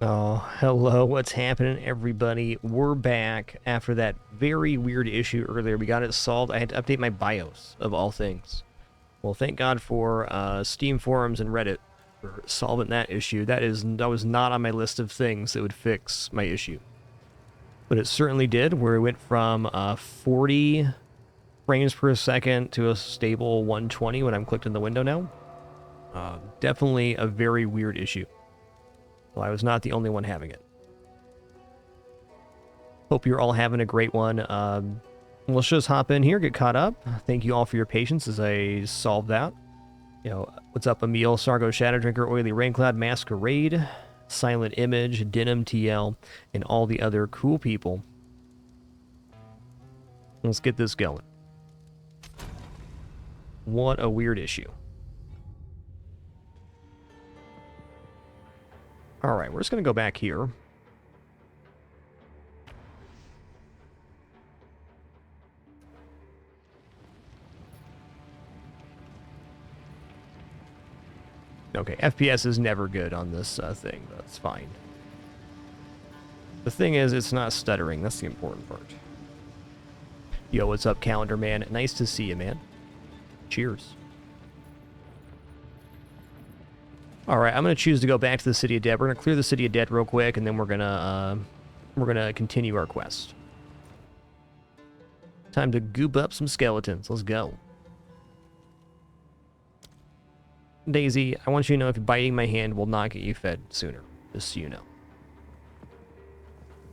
Oh, hello, what's happening, everybody? We're back after that very weird issue earlier. We got it solved. I had to update my BIOS, of all things. Well, thank God for Steam forums and Reddit for solving that issue. That was not on my list of things that would fix my issue. But it certainly did, where it went from 40 frames per second to a stable 120 when I'm clicked in the window now. Definitely a very weird issue. Well, I was not the only one having it. Hope you're all having a great one. Let's just hop in here, get caught up. Thank you all for your patience as I solved that. You know, what's up, Emil, Sargo, Shadow Drinker, Oily Raincloud, Masquerade, Silent Image, Denim TL, and all the other cool people. Let's get this going. What a weird issue. Alright, we're just going to go back here. Okay, FPS is never good on this thing, but it's fine. The thing is, it's not stuttering. That's the important part. Yo, what's up, Calendar Man? Nice to see you, man. Cheers. Alright, I'm going to choose to go back to the City of Dead. We're going to clear the City of Dead real quick, and then we're going to continue our quest. Time to goop up some skeletons. Let's go. Daisy, I want you to know if biting my hand will not get you fed sooner. Just so you know.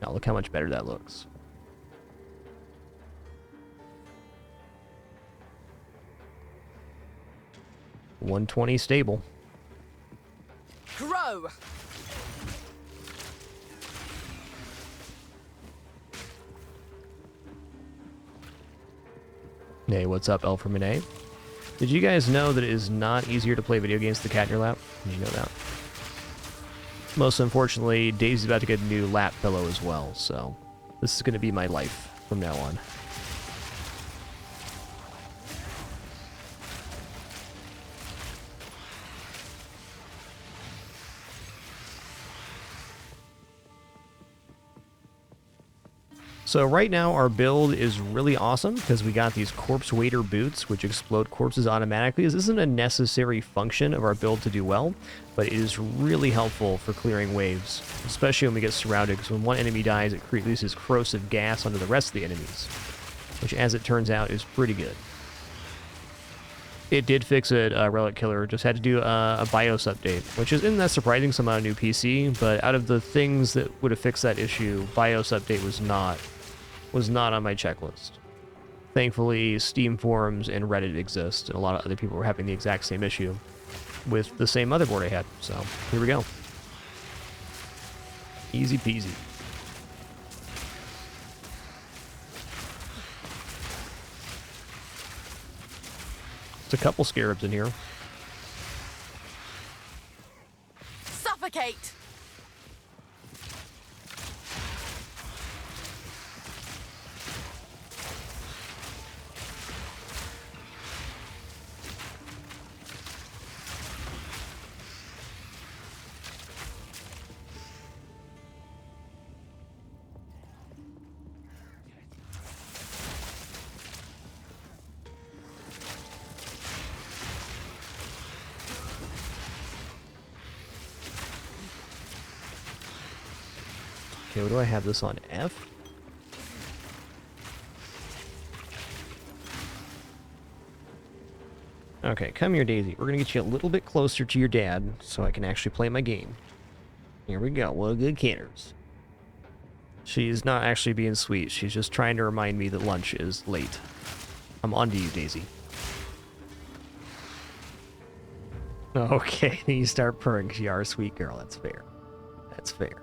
Now look how much better that looks. $120 stable. Grow. Hey, what's up, El from Renee? Did you guys know that it is not easier to play video games with the cat in your lap? Did you know that? Most unfortunately, Daisy's about to get a new lap pillow as well, so this is going to be my life from now on. So right now our build is really awesome because we got these corpse waiter boots which explode corpses automatically. This isn't a necessary function of our build to do well, but it is really helpful for clearing waves, especially when we get surrounded, because when one enemy dies it releases corrosive gas onto the rest of the enemies, which as it turns out is pretty good. It did fix it, Relic Killer. Just had to do a BIOS update, which isn't that surprising, some on a new PC, but out of the things that would have fixed that issue, BIOS update was not on my checklist. Thankfully, Steam forums and Reddit exist, and a lot of other people were having the exact same issue with the same motherboard I had, so here we go. Easy peasy. There's a couple scarabs in here. Suffocate. Okay, what do I have this on? F? Okay, come here, Daisy. We're gonna get you a little bit closer to your dad so I can actually play my game. Here we go. Well, good kidders. She's not actually being sweet. She's just trying to remind me that lunch is late. I'm on to you, Daisy. Okay, then you start purring because you are a sweet girl. That's fair. That's fair.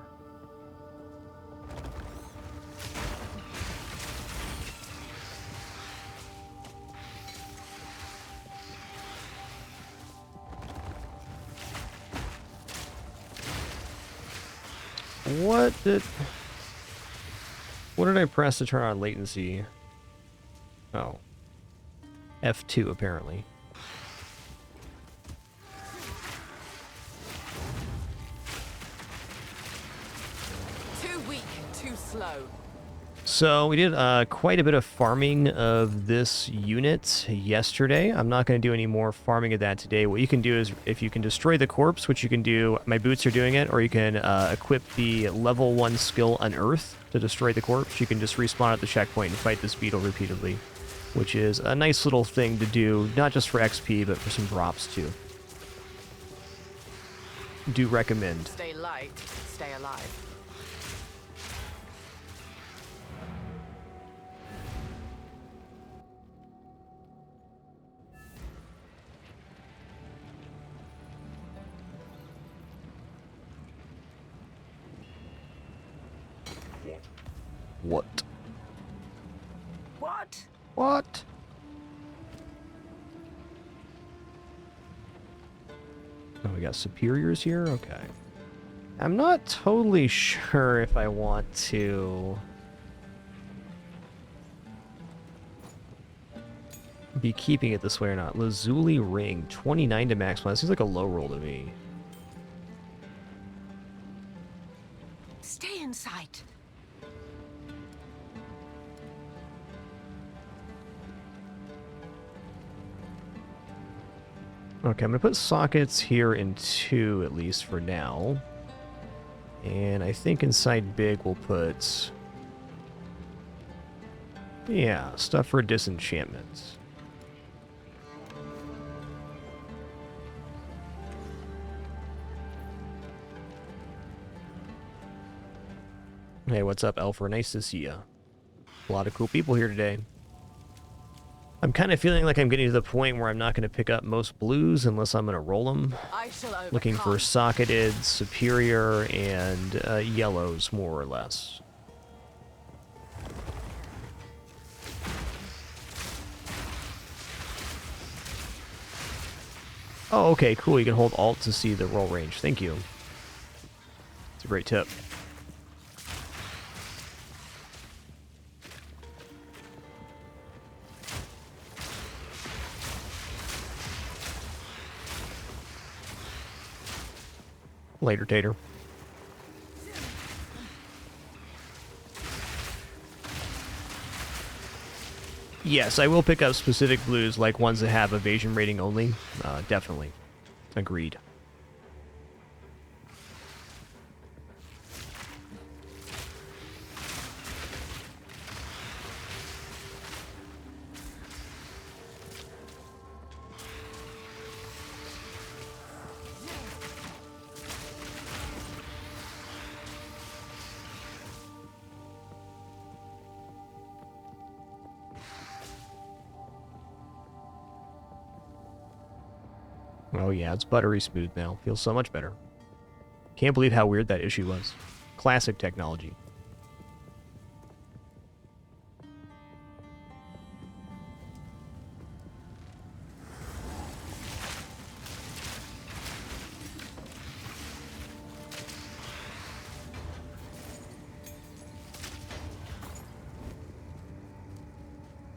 What did I press to turn on latency? Oh. F2 apparently. weak, too slow. So we did quite a bit of farming of this unit yesterday. I'm not going to do any more farming of that today. What you can do is, if you can destroy the corpse, which you can do, my boots are doing it, or you can equip the level 1 skill Unearth to destroy the corpse. You can just respawn at the checkpoint and fight this beetle repeatedly, which is a nice little thing to do, not just for XP, but for some drops too. Do recommend. Stay light, stay alive. What? What? What? Oh, we got superiors here? Okay. I'm not totally sure if I want to be keeping it this way or not. Lazuli Ring, 29 to max. That seems like a low roll to me. Stay in sight. Okay, I'm going to put sockets here in 2, at least for now. And I think inside big we'll put... yeah, stuff for disenchantment. Hey, what's up, Elfer? Nice to see ya. A lot of cool people here today. I'm kind of feeling like I'm getting to the point where I'm not going to pick up most blues unless I'm going to roll them. I shall overcome. Looking for socketed, superior, and yellows, more or less. Oh, okay, cool. You can hold Alt to see the roll range. Thank you. It's a great tip. Later, Tater. Yes, I will pick up specific blues, like ones that have evasion rating only. Definitely. Agreed. Oh yeah, it's buttery smooth now. Feels so much better. Can't believe how weird that issue was. Classic technology.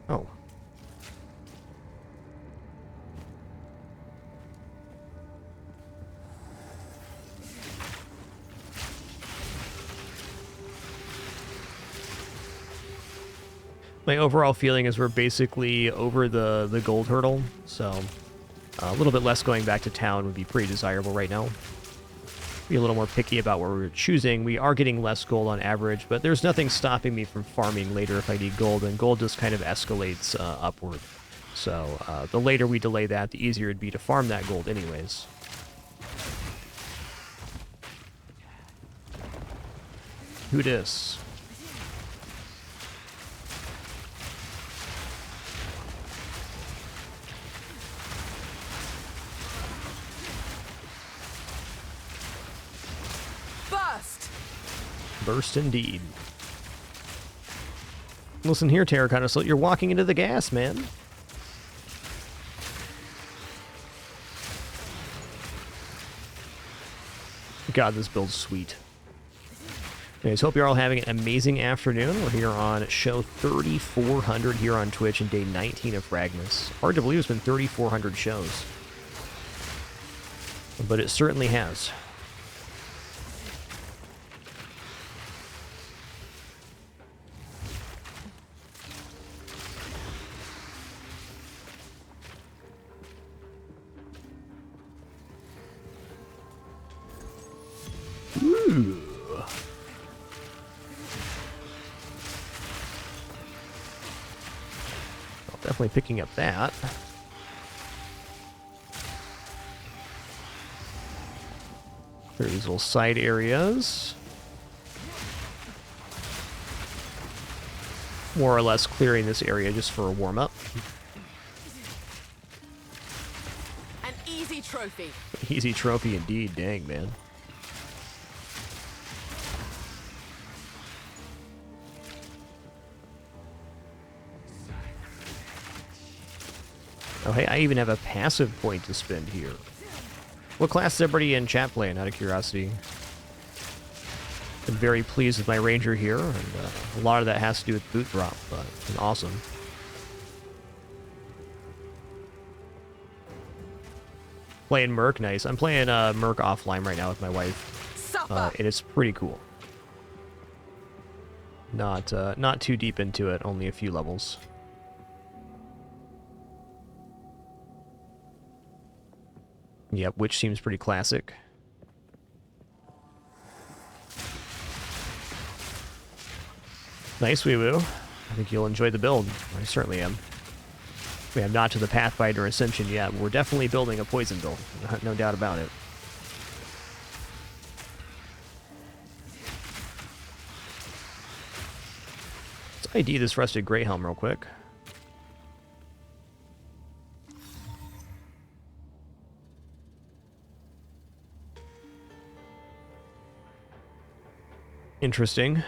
Oh. My overall feeling is we're basically over the gold hurdle, so a little bit less going back to town would be pretty desirable right now. Be a little more picky about what we're choosing. We are getting less gold on average, but there's nothing stopping me from farming later if I need gold, and gold just kind of escalates upward. So the later we delay that, the easier it'd be to farm that gold anyways. Who dis? Burst indeed. Listen here, Terracotta Slut, you're walking into the gas, man. God, this build's sweet. Anyways, hope you're all having an amazing afternoon. We're here on show 3400 here on Twitch and day 19 of FragMas. Hard to believe it's been 3400 shows. But it certainly has. Definitely picking up that. Clear these little side areas. More or less clearing this area just for a warm-up. An easy trophy. Easy trophy indeed, dang, man. Oh, hey, I even have a passive point to spend here. What class is everybody in chat playing, out of curiosity? I'm very pleased with my ranger here, and a lot of that has to do with boot drop, but it's awesome. Playing Merc, nice. I'm playing Merc offline right now with my wife, and it's pretty cool. Not too deep into it, only a few levels. Yep, which seems pretty classic. Nice, wee woo. I think you'll enjoy the build. I certainly am. We have not to the Pathfinder Ascension yet, but we're definitely building a poison build. No doubt about it. Let's ID this Rusted Greyhelm real quick. Interesting.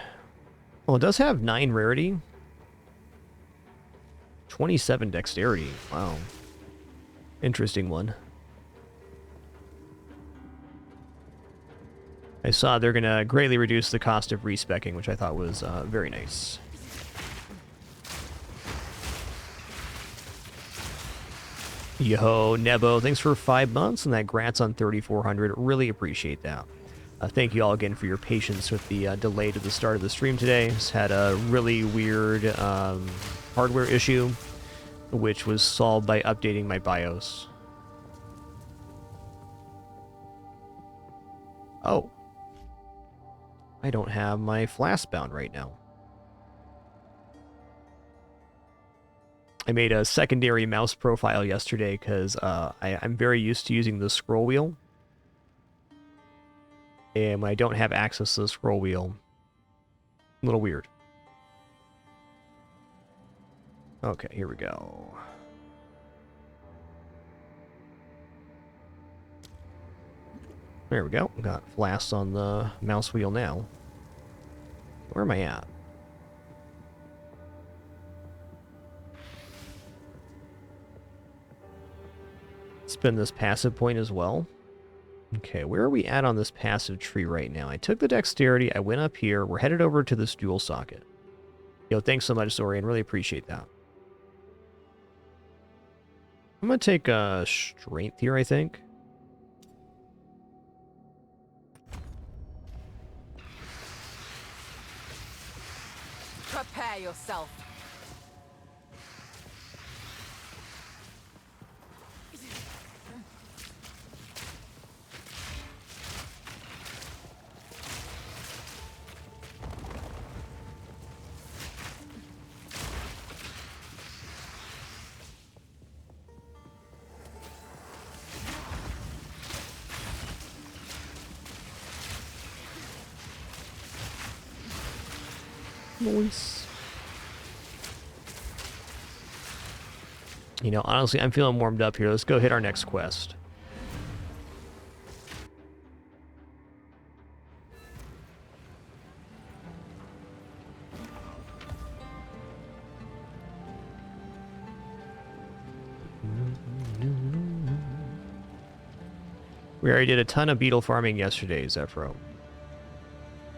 Well, it does have 9 rarity. 27 dexterity. Wow. Interesting one. I saw they're going to greatly reduce the cost of respecking, which I thought was very nice. Yo, Nebo, thanks for 5 months and that grants on 3,400. Really appreciate that. Thank you all again for your patience with the delay to the start of the stream today. Just had a really weird hardware issue, which was solved by updating my BIOS. Oh. I don't have my flask bound right now. I made a secondary mouse profile yesterday because I'm very used to using the scroll wheel. And when I don't have access to the scroll wheel, a little weird. Okay, here we go. There we go. Got flasks on the mouse wheel now. Where am I at? Spin this passive point as well. Okay, where are we at on this passive tree right now? I took the dexterity, I went up here, we're headed over to this dual socket. Yo, thanks so much, Zorian, really appreciate that. I'm gonna take a strength here, I think. Prepare yourself. Nice. You know, honestly, I'm feeling warmed up here. Let's go hit our next quest. We already did a ton of beetle farming yesterday, Zephyro.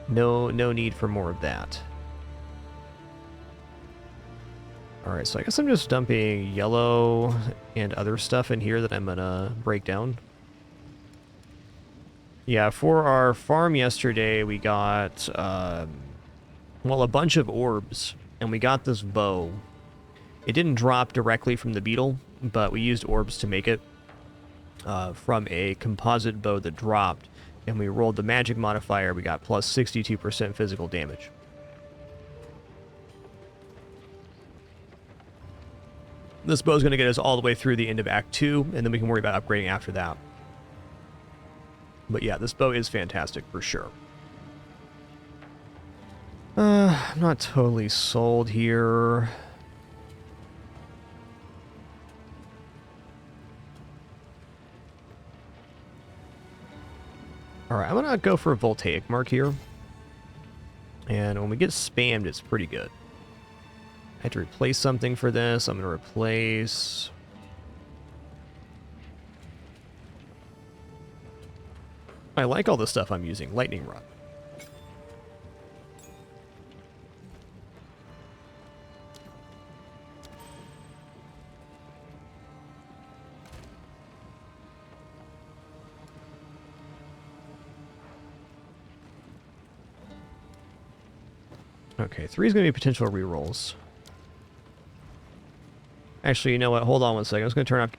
No need for more of that. Alright, so I guess I'm just dumping yellow and other stuff in here that I'm gonna break down. Yeah, for our farm yesterday, we got, well, a bunch of orbs, and we got this bow. It didn't drop directly from the beetle, but we used orbs to make it from a composite bow that dropped, and we rolled the magic modifier. We got plus 62% physical damage. This bow is going to get us all the way through the end of Act 2, and then we can worry about upgrading after that. But yeah, this bow is fantastic for sure. I'm not totally sold here. Alright, I'm going to go for a voltaic mark here. And when we get spammed, it's pretty good. I have to replace something for this. I'm going to replace... I like all the stuff I'm using. Lightning Rod. Okay, 3 is going to be potential rerolls. Actually, you know what? Hold on one second. I'm just going to turn off...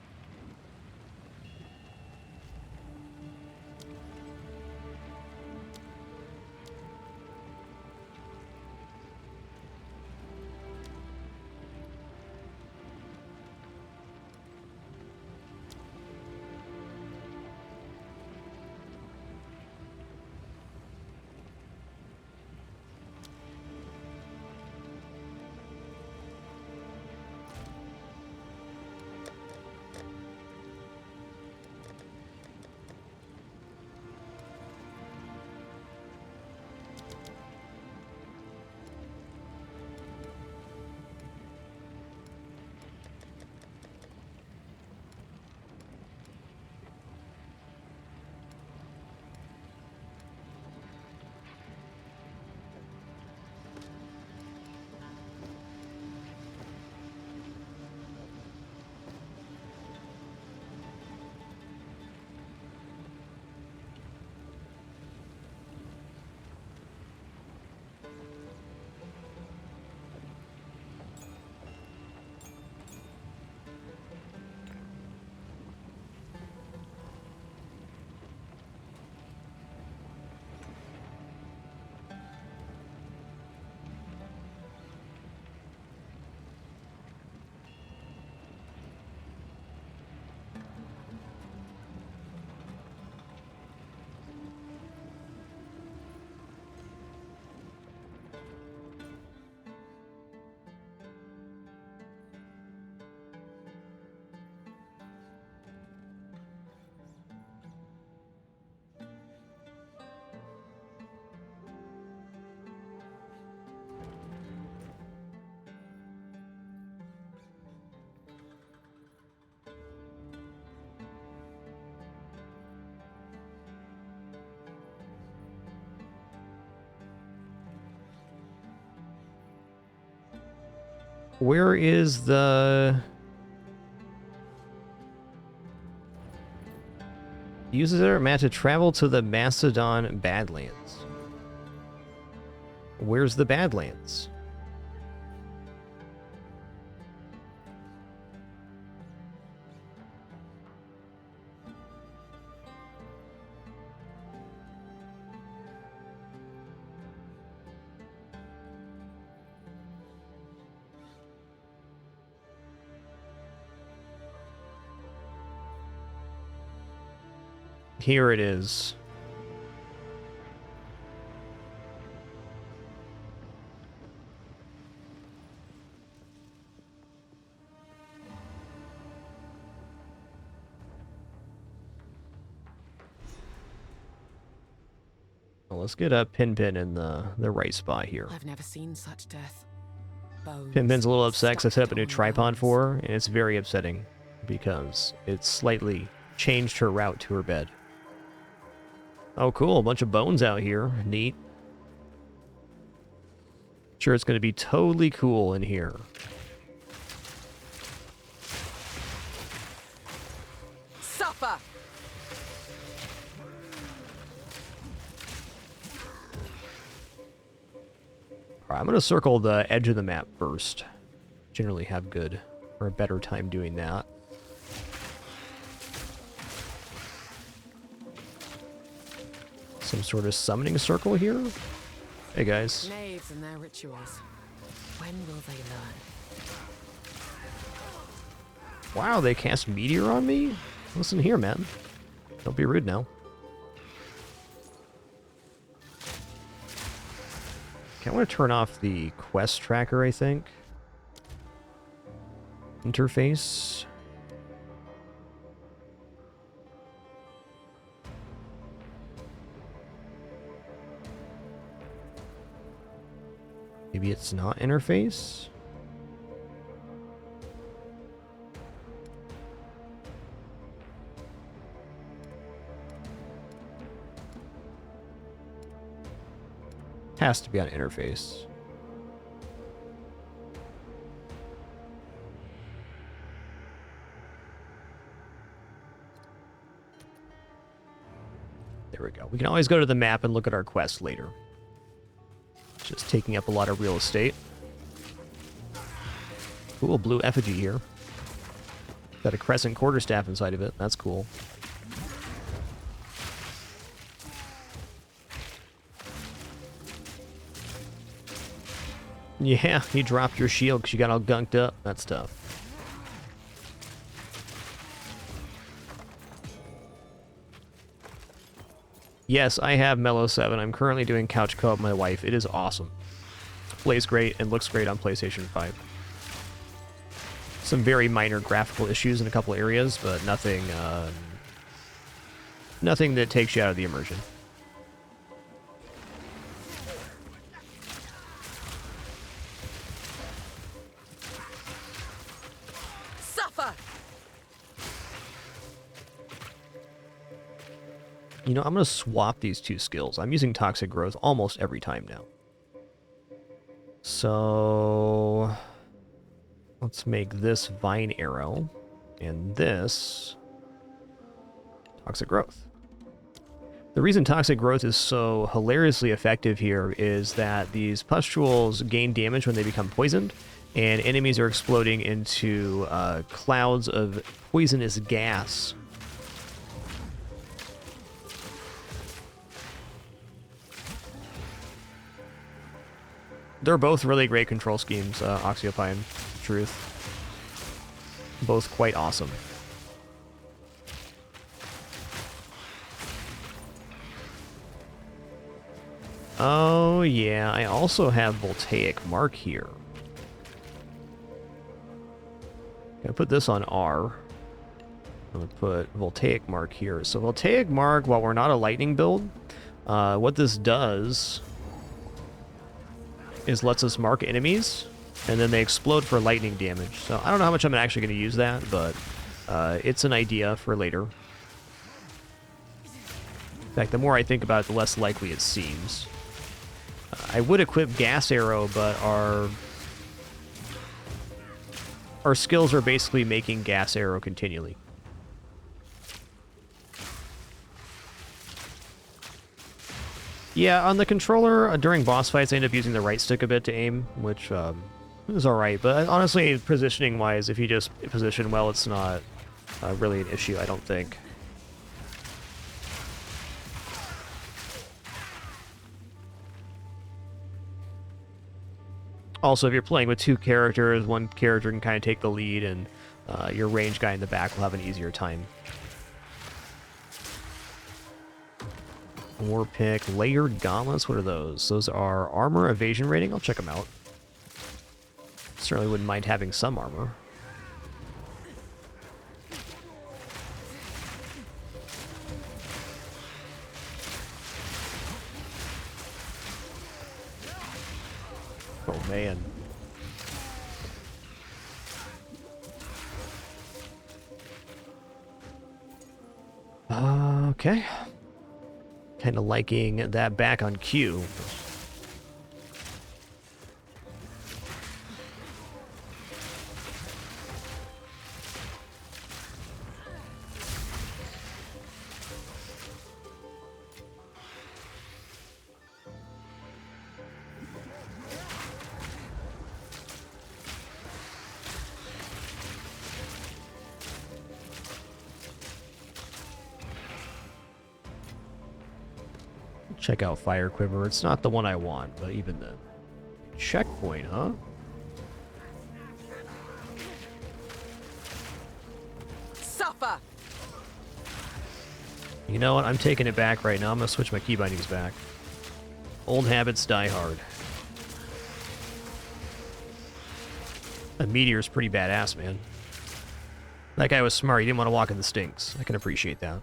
Where is the... Uses their map to travel to the Macedon Badlands. Where's the Badlands? Here it is. Well, let's get a Pin in the right spot here. I've never seen such death. Bones Pin's a little upset because I set up a stuck new on tripod bones. for her, and it's very upsetting because it slightly changed her route to her bed. Oh, cool. A bunch of bones out here. Neat. Sure, it's going to be totally cool in here. Suffer! Alright, I'm going to circle the edge of the map first. Generally have good or a better time doing that. Some sort of summoning circle here? Hey guys. Knaves and their rituals. When will they learn? Wow, they cast Meteor on me? Listen here, man. Don't be rude now. Okay, I want to turn off the quest tracker, I think. Interface. Maybe it's not interface? Has to be on interface. There we go. We can always go to the map and look at our quest later. Just taking up a lot of real estate. Cool, blue effigy here. Got a crescent quarterstaff inside of it. That's cool. Yeah, you dropped your shield because you got all gunked up. That's tough. Yes, I have Mellow 7. I'm currently doing couch co-op with my wife. It is awesome. Plays great and looks great on PlayStation 5. Some very minor graphical issues in a couple areas, but nothing, nothing that takes you out of the immersion. Suffer! You know, I'm going to swap these two skills. I'm using Toxic Growth almost every time now. So let's make this Vine Arrow and this Toxic Growth. The reason Toxic Growth is so hilariously effective here is that these pustules gain damage when they become poisoned, and enemies are exploding into clouds of poisonous gas. They're both really great control schemes, Oxyopine, truth. Both quite awesome. Oh yeah, I also have Voltaic Mark here. Gonna put this on R. I'm gonna put Voltaic Mark here. So Voltaic Mark, while we're not a lightning build, what this does is lets us mark enemies, and then they explode for lightning damage. So I don't know how much I'm actually going to use that, but it's an idea for later. In fact, the more I think about it, the less likely it seems. I would equip Gas Arrow, but our skills are basically making Gas Arrow continually. Yeah, on the controller, during boss fights, I end up using the right stick a bit to aim, which is alright. But honestly, positioning-wise, if you just position well, it's not really an issue, I don't think. Also, if you're playing with two characters, one character can kind of take the lead, and your ranged guy in the back will have an easier time. War pick, layered gauntlets, what are those? Those are armor evasion rating. I'll check them out. Certainly wouldn't mind having some armor. Oh man. Okay. Kind of liking that back on Q. Check out Fire Quiver. It's not the one I want, but even then. Checkpoint, huh? Suffer. You know what? I'm taking it back right now. I'm going to switch my key bindings back. Old habits die hard. A meteor's pretty badass, man. That guy was smart. He didn't want to walk in the stinks. I can appreciate that.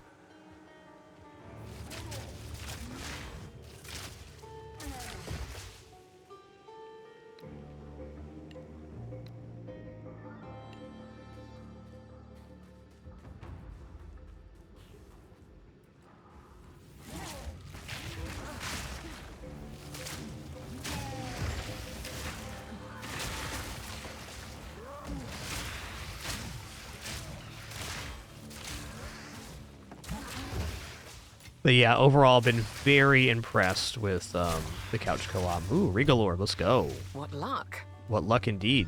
But yeah, overall, been very impressed with the couch co-op. Ooh, Regalord, let's go. What luck. What luck indeed.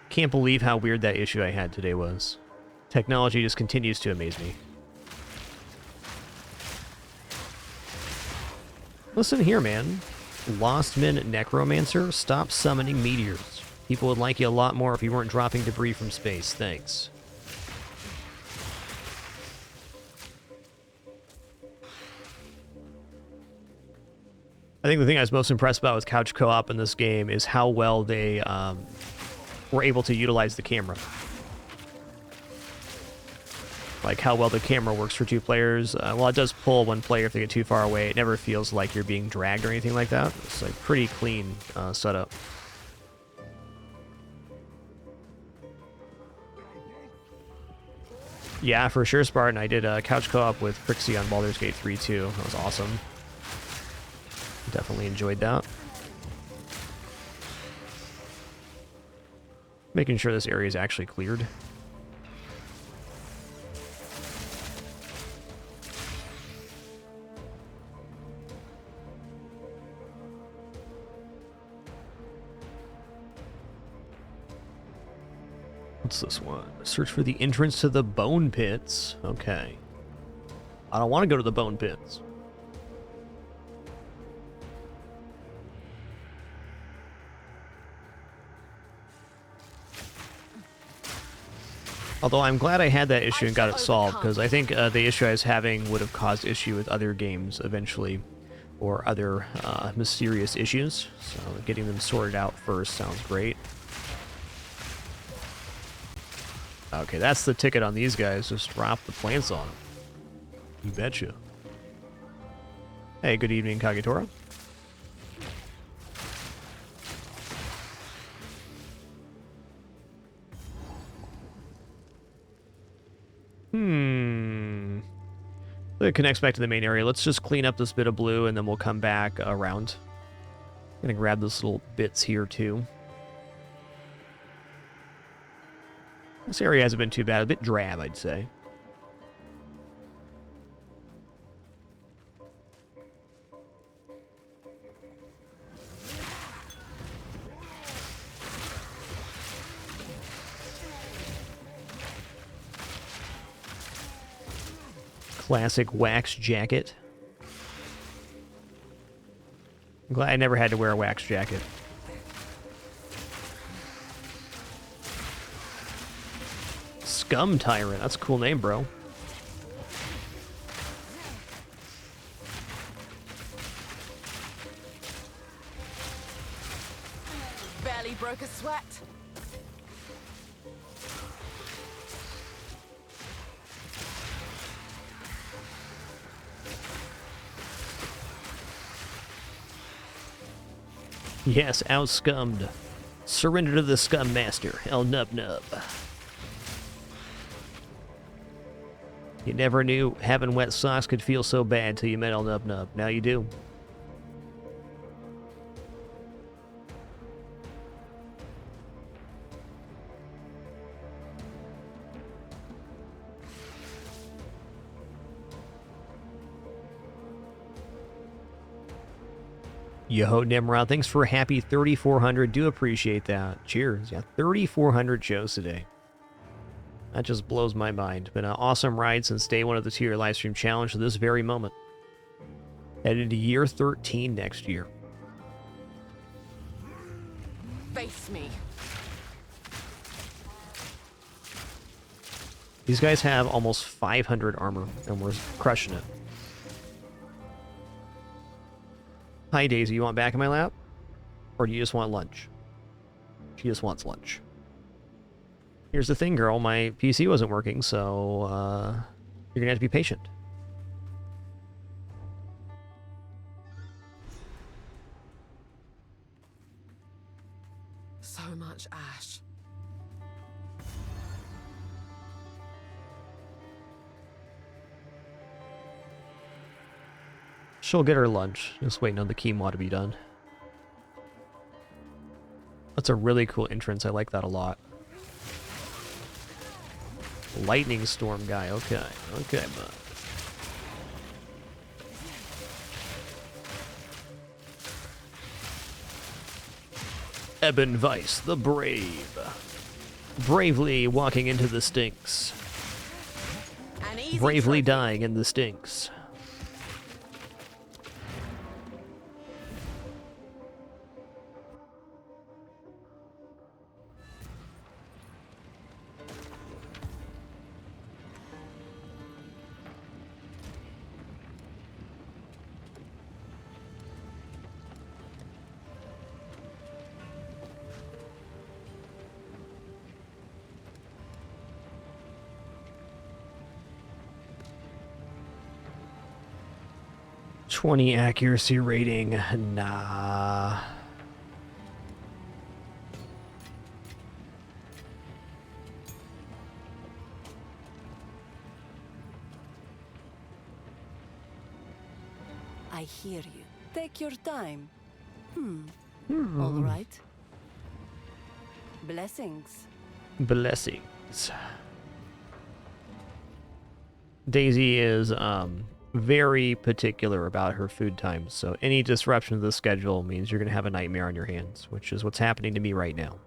Can't believe how weird that issue I had today was. Technology just continues to amaze me. Listen here, man. Lostman Necromancer, stop summoning meteors. People would like you a lot more if you weren't dropping debris from space. Thanks. I think the thing I was most impressed about with couch co-op in this game is how well they were able to utilize the camera. Like how well the camera works for two players. Well, it does pull one player if they get too far away. It never feels like you're being dragged or anything like that. It's like pretty clean setup. Yeah, for sure, Spartan. I did couch co-op with Prixie on Baldur's Gate 3 too. That was awesome. Definitely enjoyed that. Making sure this area is actually cleared. What's this one? Search for the entrance to the bone pits. Okay. I don't want to go to the bone pits. Although I'm glad I had that issue and got it solved, because I think the issue I was having would have caused issue with other games eventually, or other mysterious issues. So getting them sorted out first sounds great. Okay, that's the ticket on these guys. Just drop the plants on them. You betcha. Hey, good evening, Kagetora. It connects back to the main area. Let's just clean up this bit of blue, and then we'll come back around. I'm gonna grab those little bits here, too. This area hasn't been too bad. A bit drab, I'd say. Classic wax jacket. I'm glad I never had to wear a wax jacket. Scum Tyrant. That's a cool name, bro. Barely broke a sweat. Yes, outscummed. Surrender to the Scum Master, Elnubnub. You never knew having wet socks could feel so bad till you met Elnubnub. Now you do. Yo, Nimrod, thanks for a happy 3,400. Do appreciate that. Cheers. Yeah, 3,400 shows today. That just blows my mind. Been an awesome ride since day one of the 2-year livestream challenge to this very moment. Headed to year 13 next year. Face me. These guys have almost 500 armor, and we're crushing it. Hi, Daisy. You want back in my lap? Or do you just want lunch? She just wants lunch. Here's the thing, girl. My PC wasn't working, so you're going to have to be patient. So much ash. She'll get her lunch. Just waiting on the quinoa to be done. That's a really cool entrance. I like that a lot. Lightning storm guy. Okay. Okay, bud. Eben Weiss, the brave. Bravely walking into the stinks. An easy Bravely trophy. dying in the stinks. .20 accuracy rating. Nah. I hear you. Take your time. All right. Blessings. Blessings. Daisy is very particular about her food times, so any disruption of the schedule means you're going to have a nightmare on your hands, which is what's happening to me right now.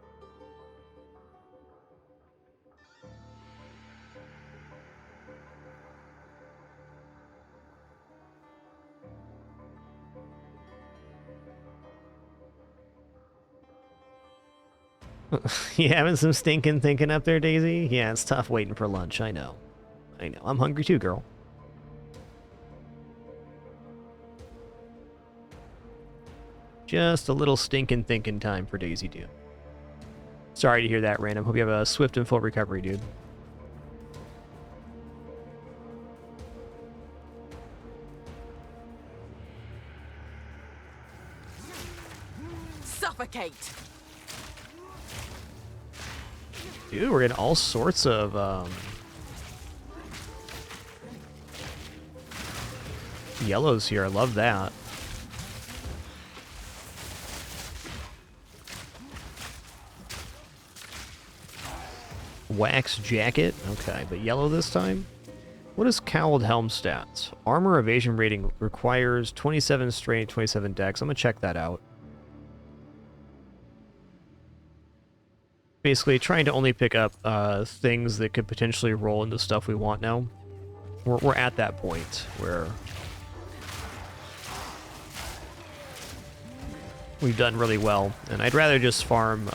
You having some stinking thinking up there, Daisy? Yeah, it's tough waiting for lunch. I know. I know. I'm hungry too, girl. Just a little stinking thinking time for Daisy, dude. Sorry to hear that, Random. Hope you have a swift and full recovery, dude. Suffocate. Dude, we're getting all sorts of yellows here. I love that. Wax jacket. Okay, but yellow this time. What is Cowled Helm stats? Armor evasion rating requires 27 strength, 27 dex. I'm gonna check that out. Basically, trying to only pick up things that could potentially roll into stuff we want now. We're at that point where we've done really well, and I'd rather just farm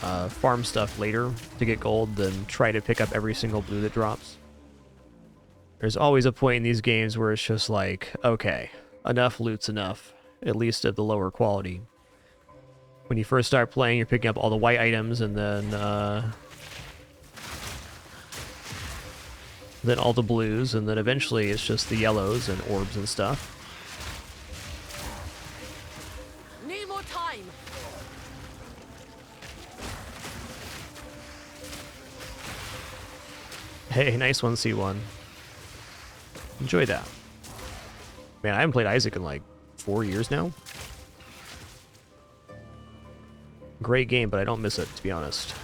stuff later to get gold than try to pick up every single blue that drops. There's always a point in these games where it's just like, okay, enough loot's enough, at least at the lower quality. When you first start playing, you're picking up all the white items, and then all the blues, and then eventually it's just the yellows and orbs and stuff. Need more time. Hey, nice one, C1. Enjoy that. Man, I haven't played Isaac in like 4 years now. Great game, but I don't miss it, to be honest.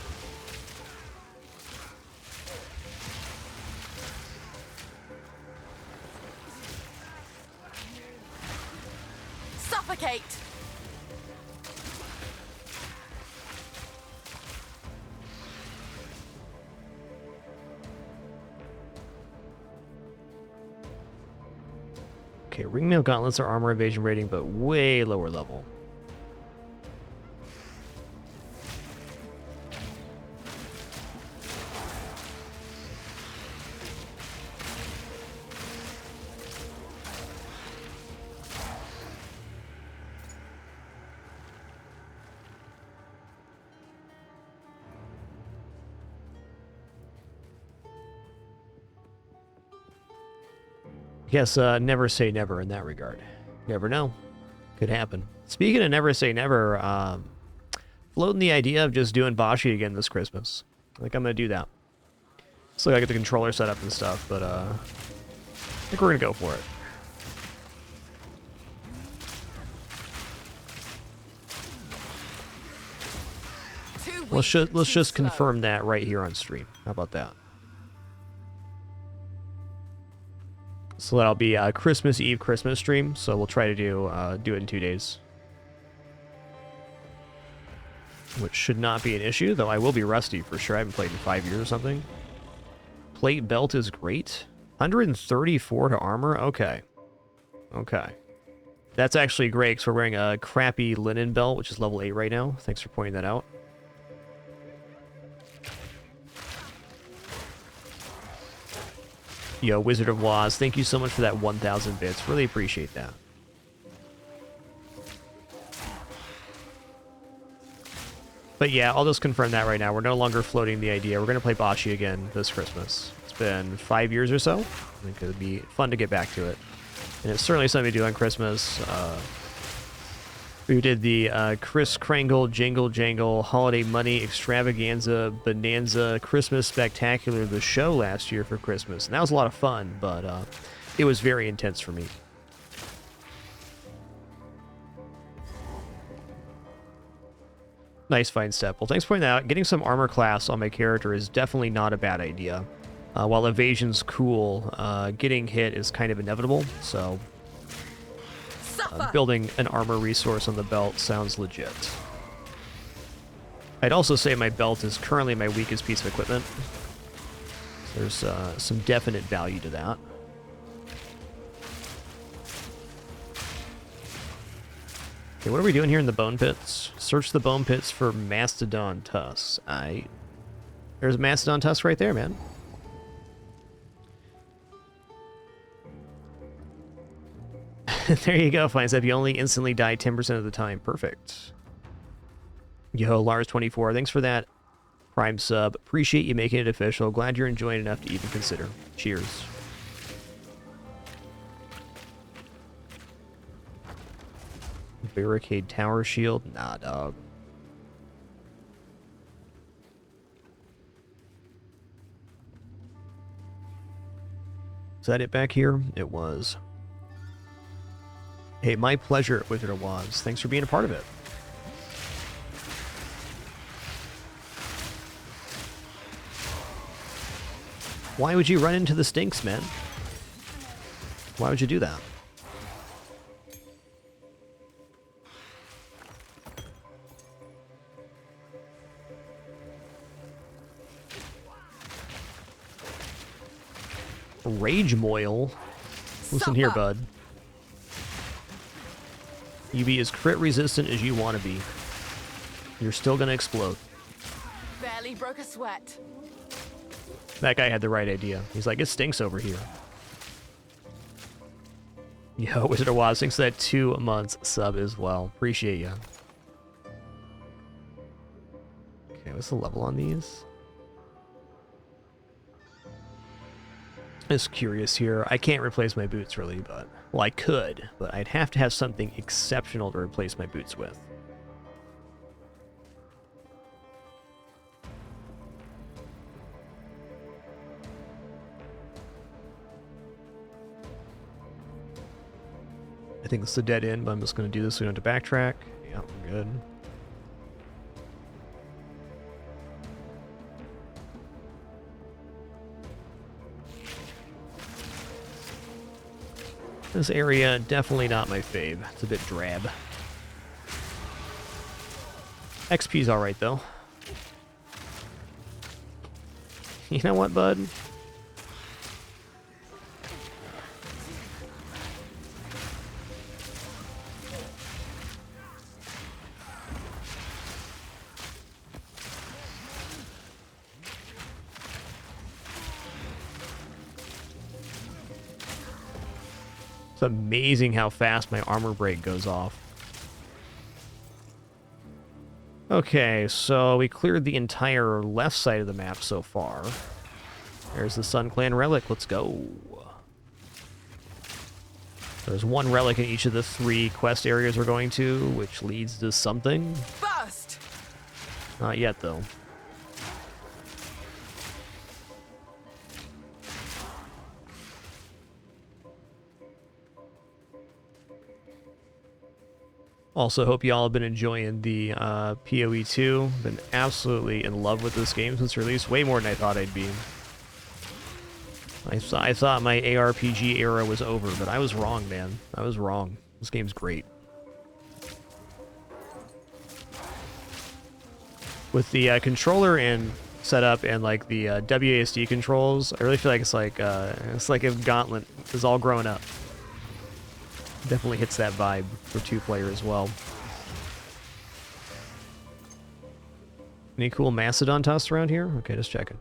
Suffocate. Okay, ringmail gauntlets are armor evasion rating, but way lower level. Guess never say never in that regard. You never know. Could happen. Speaking of never say never, floating the idea of just doing Bashi again this Christmas. I think I'm going to do that. Still gotta get the controller set up and stuff, but I think we're going to go for it. Let's just confirm that right here on stream. How about that? So that'll be Christmas Eve, Christmas stream. So we'll try to do it in 2 days, which should not be an issue. Though I will be rusty for sure. I haven't played in 5 years or something. Plate belt is great. 134 to armor. Okay, okay, that's actually great because we're wearing a crappy linen belt, which is level 8 right now. Thanks for pointing that out. Yo, Wizard of Waz, thank you so much for that 1,000 bits. Really appreciate that. But yeah, I'll just confirm that right now. We're no longer floating the idea. We're going to play Bocce again this Christmas. It's been 5 years or so. I think it would be fun to get back to it. And it's certainly something to do on Christmas. We did the Kris Kringle Jingle Jangle Holiday Money Extravaganza Bonanza Christmas Spectacular, the show last year for Christmas. And that was a lot of fun, but it was very intense for me. Nice fine step. Well, thanks for pointing that out. Getting some armor class on my character is definitely not a bad idea. While evasion's cool, getting hit is kind of inevitable, so... building an armor resource on the belt sounds legit. I'd also say my belt is currently my weakest piece of equipment. There's some definite value to that. Okay, what are we doing here in the bone pits? Search the bone pits for mastodon tusks. There's a mastodon tusk right there, man. There you go, Fine Step. You only instantly die 10% of the time. Perfect. Yo, Lars24, thanks for that Prime sub. Appreciate you making it official. Glad you're enjoying enough to even consider. Cheers. Barricade tower shield? Nah, dog. Is that it back here? It was. Hey, my pleasure, Wizard of Waz. Thanks for being a part of it. Why would you run into the stinks, man? Why would you do that? Rage Moil? Listen here, bud. You be as crit resistant as you want to be. You're still gonna explode. Barely broke a sweat. That guy had the right idea. He's like, it stinks over here. Yo, Wizard of Waz, thanks for that 2 months sub as well. Appreciate ya. Okay, what's the level on these? Just curious here. I can't replace my boots really, but... well, I could, but I'd have to have something exceptional to replace my boots with. I think this is a dead end, but I'm just going to do this so we don't have to backtrack. Yeah, we're good. This area, definitely not my fave. It's a bit drab. XP's alright, though. You know what, bud? It's amazing how fast my armor break goes off. Okay, so we cleared the entire left side of the map so far. There's the Sun Clan relic. Let's go. There's one relic in each of the 3 quest areas we're going to, which leads to something. Bust! Not yet, though. Also, hope y'all have been enjoying the PoE 2. Been absolutely in love with this game since release, way more than I thought I'd be. I thought my ARPG era was over, but I was wrong, man. I was wrong. This game's great. With the controller and setup and like the WASD controls, I really feel like it's like if Gauntlet is all grown up. Definitely hits that vibe for 2-player as well. Any cool Mastodon tusks around here? Okay, just checking.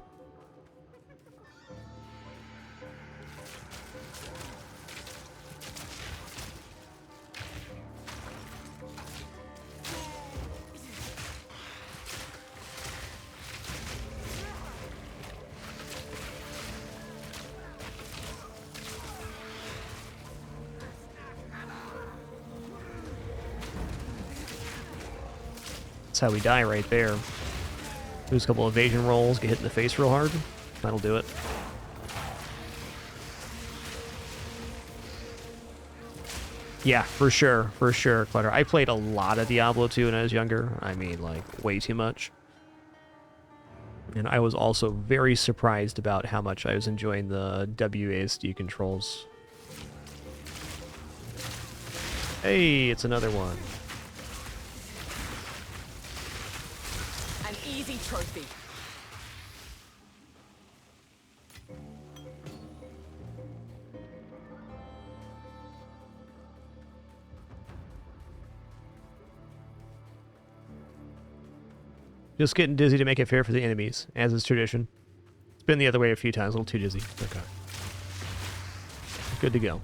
That's how we die right there. Lose a couple evasion rolls, get hit in the face real hard. That'll do it. Yeah, for sure, Clutter. I played a lot of Diablo 2 when I was younger. I mean, like, way too much. And I was also very surprised about how much I was enjoying the WASD controls. Hey, it's another one. An easy trophy. Just getting dizzy to make it fair for the enemies, as is tradition. It's been the other way a few times, a little too dizzy. Okay. Good to go.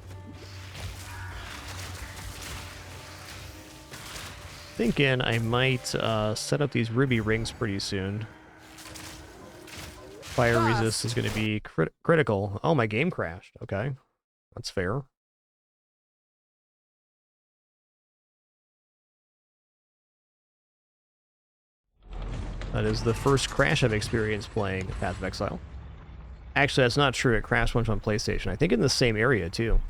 Thinking I might set up these ruby rings pretty soon. Fire resist is going to be critical. Oh, my game crashed. Okay. That's fair. That is the first crash I've experienced playing Path of Exile. Actually, that's not true. It crashed once on PlayStation. I think in the same area, too.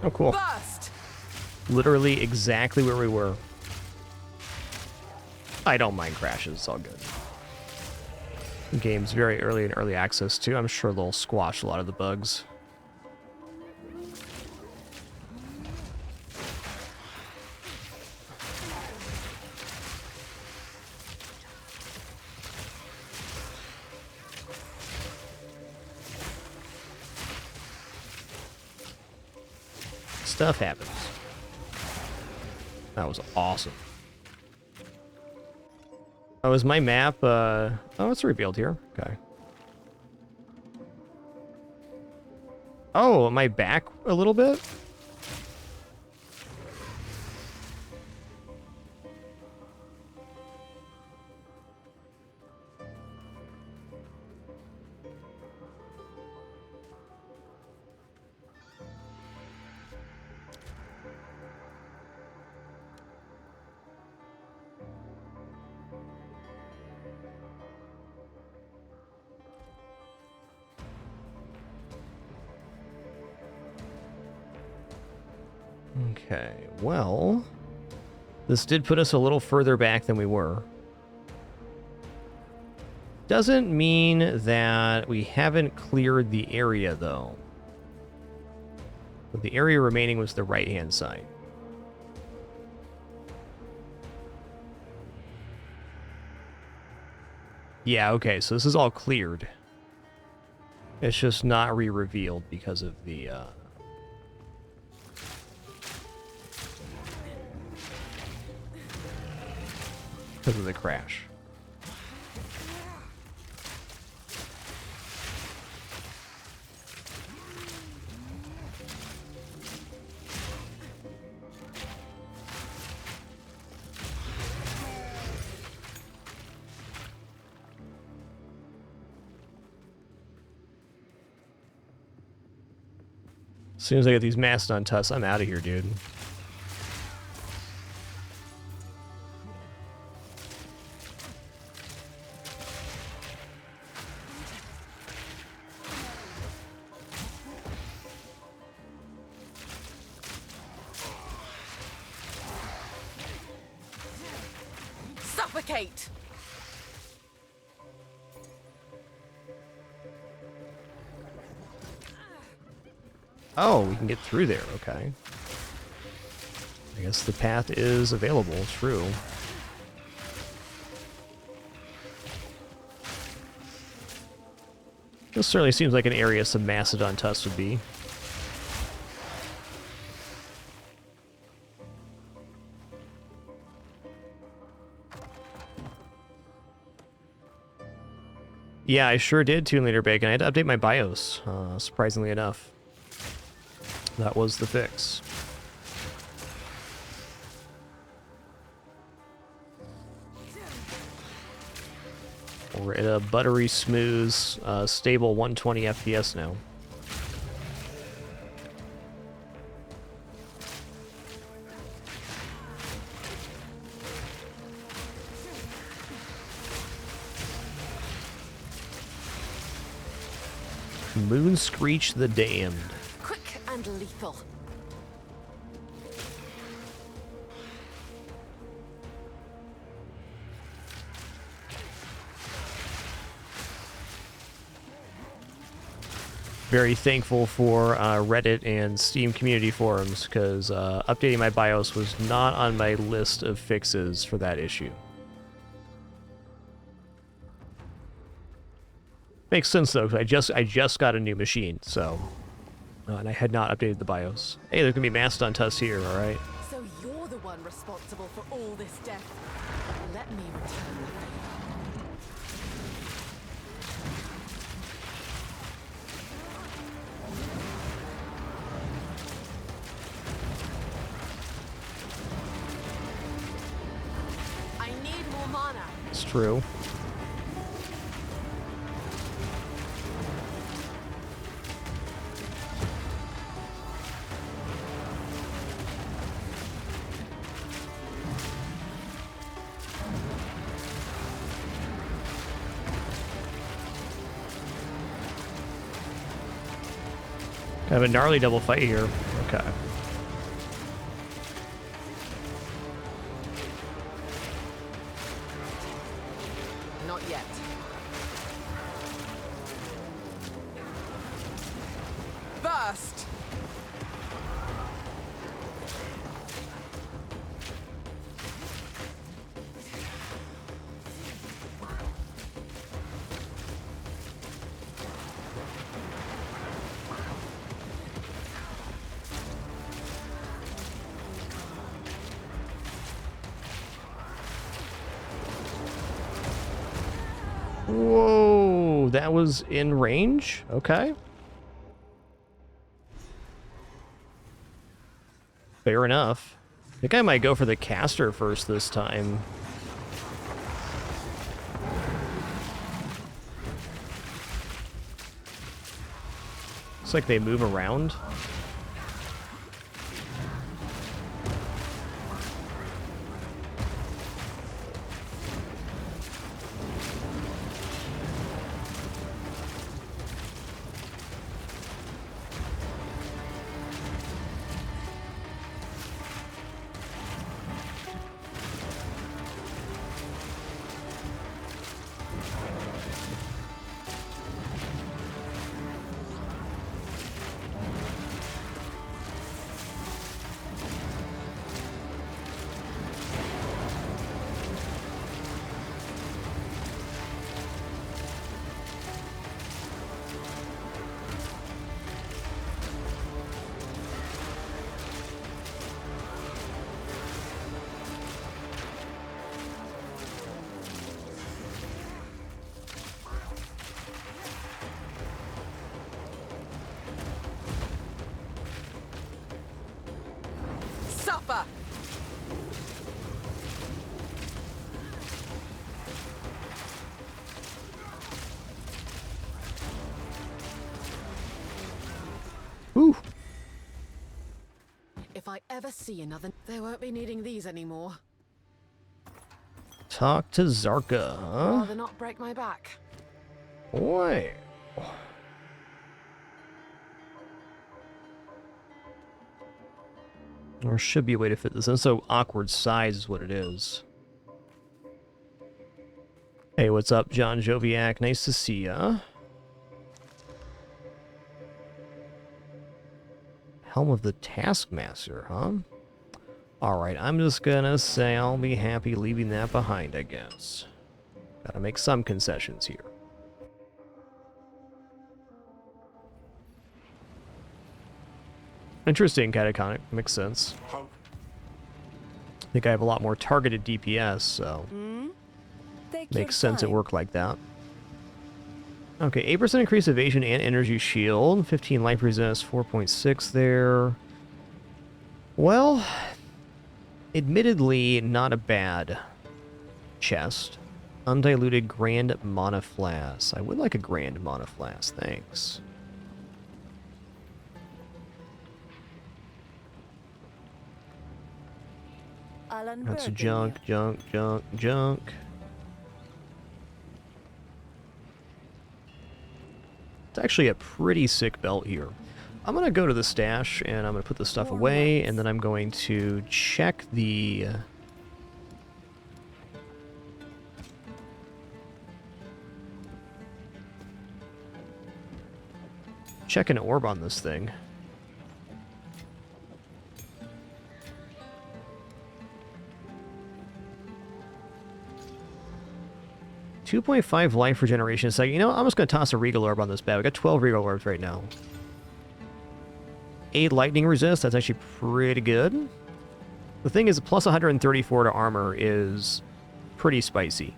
Oh, cool. Bust! Literally exactly where we were. I don't mind crashes. It's all good. The game's very early in early access, too. I'm sure they'll squash a lot of the bugs. Stuff happens. That was awesome. Oh, is my map, oh, it's revealed here. Okay. Oh, am I back a little bit? Okay, well, this did put us a little further back than we were. Doesn't mean that we haven't cleared the area, though. But the area remaining was the right-hand side. Yeah, okay, so this is all cleared. It's just not re-revealed because of the, because of the crash. As soon as I get these Mastodon tusks, I'm out of here, dude. Suffocate! Oh, we can get through there, okay. I guess the path is available, true. This certainly seems like an area some Mastodon tusks would be. Yeah, I sure did, Toon Leader Bacon. I had to update my BIOS, surprisingly enough. That was the fix. We're at a buttery smooth, stable 120 FPS now. Moon Screech the Damned. Quick and lethal. Very thankful for Reddit and Steam community forums, because updating my BIOS was not on my list of fixes for that issue. Makes sense though, because I just got a new machine, so and I had not updated the BIOS. Hey, there's gonna be Mastodon tusks here, all right. So you're the one responsible for all this death. Let me return the favor. I need more mana. It's true. Kind of a gnarly double fight here. Okay. Not yet. Burst! Whoa, that was in range? Okay. Fair enough. I think I might go for the caster first this time. Looks like they move around. ever see another, they won't be needing these anymore. Talk to Zarka, huh? Rather not break my back. Boy. There should be a way to fit this in. So awkward size is what it is. Hey, what's up, John Joviak? Nice to see ya. Helm of the Taskmaster, huh? Alright, I'm just gonna say I'll be happy leaving that behind, I guess. Gotta make some concessions here. Interesting, catatonic. Makes sense. I think I have a lot more targeted DPS, so makes sense it worked like that. Okay, 8% increased evasion and energy shield. 15 life resist, 4.6 there. Well, admittedly, not a bad chest. Undiluted Grand Mana Flask. I would like a Grand Mana Flask, thanks. That's junk, junk, junk, junk. It's actually a pretty sick belt here. I'm going to go to the stash, and I'm going to put this stuff away, and then I'm going to check the... check an orb on this thing. .5 life regeneration. So, you know, I'm just going to toss a Regal Orb on this bad. We got 12 Regal Orbs right now. 8 lightning resist. That's actually pretty good. The thing is, plus 134 to armor is pretty spicy.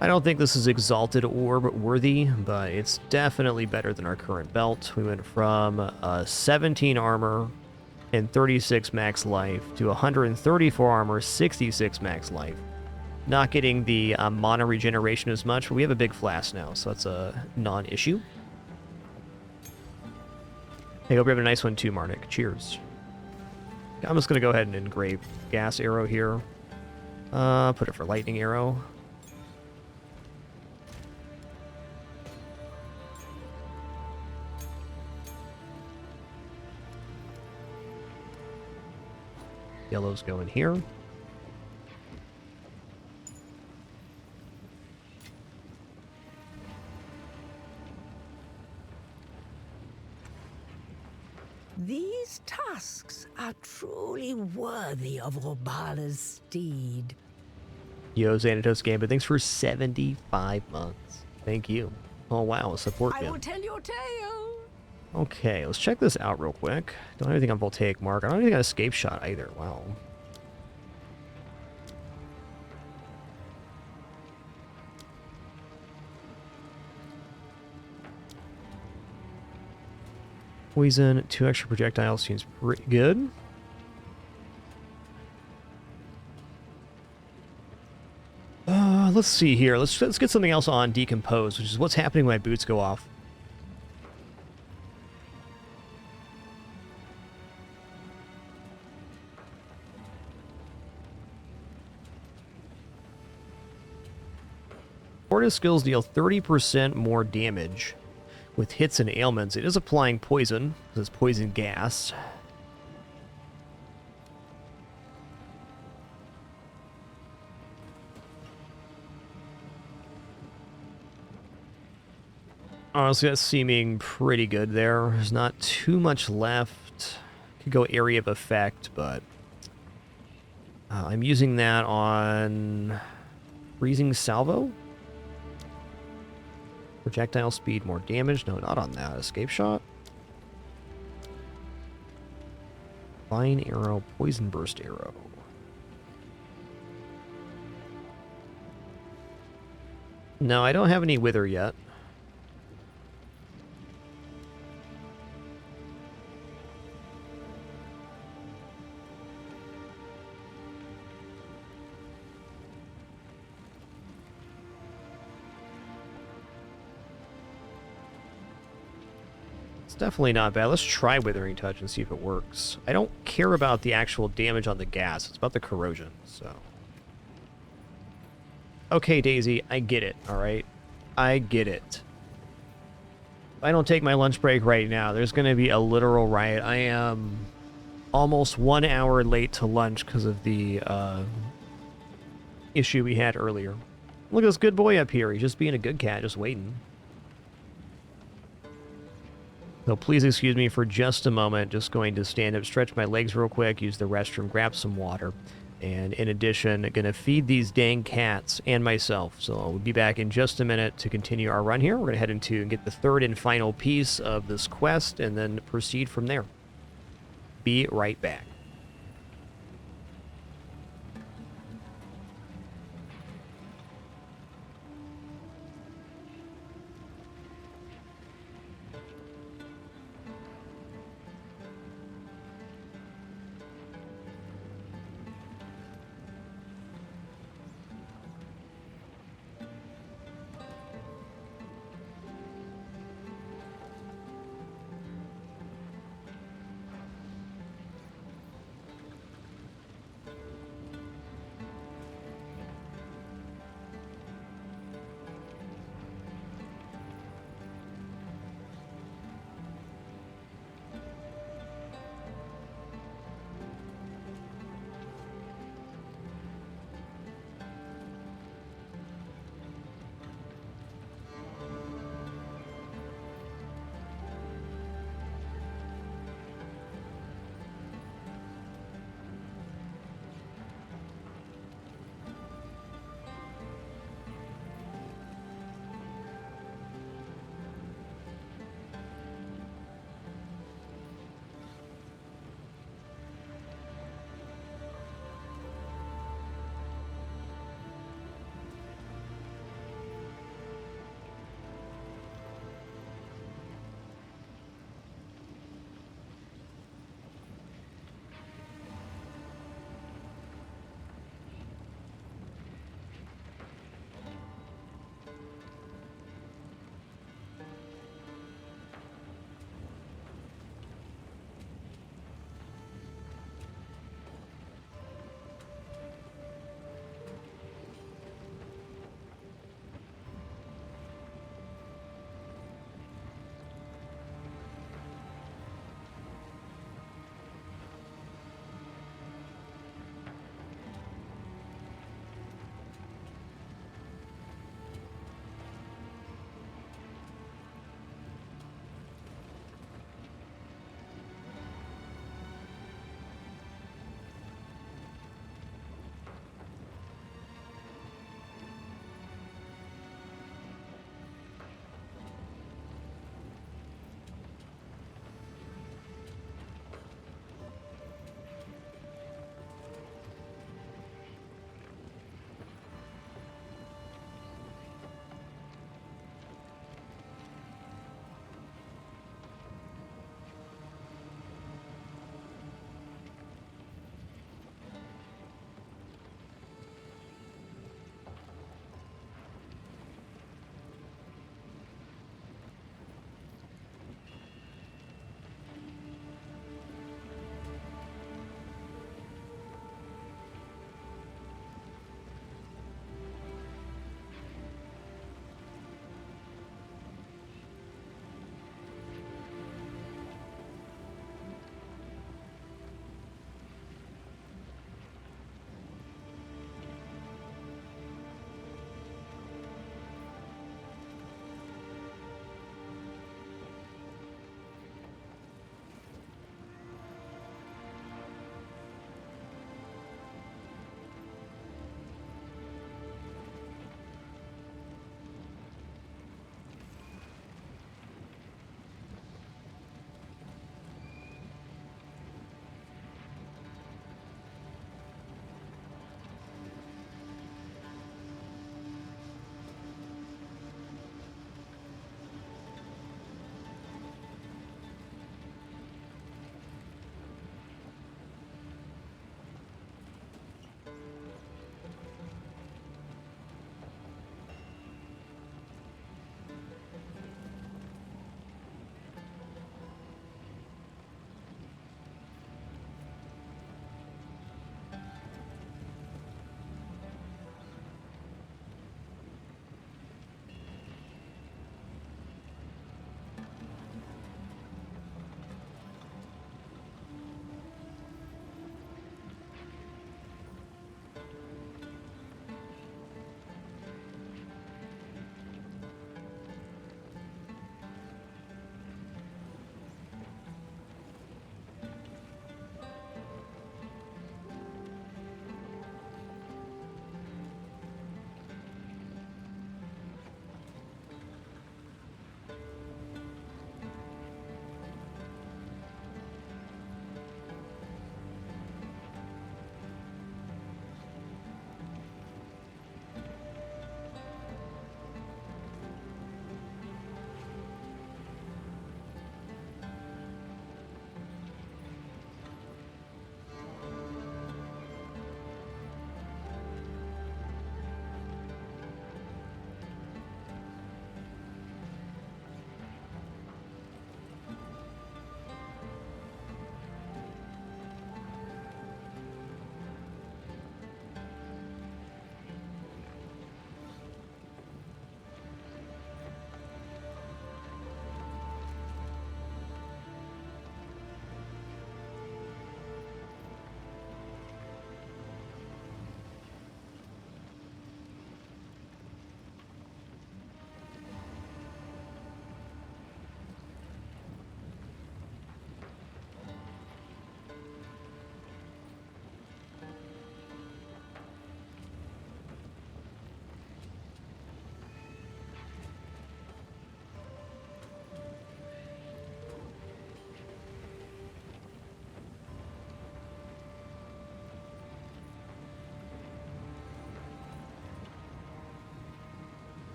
I don't think this is Exalted Orb worthy, but it's definitely better than our current belt. We went from 17 armor and 36 max life to 134 armor, 66 max life. Not getting the mana regeneration as much, but we have a big flask now, so that's a non-issue. Hey, hope you have a nice one too, Marnik. Cheers. I'm just going to go ahead and engrave gas arrow here. Put it for lightning arrow. Yellow's going here. These tusks are truly worthy of Robala's steed. Yo, Xanatos Gambit, thanks for 75 months. Thank you. Oh, wow, a support I bin. will tell your tale. Okay, let's check this out real quick. Don't have anything on Voltaic Mark. I don't even got Escape Shot either. Wow. Poison, 2 extra projectiles seems pretty good. Let's see here. Let's get something else on Decompose, which is what's happening when my boots go off. Supportive skills deal 30% more damage with hits and ailments. It is applying poison, because it's poison gas. Honestly, that's seeming pretty good there. There's not too much left. Could go area of effect, but I'm using that on freezing salvo. Projectile speed, more damage. No, not on that. Escape shot. Vine arrow, poison burst arrow. No, I don't have any wither yet. definitely not bad. Let's try Withering Touch and see if it works. I don't care about the actual damage on the gas. It's about the corrosion, so... Okay, Daisy, I get it, alright? I get it. If I don't take my lunch break right now, there's going to be a literal riot. I am almost 1 hour late to lunch because of the issue we had earlier. Look at this good boy up here. He's just being a good cat, just waiting. So please excuse me for just a moment. Just going to stand up, stretch my legs real quick, use the restroom, grab some water. And in addition, going to feed these dang cats and myself. So we'll be back in just a minute to continue our run here. We're going to head into and get the third and final piece of this quest and then proceed from there. Be right back.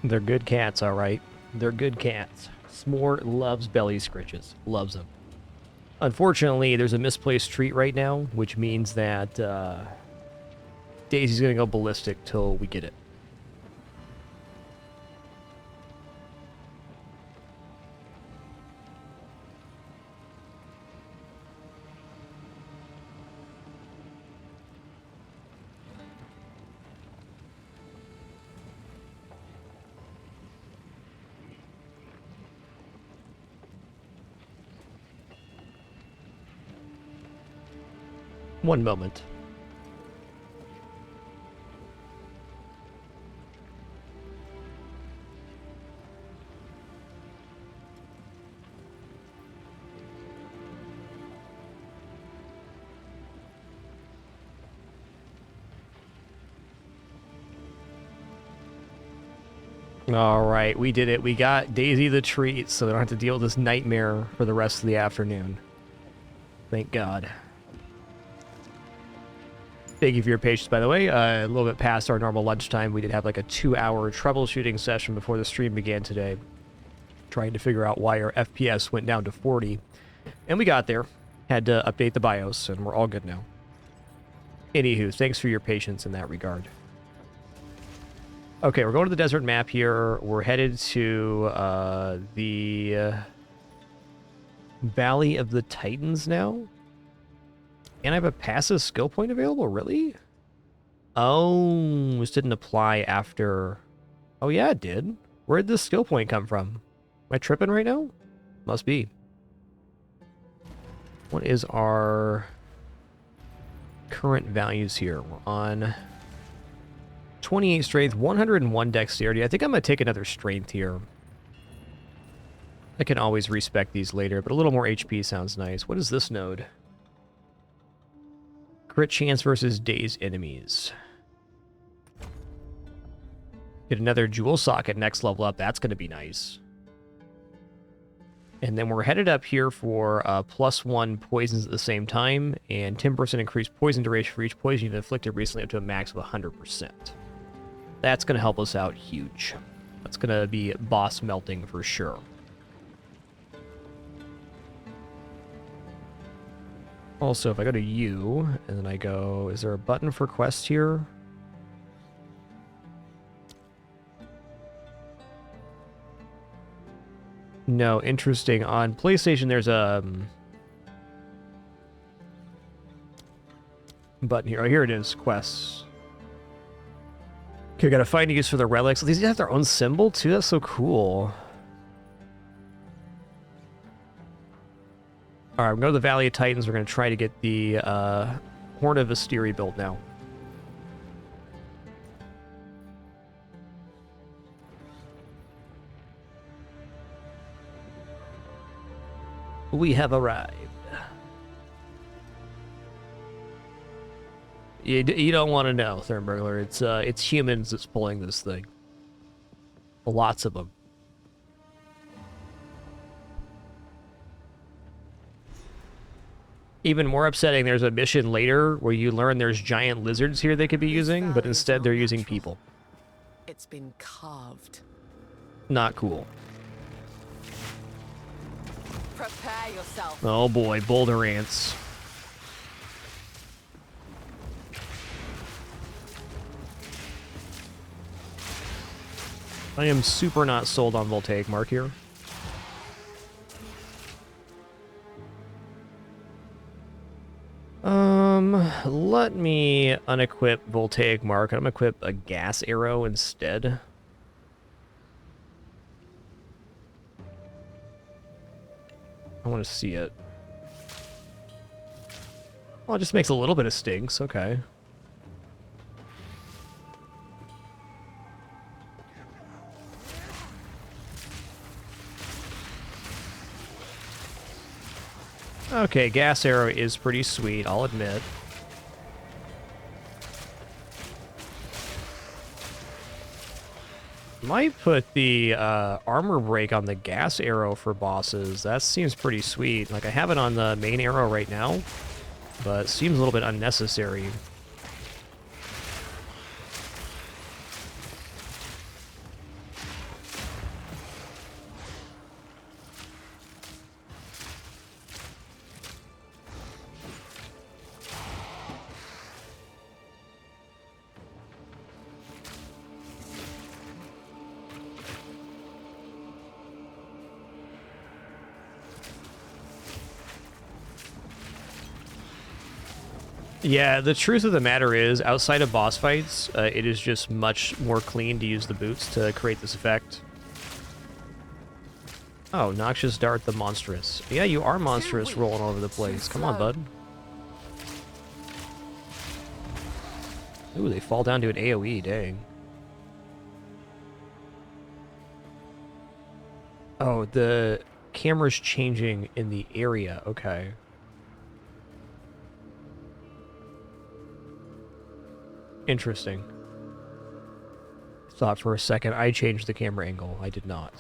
They're good cats, all right. They're good cats. S'more loves belly scritches. Loves them. Unfortunately, there's a misplaced treat right now, which means that Daisy's going to go ballistic till we get it. One moment. All right, we did it. We got Daisy the treat, so we don't have to deal with this nightmare for the rest of the afternoon. Thank God. Thank you for your patience, by the way. A little bit past our normal lunchtime. We did have like a 2-hour troubleshooting session before the stream began today, trying to figure out why our FPS went down to 40. And we got there. Had to update the BIOS, and we're all good now. Anywho, thanks for your patience in that regard. Okay, we're going to the desert map here. We're headed to the Valley of the Titans now. And I have a passive skill point available? Really? Oh, this didn't apply after... Oh, yeah, it did. Where did this skill point come from? Am I tripping right now? Must be. What is our current values here? We're on 28 strength, 101 dexterity. I think I'm going to take another strength here. I can always respec these later, but a little more HP sounds nice. What is this node? Crit chance versus dazed enemies. Get another jewel socket next level up. That's going to be nice. And then we're headed up here for +1 poisons at the same time, and 10% increased poison duration for each poison you've inflicted recently up to a max of 100%. That's going to help us out huge. That's going to be boss melting for sure. Also, if I go to U, and then I go... Is there a button for quest here? No, interesting. On PlayStation, there's a... button here. Oh, here it is. Quests. Okay, gotta find a use for the relics. These have their own symbol, too? That's so cool. Alright, we're going to the Valley of Titans. We're going to try to get the Horn of Asteri built now. We have arrived. You don't want to know, Thermburglar. It's humans that's pulling this thing. Lots of them. Even more upsetting, there's a mission later where you learn there's giant lizards here they could be using, but instead they're using people. It's been carved. Not cool. Prepare yourself. Oh boy, boulder ants. I am super not sold on Voltaic Mark here. Let me unequip Voltaic Mark. I'm gonna equip a gas arrow instead. I want to see it. Well, it just makes a little bit of stinks. Okay. Okay, gas arrow is pretty sweet, I'll admit. Might put the armor break on the gas arrow for bosses. That seems pretty sweet. Like, I have it on the main arrow right now, but it seems a little bit unnecessary. Yeah, the truth of the matter is, outside of boss fights, it is just much more clean to use the boots to create this effect. Oh, Noxious Dart the Monstrous. Yeah, you are monstrous rolling all over the place. Come on, bud. Ooh, they fall down to an AoE, dang. Oh, the camera's changing in the area, okay. Interesting. Thought for a second I changed the camera angle. I did not.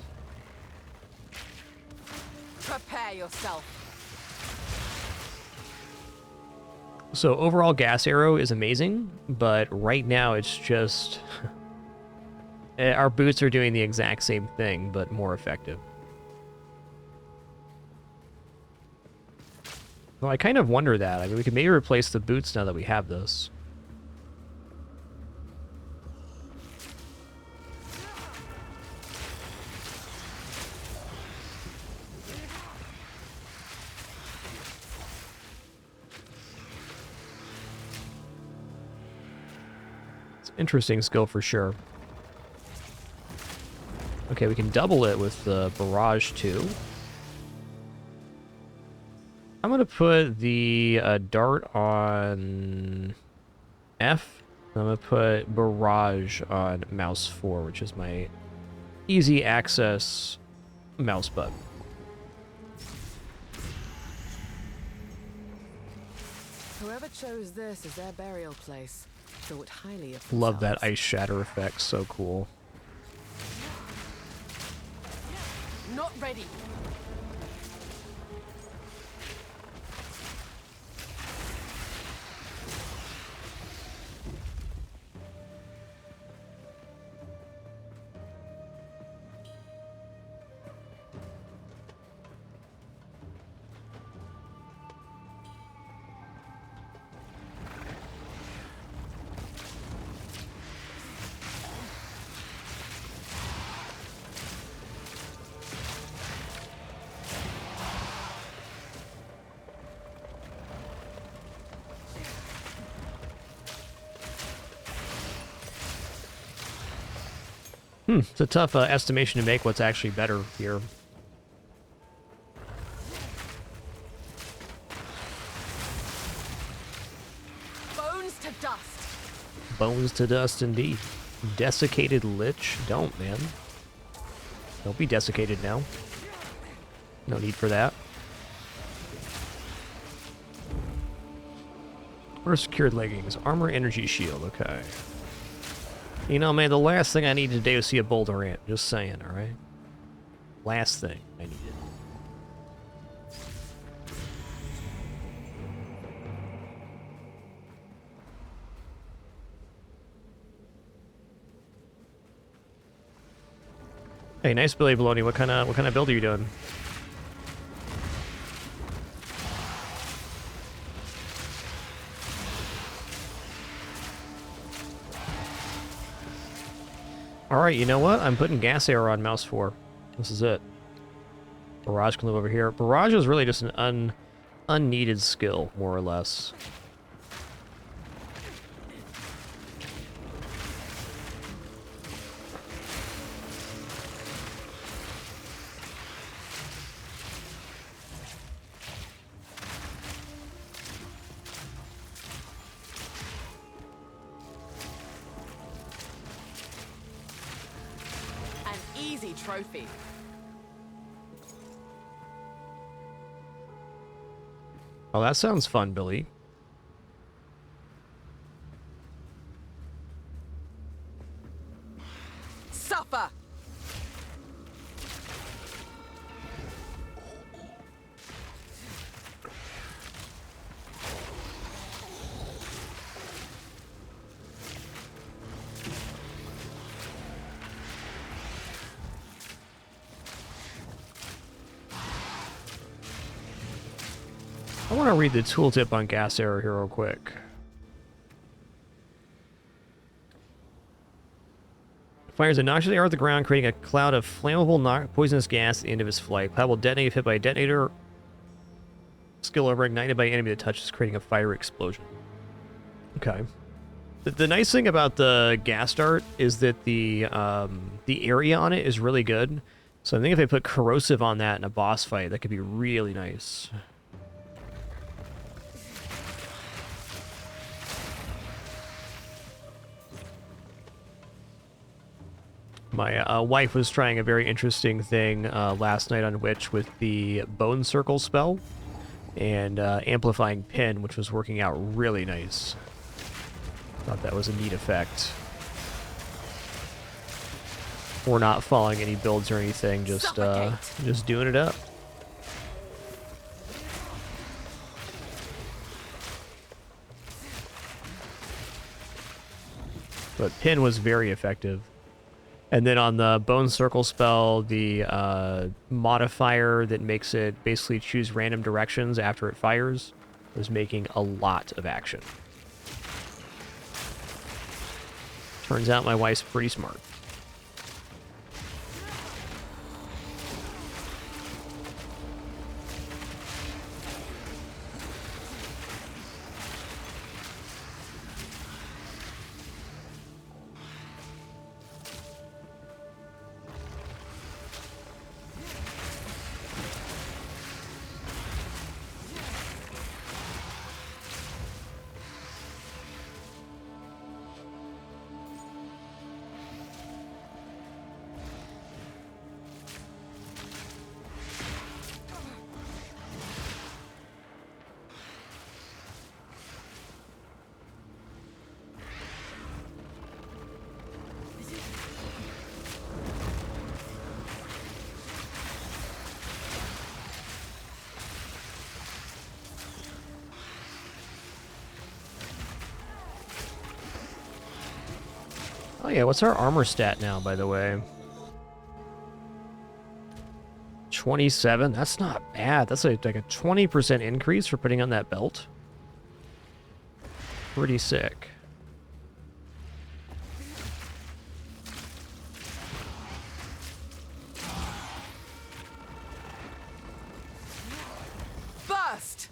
Prepare yourself. So overall, Gas Arrow is amazing, but right now it's just... our boots are doing the exact same thing, but more effective. Well, I kind of wonder that. I mean, we could maybe replace the boots now that we have this. Interesting skill for sure. Okay, we can double it with the barrage too. I'm gonna put the dart on F. I'm gonna put barrage on mouse 4, which is my easy access mouse button. Whoever chose this as their burial place thought highly of themselves. Love that ice shatter effect, so cool. Not ready. It's a tough estimation to make what's actually better here. Bones to dust. Bones to dust indeed. Desiccated Lich? Don't, man. Don't be desiccated now. No need for that. Or secured leggings. Armor, energy shield. Okay. You know, man, the last thing I need today was see a boulder ant. Just saying, alright? Last thing I needed. Hey, nice Billy Baloney. What kind of build are you doing? Alright, you know what? I'm putting Gas Arrow on mouse 4. This is it. Barrage can live over here. Barrage is really just an unneeded skill, more or less. Trophy. Oh, that sounds fun, Billy. Suffer. I want to read the tooltip on Gas Arrow here real quick. Fires a noxious arrow at the ground, creating a cloud of flammable, poisonous gas at the end of his flight. Cloud will detonate if hit by a detonator. Skill over ignited by an enemy that touches, creating a fire explosion. Okay. The nice thing about the gas dart is that the area on it is really good. So I think if they put corrosive on that in a boss fight, that could be really nice. My wife was trying a very interesting thing last night on Witch with the Bone Circle spell and Amplifying Pin, which was working out really nice. Thought that was a neat effect. We're not following any builds or anything, just doing it up. But Pin was very effective. And then on the Bone Circle spell, the modifier that makes it basically choose random directions after it fires was making a lot of action. Turns out my wife's pretty smart. Oh yeah, what's our armor stat now, by the way? 27? That's not bad. That's like a 20% increase for putting on that belt. Pretty sick. Burst!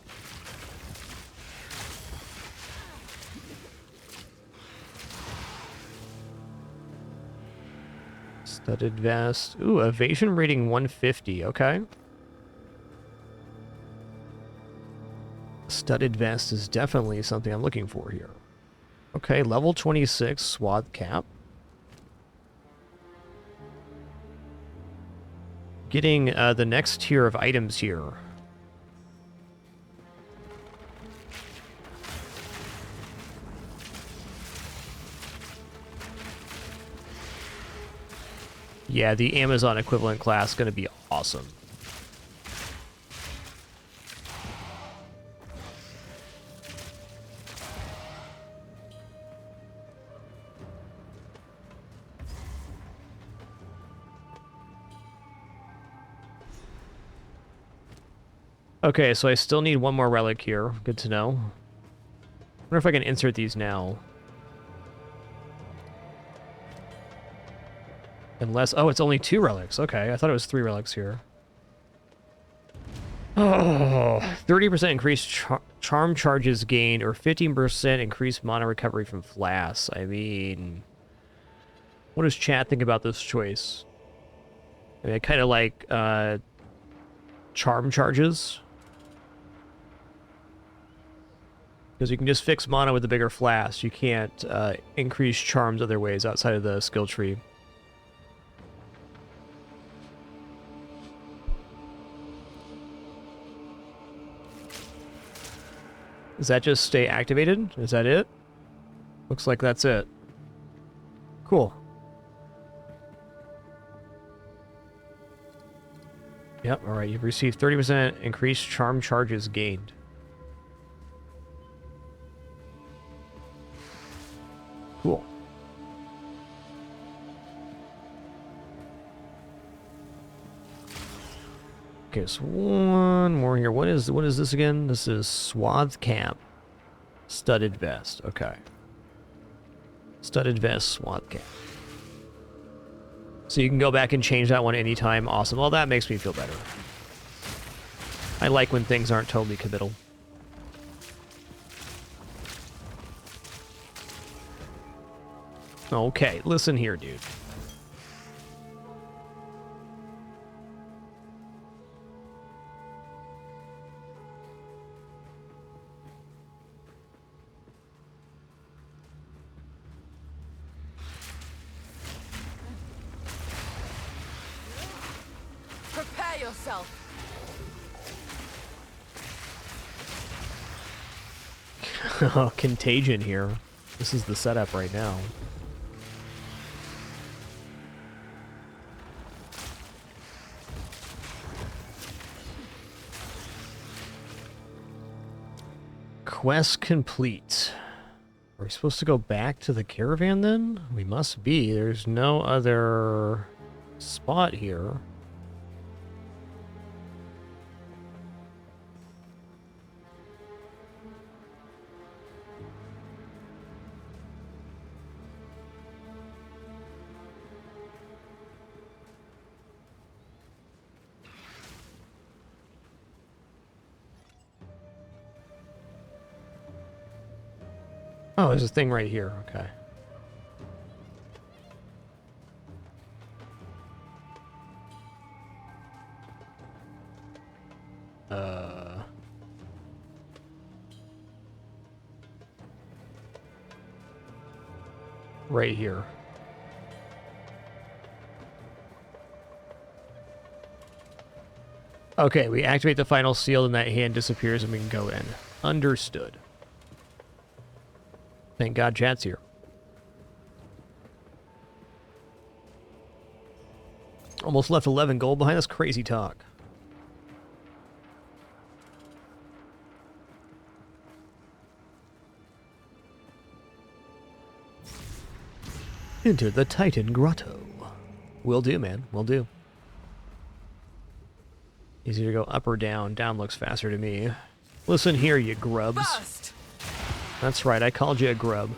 Studded vest. Ooh, evasion rating 150. Okay. Studded vest is definitely something I'm looking for here. Okay, level 26 swath cap. Getting the next tier of items here. Yeah, the Amazon equivalent class is going to be awesome. Okay, so I still need one more relic here. Good to know. I wonder if I can insert these now. Unless... Oh, it's only 2 relics. Okay, I thought it was 3 relics here. Oh, 30% increased charm charges gained or 15% increased mana recovery from flasks. I mean... What does chat think about this choice? I mean, I kind of like charm charges. Because you can just fix mana with the bigger flask. You can't increase charms other ways outside of the skill tree. Does that just stay activated? Is that it? Looks like that's it. Cool. Yep, alright, you've received 30% increased charm charges gained. Cool. Okay, so one more here. What is this again? This is swath cap. Studded vest. Okay. Studded vest, swath cap. So you can go back and change that one anytime. Awesome. Well, that makes me feel better. I like when things aren't totally committal. Okay, listen here, dude. Prepare yourself. Oh, contagion here. This is the setup right now. Quest complete. Are we supposed to go back to the caravan then? We must be. There's no other spot here. Oh, there's a thing right here. Okay. Right here. Okay, we activate the final seal and that hand disappears and we can go in. Understood. Thank God chat's here. Almost left 11 gold behind us. Crazy talk. Enter the Titan Grotto. Will do, man. Will do. Easier to go up or down. Down looks faster to me. Listen here, you grubs. Burst! That's right, I called you a grub.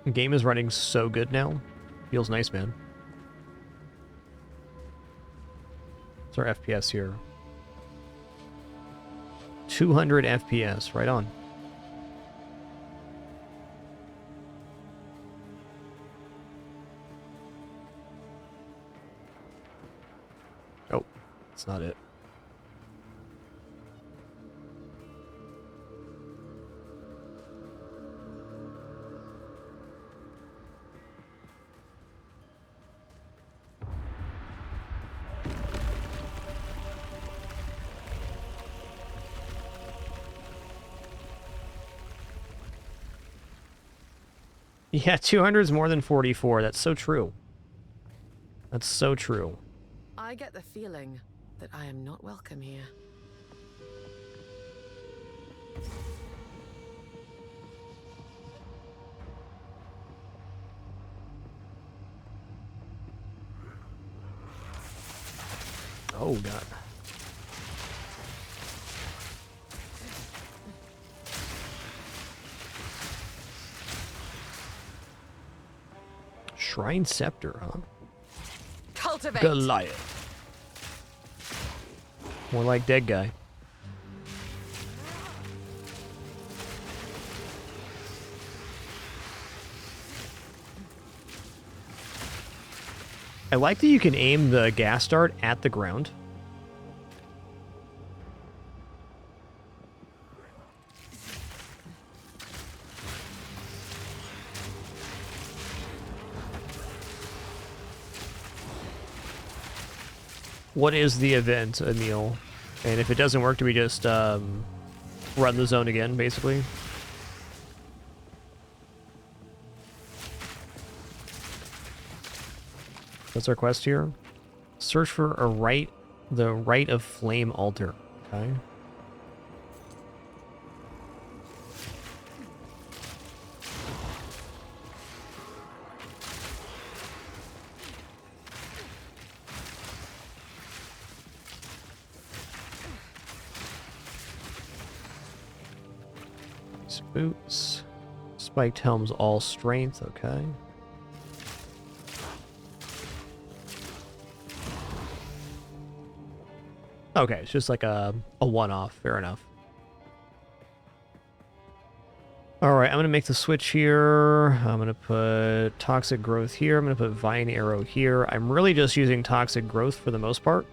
The game is running so good now. Feels nice, man. What's our FPS here? 200 FPS, right on. Oh, that's not it. Yeah, 200 is more than 44. That's so true. That's so true. I get the feeling that I am not welcome here. Oh, God. Shrine Scepter, huh? Cultivate! Goliath. More like dead guy. I like that you can aim the gas dart at the ground. What is the event, Emil? And if it doesn't work, do we just run the zone again, basically? What's our quest here? Search for the rite of flame altar. Okay. Boots. Spiked helms, all strength. Okay. Okay, it's just like a one-off. Fair enough. All right, I'm going to make the switch here. I'm going to put Toxic Growth here. I'm going to put Vine Arrow here. I'm really just using Toxic Growth for the most part.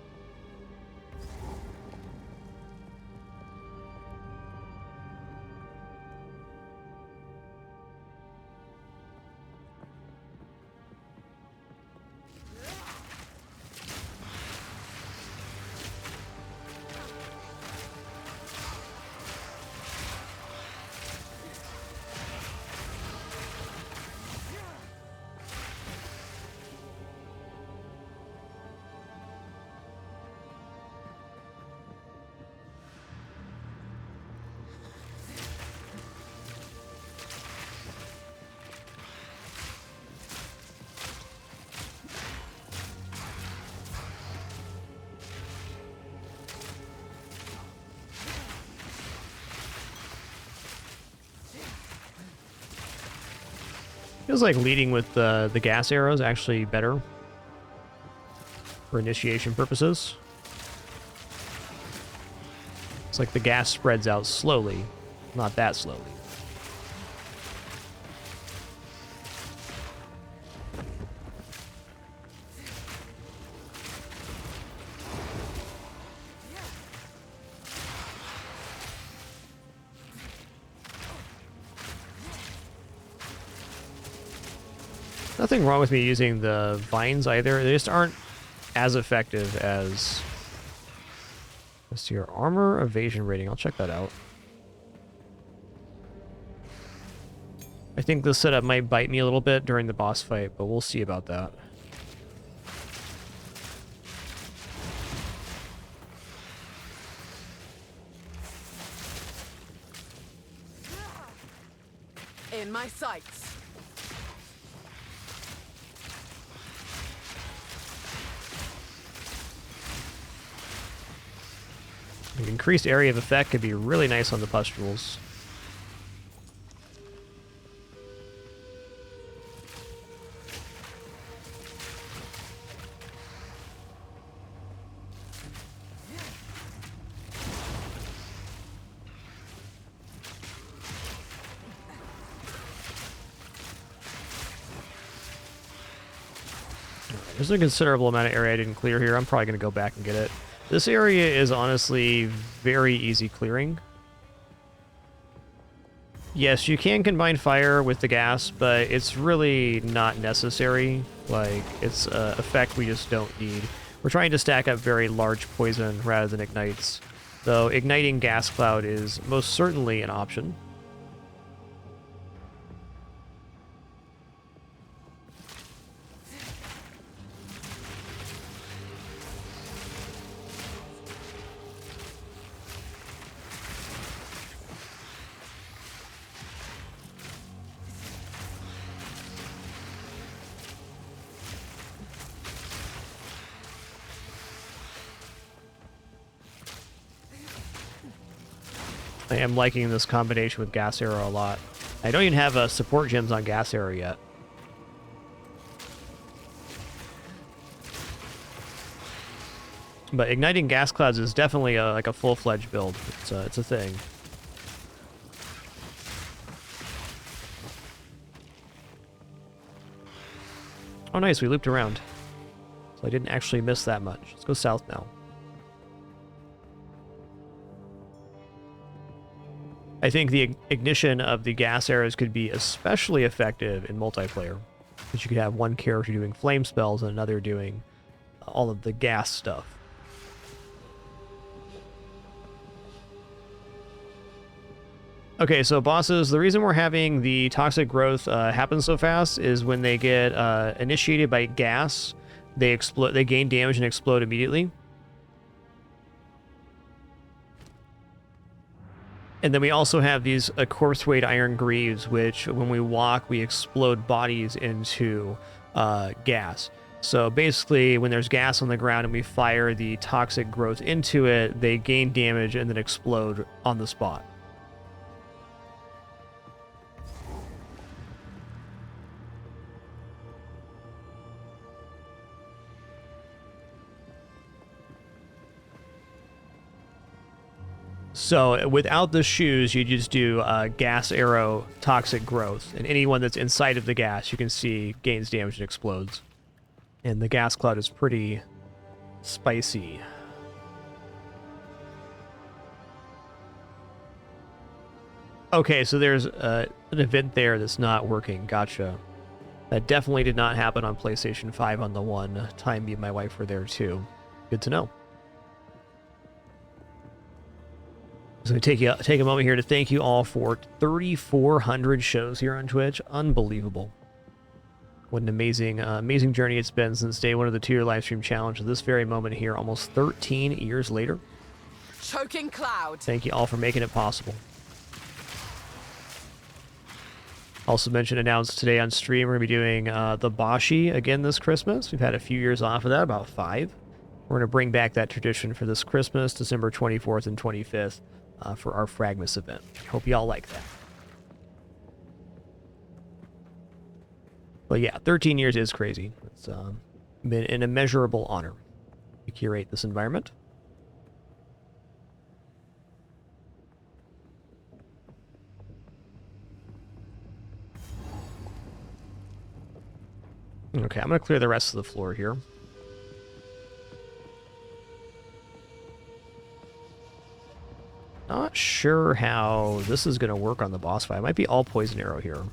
Feels like leading with the gas arrows actually better for initiation purposes. It's like the gas spreads out slowly, not that slowly. Nothing wrong with me using the vines either. They just aren't as effective as... Let's see here. Armor evasion rating. I'll check that out. I think this setup might bite me a little bit during the boss fight, but we'll see about that. In my sights. The increased area of effect could be really nice on the pustules. There's a considerable amount of area I didn't clear here. I'm probably going to go back and get it. This area is honestly very easy clearing. Yes, you can combine fire with the gas, but it's really not necessary. Like, it's an effect we just don't need. We're trying to stack up very large poison rather than ignites, though igniting gas cloud is most certainly an option. I am liking this combination with Gas Arrow a lot. I don't even have support gems on Gas Arrow yet. But igniting gas clouds is definitely like a full-fledged build. It's a thing. Oh nice, we looped around. So I didn't actually miss that much. Let's go south now. I think the ignition of the gas arrows could be especially effective in multiplayer. Because you could have one character doing flame spells and another doing all of the gas stuff. Okay, so bosses, the reason we're having the toxic growth happen so fast is when they get initiated by gas, they explode, they gain damage and explode immediately. And then we also have these corpse weight iron greaves, which when we walk, we explode bodies into gas. So basically, when there's gas on the ground and we fire the toxic growth into it, they gain damage and then explode on the spot. So without the shoes, you just do gas arrow toxic growth, and anyone that's inside of the gas, you can see gains damage and explodes. And the gas cloud is pretty spicy. Okay, so there's an event there that's not working. Gotcha. That definitely did not happen on PlayStation 5 on the one time me and my wife were there too. Good to know. So take a moment here to thank you all for 3,400 shows here on Twitch. Unbelievable. What an amazing, amazing journey it's been since day one of the 2-year live stream challenge to this very moment here, almost 13 years later. Choking cloud. Thank you all for making it possible. Also announced today on stream, we're going to be doing the Boshi again this Christmas. We've had a few years off of that, about 5. We're going to bring back that tradition for this Christmas, December 24th and 25th, for our FragMas event. Hope y'all like that. But yeah, 13 years is crazy. It's been an immeasurable honor to curate this environment. Okay, I'm going to clear the rest of the floor here. Not sure how this is going to work on the boss fight. It might be all poison arrow here.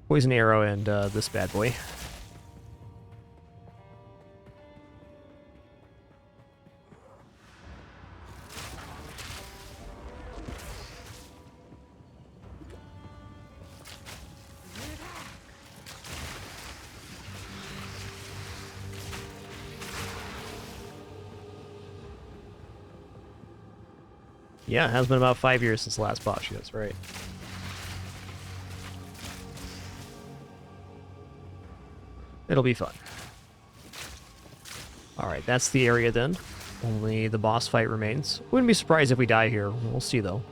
Poison arrow and this bad boy. Yeah, it has been about 5 years since the last Boshi, that's right. It'll be fun. Alright, that's the area then. Only the boss fight remains. Wouldn't be surprised if we die here. We'll see, though.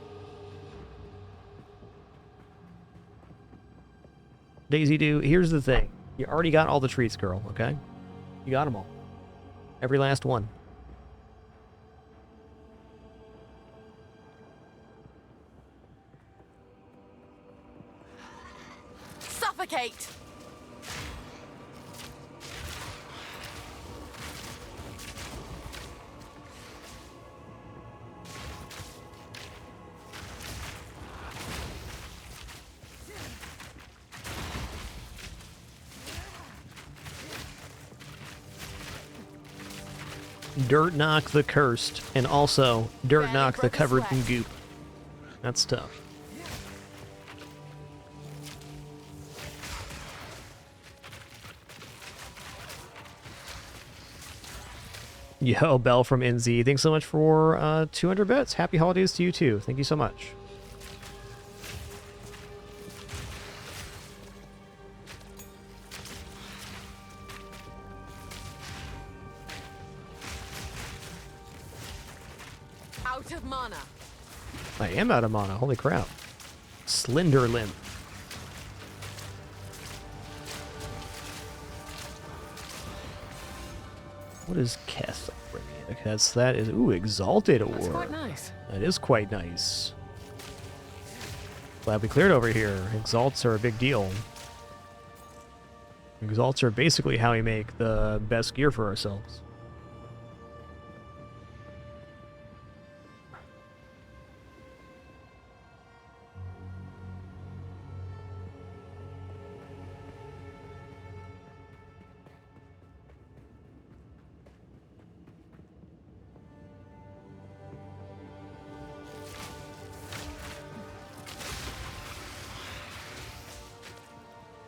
Daisy Doo, here's the thing. You already got all the treats, girl, okay? You got them all. Every last one. Suffocate! Dirt knock the cursed, and also dirt knock the covered in goop. That's tough. Yo, Bell from NZ, thanks so much for 200 bits. Happy holidays to you too. Thank you so much. Out of mana. I am out of mana. Holy crap. Slender limb. What is Keth? Because that is, ooh, Exalted Ore. That's quite nice. That is quite nice. Glad we cleared over here. Exalts are a big deal. Exalts are basically how we make the best gear for ourselves.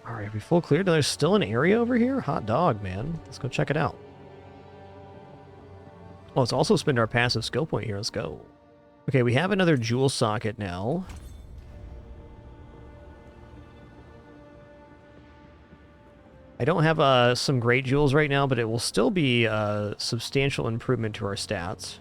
Alright, we full cleared? There's still an area over here? Hot dog, man. Let's go check it out. Oh, let's also spend our passive skill point here. Let's go. Okay, we have another jewel socket now. I don't have some great jewels right now, but it will still be a substantial improvement to our stats.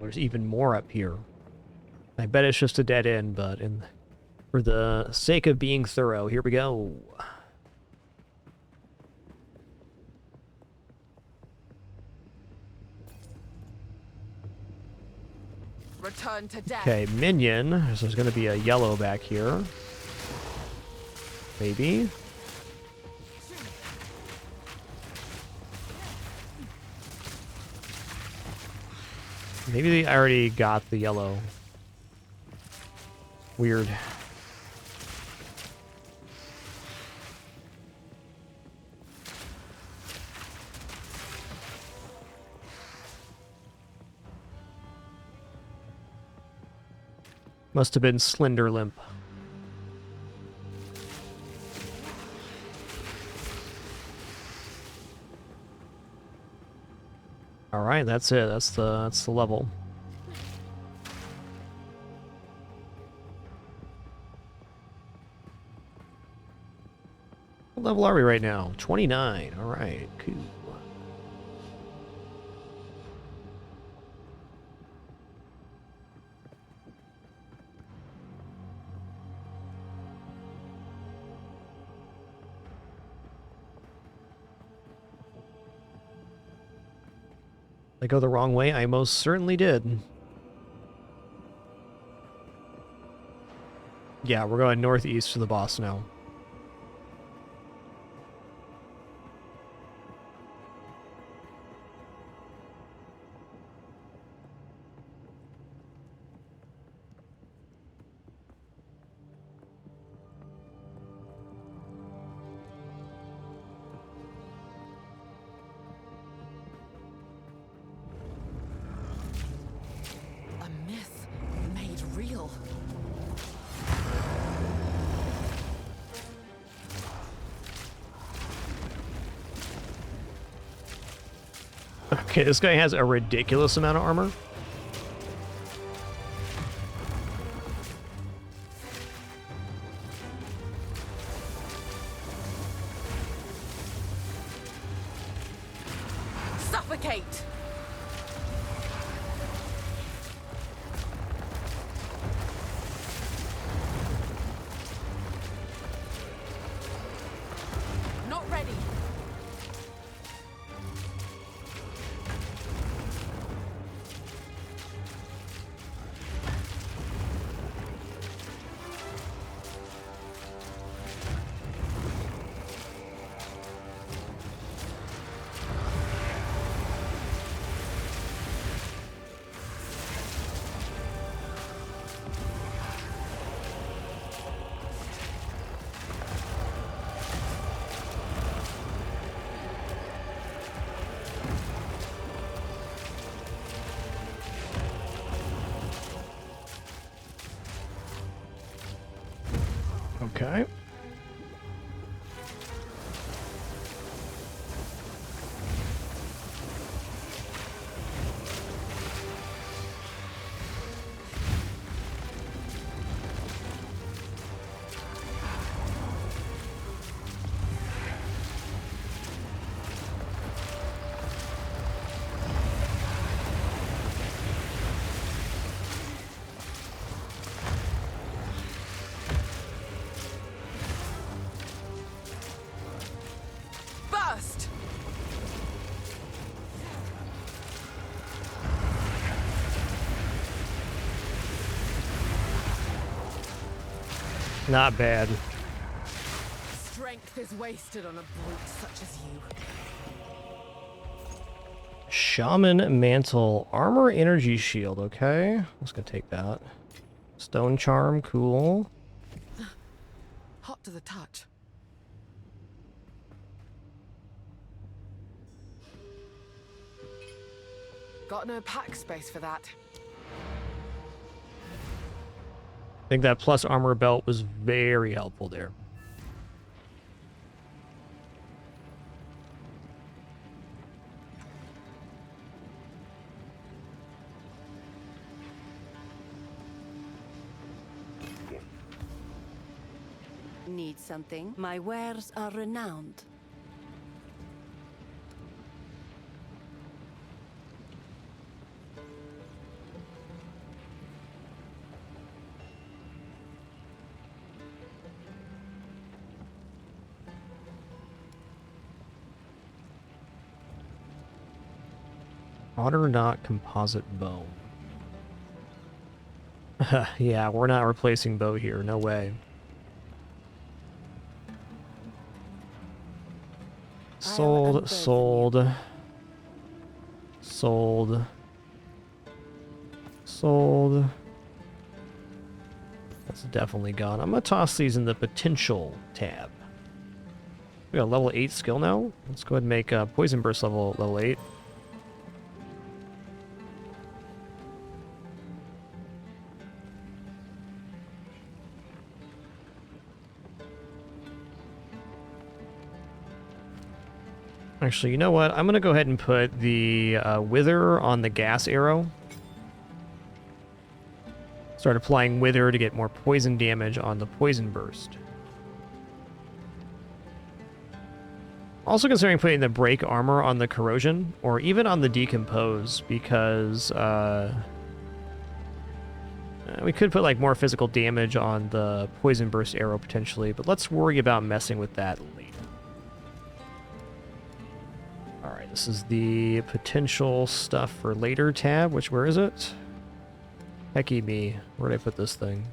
there's even more up here. I bet it's just a dead end, but for the sake of being thorough, here we go. Return to death. Okay, minion. So there's going to be a yellow back here. Maybe. Maybe I already got the yellow. Weird. Must have been Slender Limp. All right, that's it. That's the level. What level are we right now? 29. All right, cool. Did I go the wrong way? I most certainly did. Yeah, we're going northeast to the boss now. A myth made real. Okay, this guy has a ridiculous amount of armor. Suffocate! Not ready. Okay. Burst! Not bad. Strength is wasted on a brute such as you. Shaman Mantle. Armor Energy Shield. Okay. I'm just gonna take that. Stone Charm. Cool. Hot to the touch. Got no pack space for that. I think that plus armor belt was very helpful there. Need something? My wares are renowned. Otter knot composite bow. Yeah, we're not replacing bow here. No way. Sold, sold. Sold. Sold. That's definitely gone. I'm gonna toss these in the potential tab. We got a level 8 skill now. Let's go ahead and make Poison Burst level 8. Actually, you know what? I'm going to go ahead and put the Wither on the gas arrow. Start applying Wither to get more poison damage on the Poison Burst. Also considering putting the Break Armor on the Corrosion, or even on the Decompose, because we could put like more physical damage on the Poison Burst arrow potentially, but let's worry about messing with that later. Alright, this is the potential stuff for later tab, where is it? Hecky me. Where did I put this thing?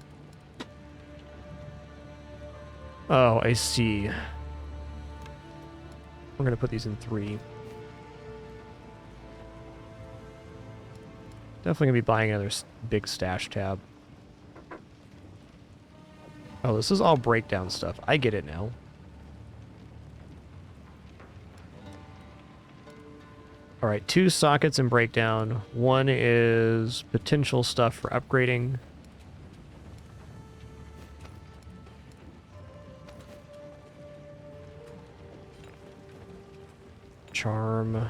Oh, I see. We're going to put these in 3. Definitely going to be buying another big stash tab. Oh, this is all breakdown stuff. I get it now. Alright, 2 sockets in breakdown. 1 is potential stuff for upgrading. Charm.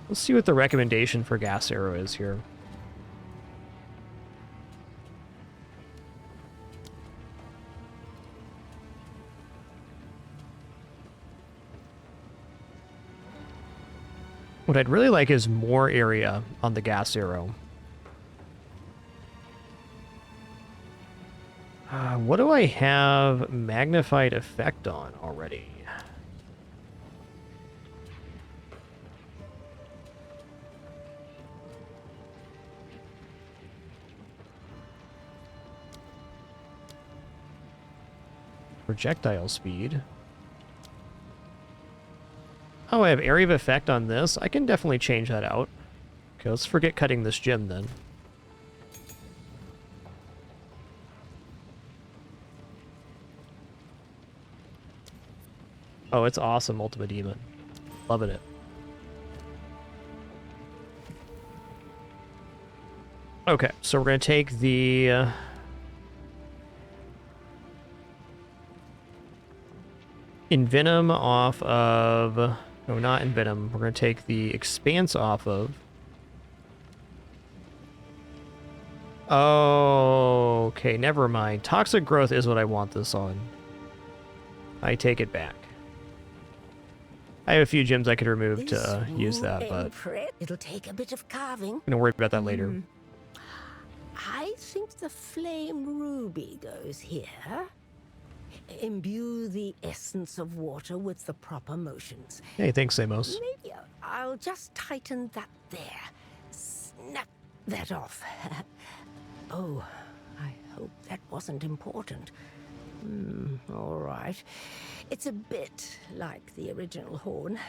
Let's see what the recommendation for gas arrow is here. What I'd really like is more area on the gas arrow. What do I have magnified effect on already? Projectile speed. Oh, I have area of effect on this. I can definitely change that out. Okay, let's forget cutting this gem then. Oh, it's awesome, Ultimate Demon. Loving it. Okay, so we're going to take the... Envenom off of... No, not Envenom. We're going to take the Expanse off of... Oh, okay, never mind. Toxic Growth is what I want this on. I take it back. I have a few gems I could remove to use that, but... It'll take a bit of carving. I'm going to worry about that later. I think the flame ruby goes here. Imbue the essence of water with the proper motions. Hey, thanks, Samos. Maybe I'll just tighten that there. Snap that off. Oh, I hope that wasn't important. All right. It's a bit like the original horn.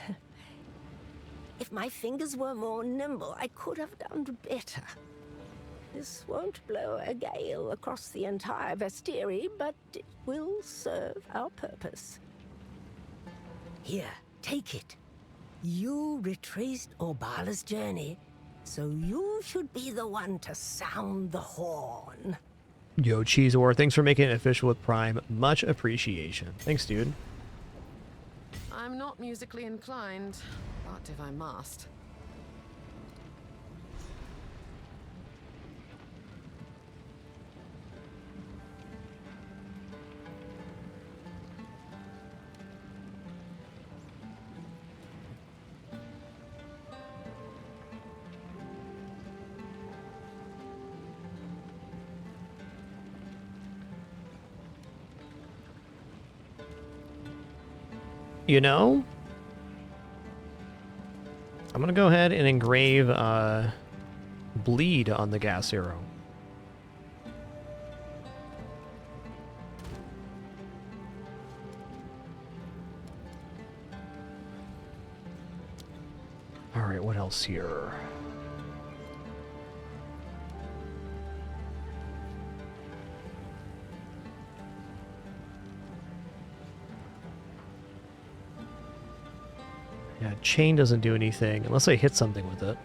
If my fingers were more nimble, I could have done better. This won't blow a gale across the entire vestry, but it will serve our purpose. Here, take it. You retraced Orbala's journey, so you should be the one to sound the horn. Yo, Cheese War, thanks for making it official with Prime. Much appreciation. Thanks, dude. I'm not musically inclined, but if I must. You know, I'm gonna go ahead and engrave bleed on the gas arrow. All right, what else here? Yeah, chain doesn't do anything unless I hit something with it.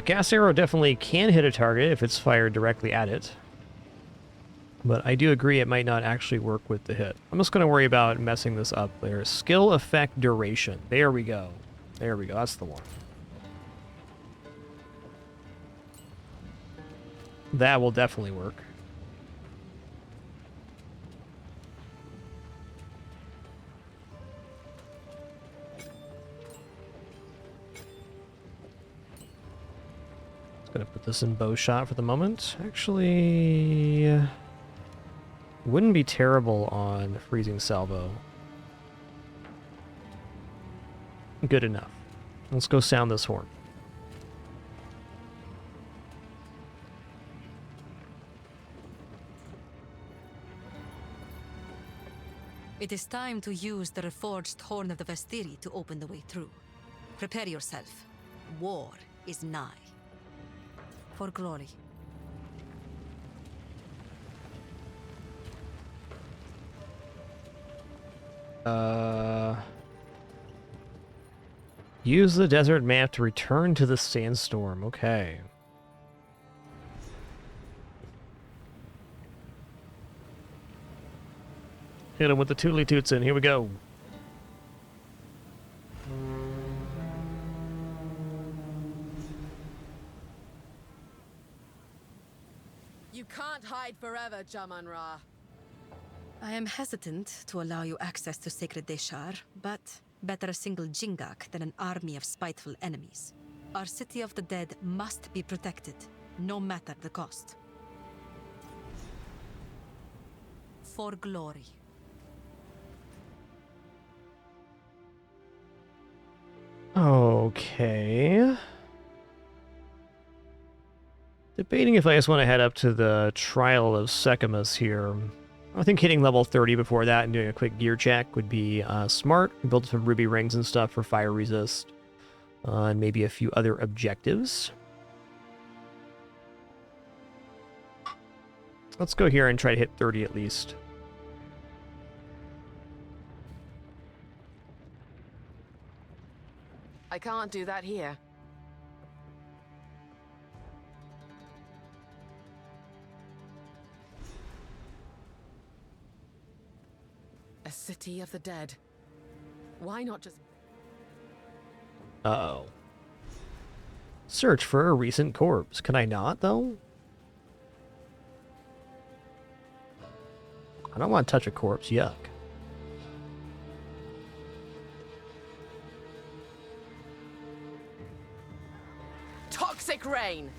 Gas arrow definitely can hit a target if it's fired directly at it. But I do agree it might not actually work with the hit. I'm just going to worry about messing this up there. Skill effect duration. There we go. There we go. That's the one. That will definitely work. Gonna put this in bow shot for the moment. Actually, wouldn't be terrible on freezing salvo. Good enough. Let's go sound this horn. It is time to use the reforged Horn of the Vestiri to open the way through. Prepare yourself. War is nigh. For glory. Use the desert map to return to the sandstorm. Okay. Hit him with the tootly tootsin. Here we go. You can't hide forever, Jaman-Ra. I am hesitant to allow you access to Sacred Deshar, but better a single Jingak than an army of spiteful enemies. Our city of the dead must be protected, no matter the cost. For glory. Okay. Debating if I just want to head up to the Trial of Secamus here. I think hitting level 30 before that and doing a quick gear check would be smart. Build some ruby rings and stuff for fire resist. And maybe a few other objectives. Let's go here and try to hit 30 at least. I can't do that here. A city of the dead. Why not just... Uh-oh. Search for a recent corpse. Can I not, though? I don't want to touch a corpse. Yuck. Toxic rain!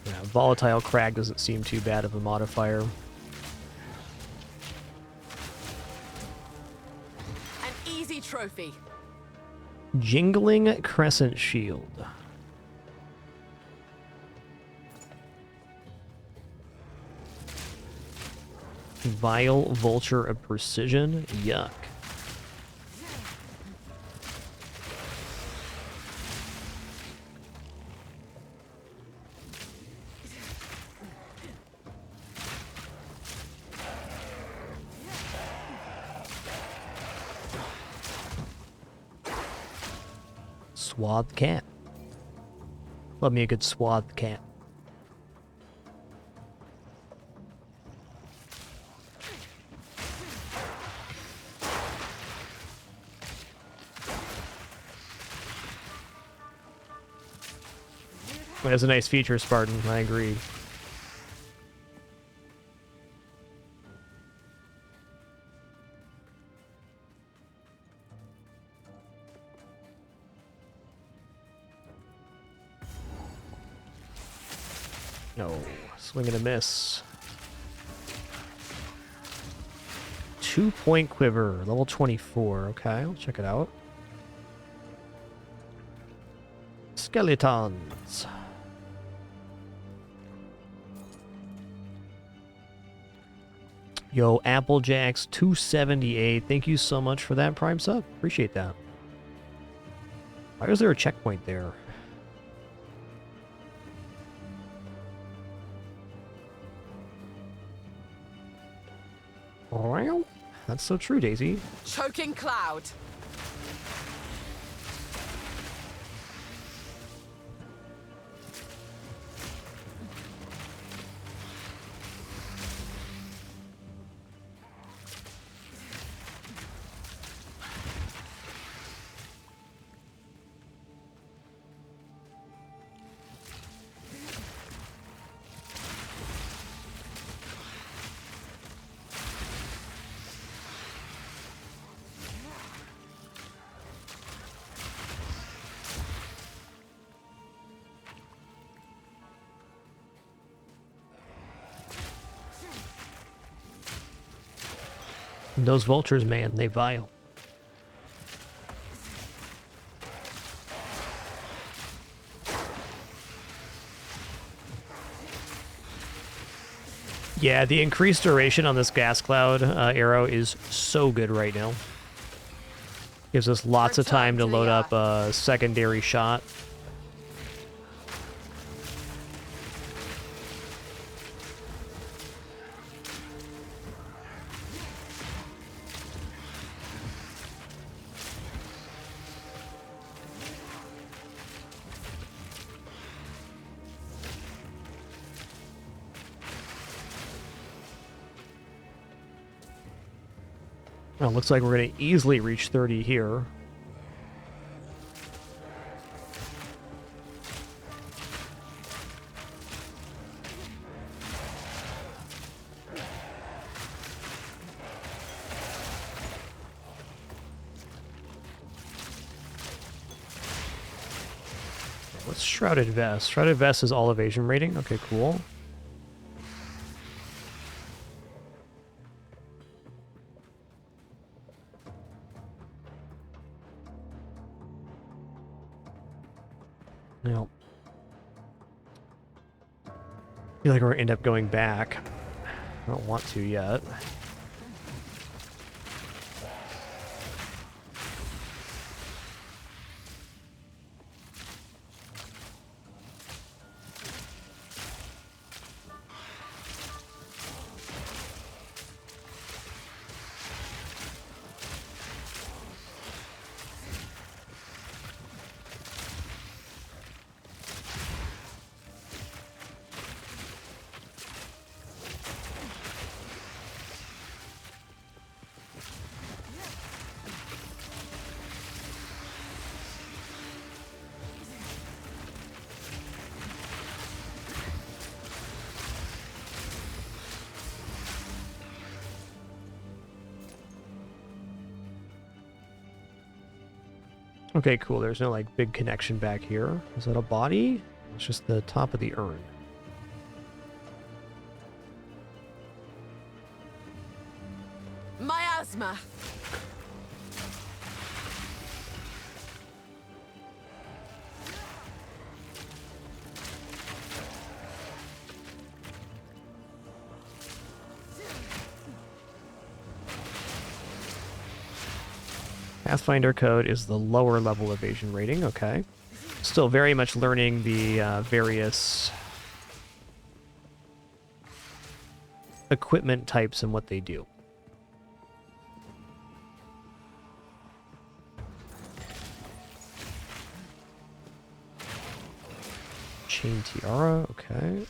Yeah, volatile crag doesn't seem too bad of a modifier. An easy trophy. Jingling Crescent Shield. Vile Vulture of Precision. Yuck. Swathed cat. Love me a good swathed cat. That's a nice feature, Spartan. I agree. No. Swing and a miss. 2-point quiver. Level 24. Okay, I'll check it out. Skeletons. Yo, Applejacks 278. Thank you so much for that Prime sub. Appreciate that. Why was there a checkpoint there? Wow. That's so true, Daisy. Choking cloud. Those vultures, man, they vile. Yeah, the increased duration on this gas cloud arrow is so good right now. Gives us lots of time to load up a secondary shot. Well, looks like we're going to easily reach 30 here. What's Shrouded Vest? Shrouded Vest is all evasion rating. Okay, cool. Now, I feel like we're going to end up going back. I don't want to yet. Okay, cool. There's no, like, big connection back here. Is that a body? It's just the top of the urn. Miasma. Pathfinder code is the lower level evasion rating. Okay. Still very much learning the various equipment types and what they do. Chain tiara, okay.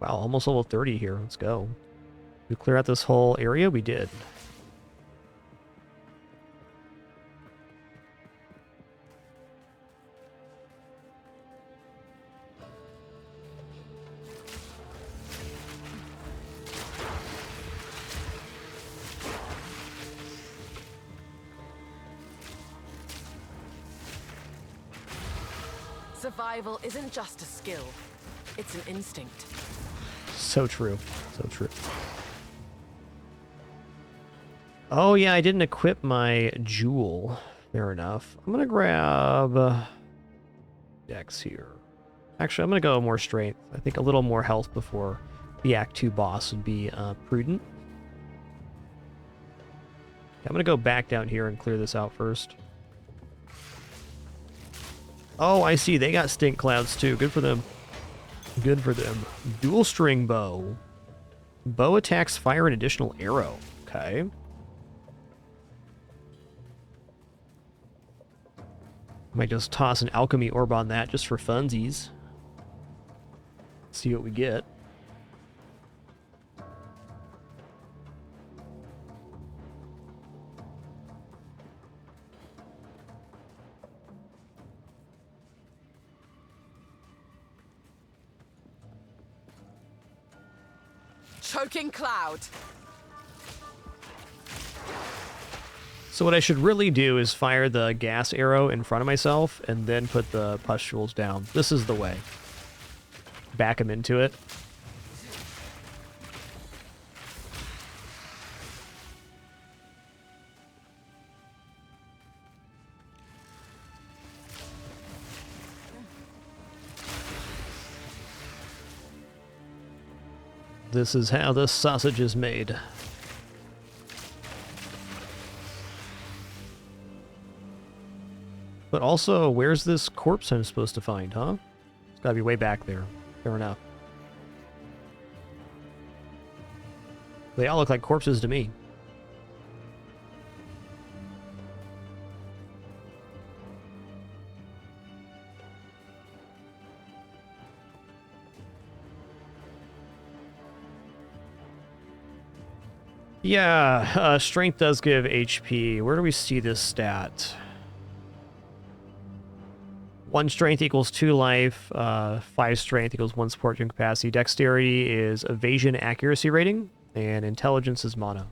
Wow, almost level 30 here. Let's go. We clear out this whole area? We did. Survival isn't just a skill, it's an instinct. So true. So true. Oh, yeah, I didn't equip my jewel. Fair enough. I'm going to grab Dex here. Actually, I'm going to go more strength. I think a little more health before the Act 2 boss would be prudent. I'm going to go back down here and clear this out first. Oh, I see. They got stink clouds, too. Good for them. Good for them. Dual string bow. Bow attacks fire an additional arrow. Okay. Might just toss an alchemy orb on that just for funsies. See what we get. Choking cloud. So what I should really do is fire the gas arrow in front of myself and then put the pustules down. This is the way. Back him into it. This is how the sausage is made. But also, where's this corpse I'm supposed to find, huh? It's gotta be way back there. Fair enough. They all look like corpses to me. Yeah, strength does give HP. Where do we see this stat? 1 strength equals 2 life, 5 strength equals 1 support gym capacity. Dexterity is evasion accuracy rating, and intelligence is mana.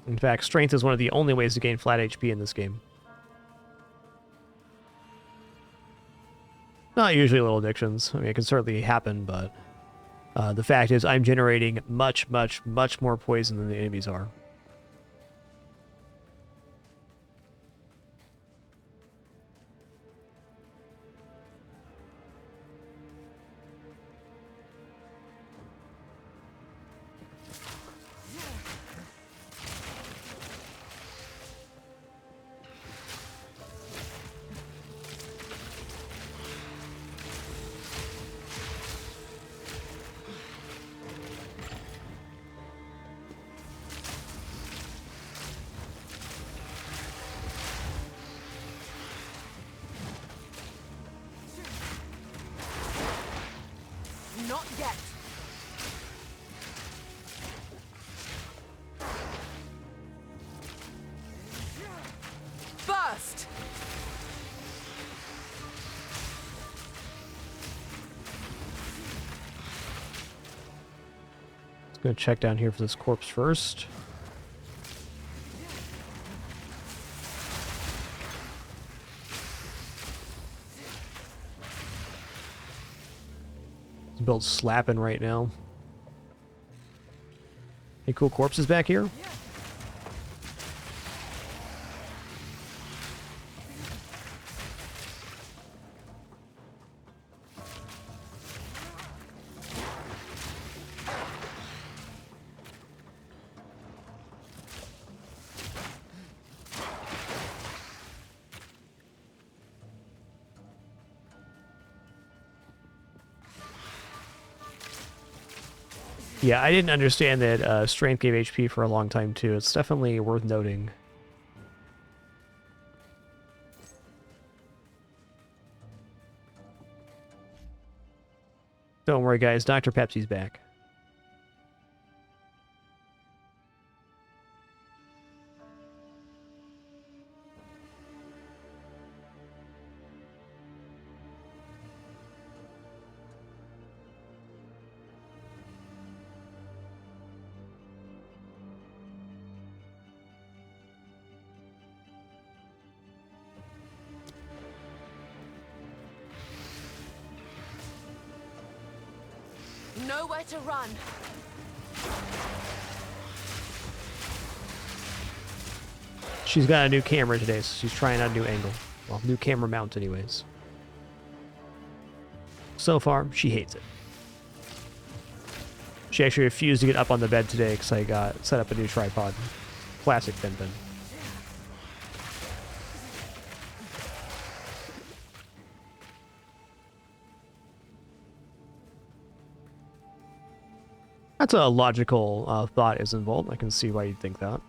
In fact, strength is one of the only ways to gain flat HP in this game. Not usually little addictions. I mean, it can certainly happen, but the fact is I'm generating much, much, much more poison than the enemies are. Not yet. Burst. Let's go check down here for this corpse first. This build's slapping right now. Any cool corpses back here? Yeah, I didn't understand that strength gave HP for a long time, too. It's definitely worth noting. Don't worry, guys. Dr. Pepsi's back. Nowhere to run. She's got a new camera today, so she's trying out a new angle. Well, new camera mount anyways. So far, she hates it. She actually refused to get up on the bed today because I got set up a new tripod. Classic Finpin. That's a logical thought, isn't Volt? I can see why you'd think that.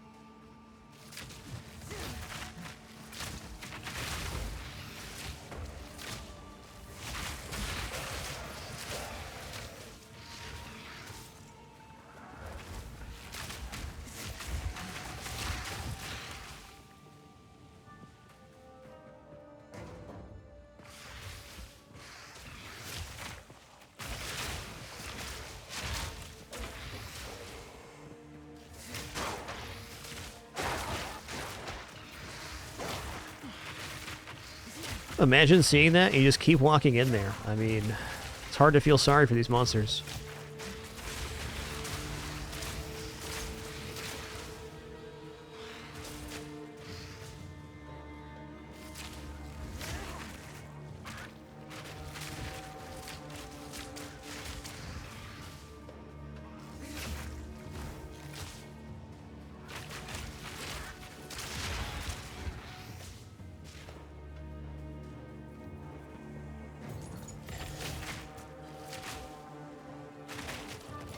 Imagine seeing that and you just keep walking in there. I mean, it's hard to feel sorry for these monsters.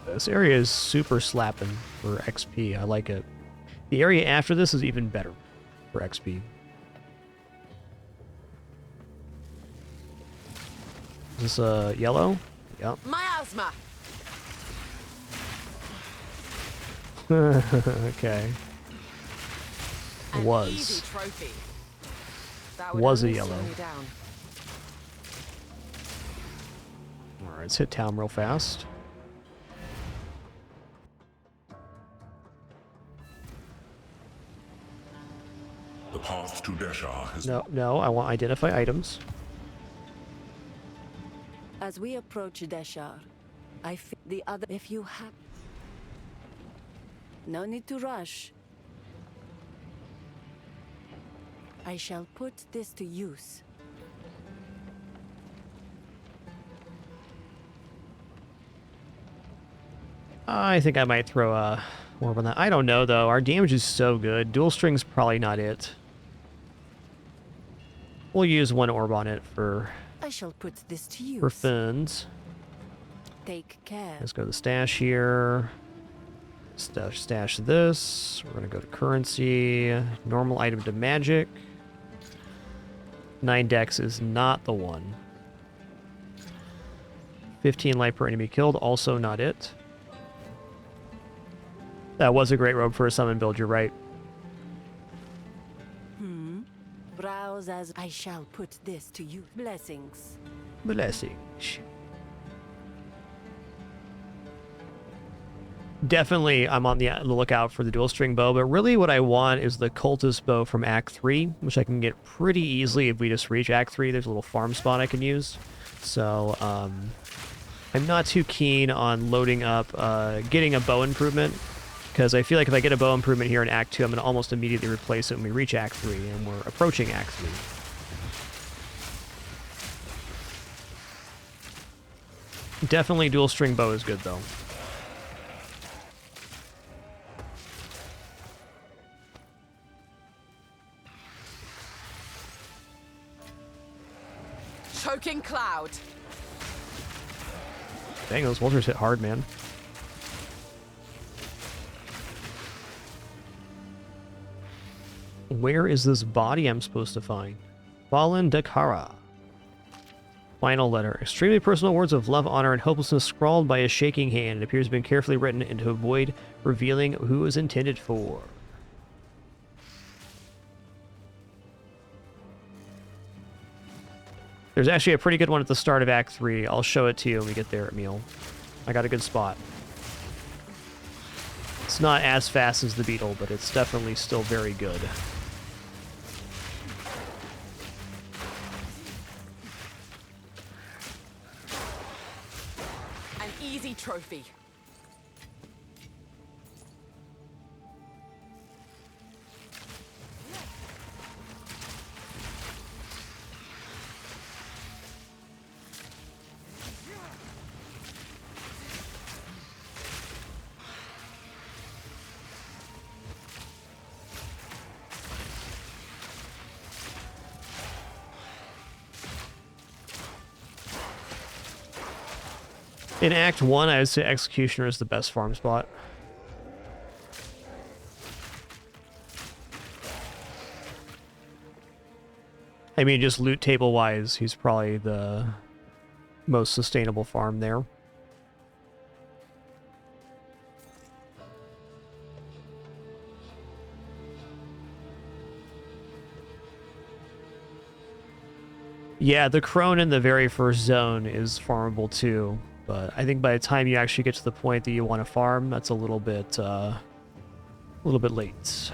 This area is super slapping for XP. I like it. The area after this is even better for XP. Is this yellow? Yep. Miasma. Okay. An Was. easy trophy. That would Was a only yellow. slow me down. Alright, let's hit town real fast. The path to Deshar has No, I want identify items. As we approach Deshar, I feel the other. If you have. No need to rush. I shall put this to use. I think I might throw a orb on that. I don't know, though. Our damage is so good. Dual string's probably not it. We'll use one orb on it for I shall put this to use. fins. Take care. Let's go to the stash here. Stash this. We're going to go to currency. Normal item to magic. 9 dex is not the one. 15 life per enemy killed, also not it. That was a great robe for a summon build, you're right. Browse as I shall put this to use. Blessings. Blessings. Definitely, I'm on the lookout for the dual string bow, but really what I want is the cultist bow from Act 3, which I can get pretty easily if we just reach Act 3. There's a little farm spot I can use. So, I'm not too keen on loading up, getting a bow improvement, because I feel like if I get a bow improvement here in Act 2, I'm going to almost immediately replace it when we reach Act 3, and we're approaching Act 3. Definitely dual string bow is good, though. Choking cloud. Dang, those wolvers hit hard, man. Where is this body I'm supposed to find? Fallen Dakara. Final letter. Extremely personal words of love, honor, and hopelessness scrawled by a shaking hand. It appears to have been carefully written and to avoid revealing who it was intended for. There's actually a pretty good one at the start of Act 3. I'll show it to you when we get there, Emil. I got a good spot. It's not as fast as the Beetle, but it's definitely still very good. An easy trophy. In Act 1, I would say Executioner is the best farm spot. I mean, just loot table-wise, he's probably the most sustainable farm there. Yeah, the crone in the very first zone is farmable too. But I think by the time you actually get to the point that you want to farm, that's a little bit late.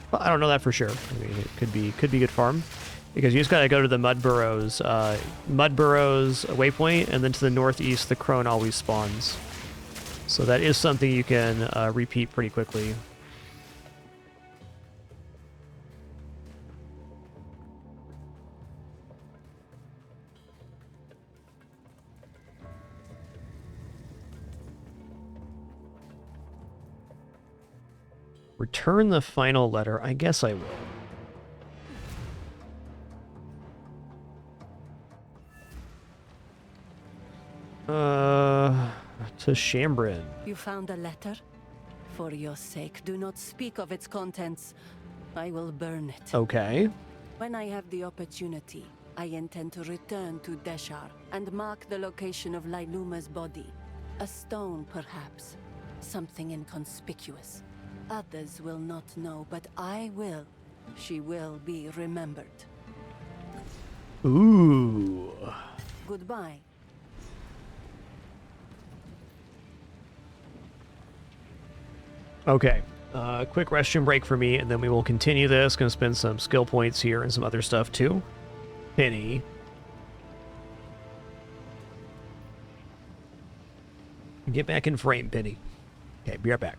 Well, I don't know that for sure. I mean, it could be good farm because you just gotta go to the Mud Burrows waypoint, and then to the northeast, the crone always spawns. So that is something you can repeat pretty quickly. Return the final letter. I guess I will. To Shambrin. You found a letter? For your sake, do not speak of its contents. I will burn it. Okay. When I have the opportunity, I intend to return to Deshar and mark the location of Lailuma's body. A stone, perhaps. Something inconspicuous. Others will not know, but I will. She will be remembered. Ooh. Goodbye. Okay. Quick restroom break for me, and then we will continue this. Gonna spend some skill points here and some other stuff too. Penny. Get back in frame, Penny. Okay, be right back.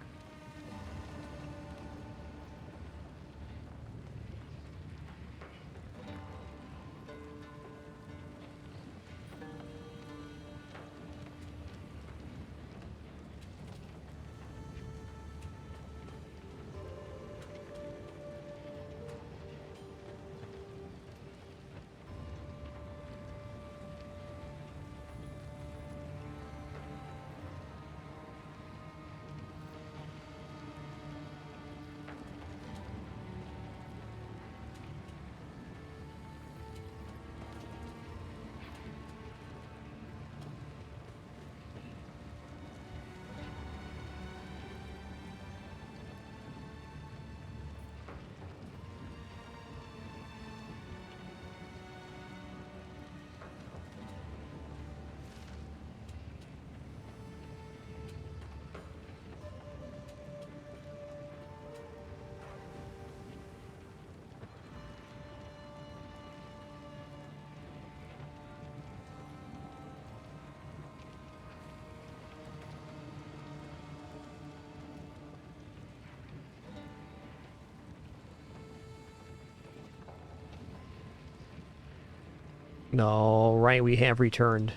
No, right, we have returned.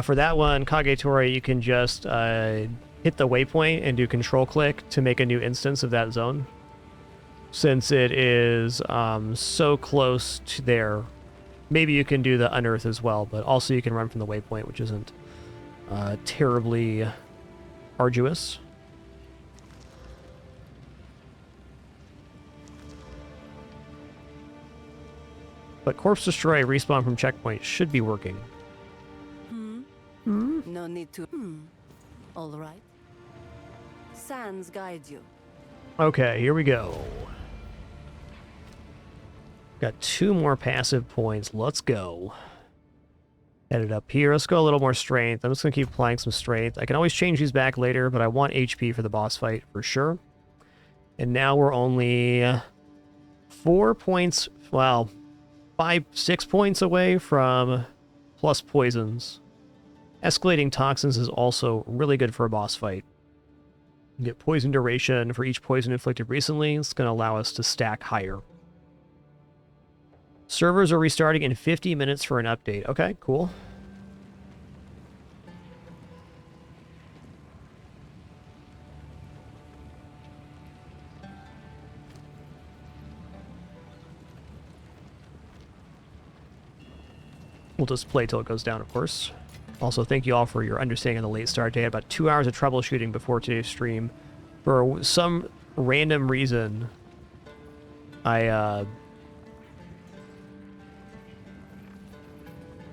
For that one, Kagetora, you can just hit the waypoint and do control click to make a new instance of that zone. Since it is so close to there, maybe you can do the unearth as well, but also you can run from the waypoint, which isn't terribly arduous. But Corpse Destroy respawn from checkpoint should be working. No need to. All right. Sans guide you. Okay, here we go. Got 2 more passive points. Let's go. Headed up here. Let's go a little more strength. I'm just going to keep applying some strength. I can always change these back later, but I want HP for the boss fight for sure. And now we're only 4 points, well, 6 points away from plus poisons. Escalating toxins is also really good for a boss fight. You get poison duration for each poison inflicted recently. It's going to allow us to stack higher. Servers are restarting in 50 minutes for an update. Okay, cool. We'll just play till it goes down, of course. Also, thank you all for your understanding of the late start day. I had about 2 hours of troubleshooting before today's stream. For some random reason,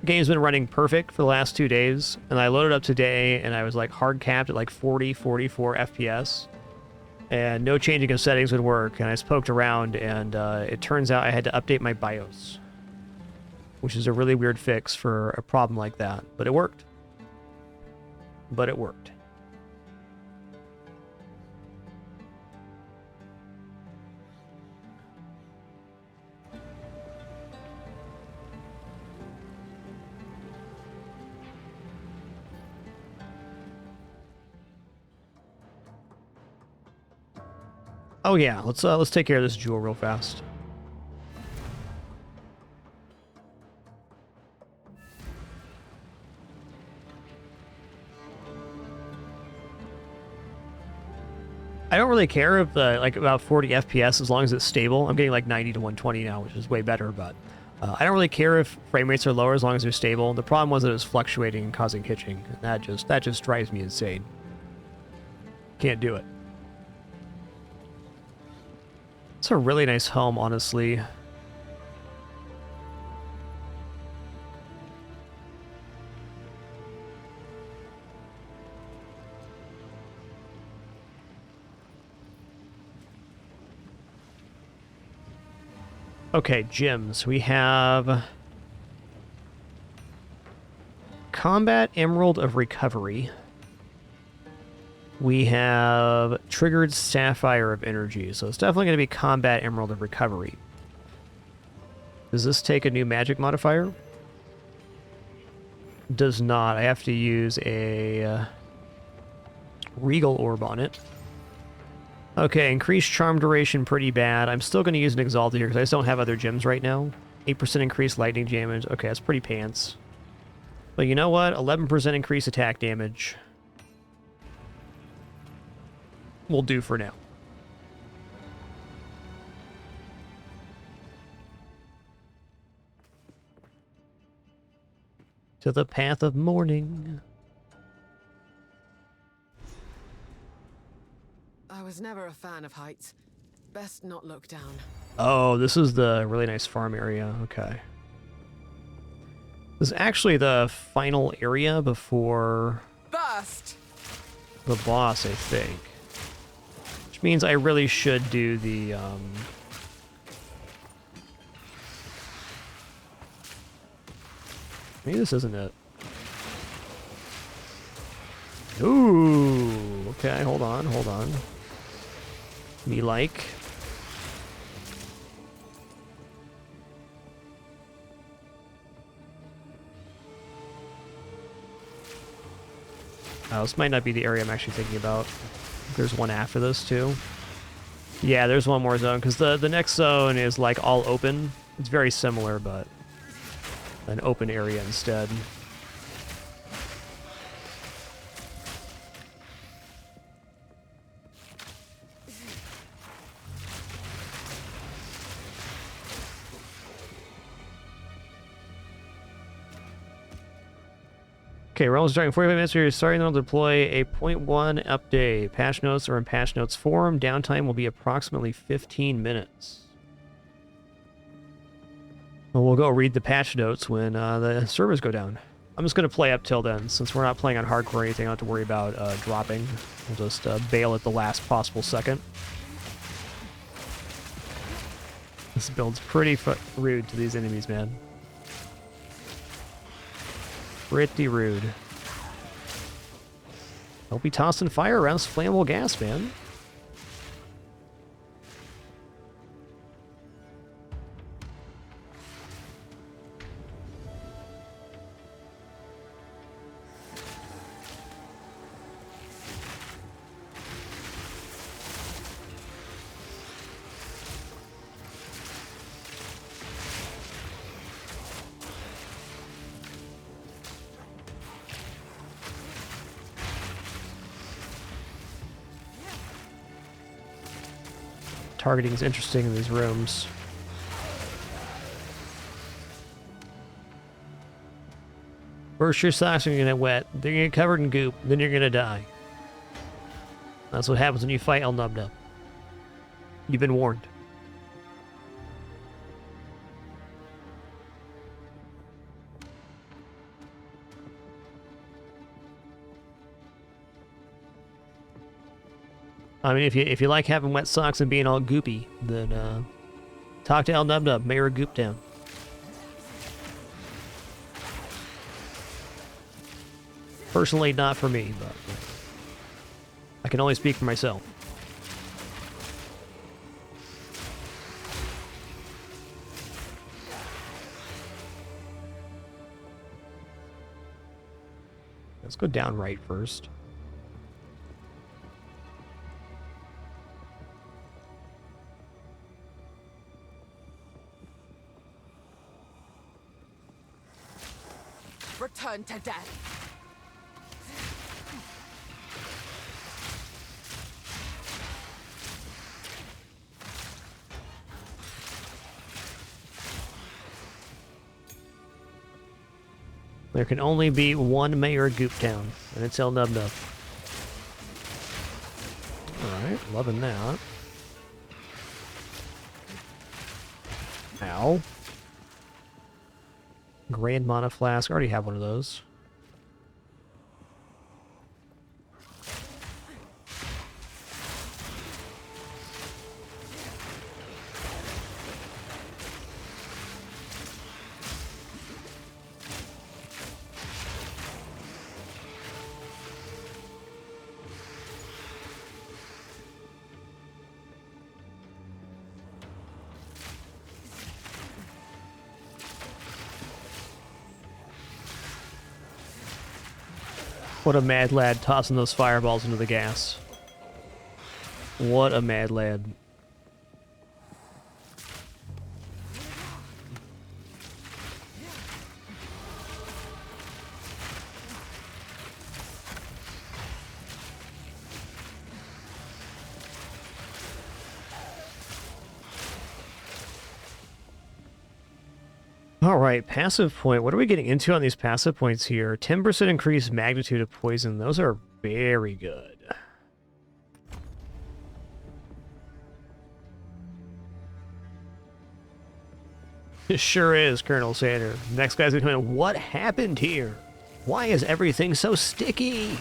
game's been running perfect for the last 2 days, and I loaded up today, and I was like hard capped at like 44 FPS, and no changing of settings would work, and I just poked around, and it turns out I had to update my BIOS, which is a really weird fix for a problem like that, but it worked. But it worked. Oh yeah, let's take care of this jewel real fast. I don't really care if like about 40 FPS as long as it's stable. I'm getting like 90 to 120 now, which is way better, but I don't really care if frame rates are lower as long as they're stable. The problem was that it was fluctuating and causing hitching, and that just drives me insane. Can't do it. It's a really nice home, honestly. Okay, gyms. We have Combat Emerald of Recovery. We have Triggered Sapphire of Energy, so it's definitely going to be Combat Emerald of Recovery. Does this take a new magic modifier? Does not. I have to use a Regal Orb on it. Okay, increased charm duration, pretty bad. I'm still going to use an Exalted here because I just don't have other gems right now. 8% increased lightning damage. Okay, that's pretty pants. But you know what? 11% increased attack damage. Will do for now. To the path of morning. I was never a fan of heights. Best not look down. Oh, this is the really nice farm area. Okay. This is actually the final area before Burst! the boss, I think. Which means I really should do the, maybe this isn't it. Ooh! Okay, hold on. Me like. Oh, this might not be the area I'm actually thinking about. There's one after this, too. Yeah, there's one more zone, because the next zone is, like, all open. It's very similar, but an open area instead. Okay, we're almost starting 45 minutes here. Starting to deploy a 0.1 update. Patch notes are in patch notes form. Downtime will be approximately 15 minutes. Well, we'll go read the patch notes when the servers go down. I'm just going to play up till then. Since we're not playing on hardcore or anything, I don't have to worry about dropping. We'll just bail at the last possible second. This build's pretty rude to these enemies, man. Pretty rude. Don't be tossing fire around this flammable gas, man. Targeting is interesting in these rooms. First, your socks are gonna get wet, then you're gonna get covered in goop, then you're gonna die. That's what happens when you fight Elnubnub. You've been warned. I mean, if you like having wet socks and being all goopy, then talk to Elnubnub, Mayor of GOOPTOWN. Personally, not for me, but I can only speak for myself. Let's go down right first. Return to death. There can only be one mayor of GOOPTOWN, and it's Elnubnub. Alright, loving that. Ow. Grand Mana Flask. I already have one of those. What a mad lad tossing those fireballs into the gas. What a mad lad. Alright, passive point. What are we getting into on these passive points here? 10% increased magnitude of poison. Those are very good. It sure is, Colonel Sander. Next guy's gonna come in. What happened here? Why is everything so sticky?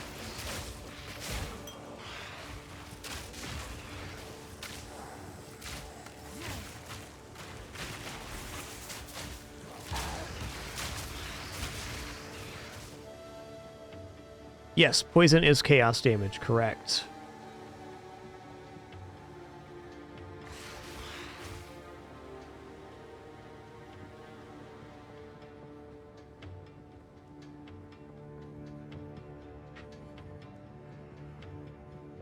Yes, poison is chaos damage, correct.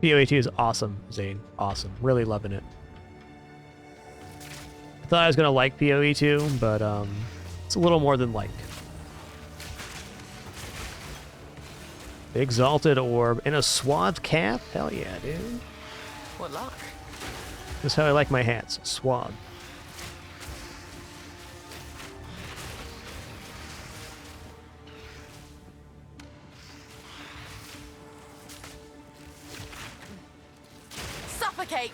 PoE2 is awesome, Zane. Awesome. Really loving it. I thought I was going to like PoE2, but it's a little more than like. Exalted Orb and a Swathed Cap? Hell yeah, dude. What luck? That's how I like my hats. Swathed. Suffocate!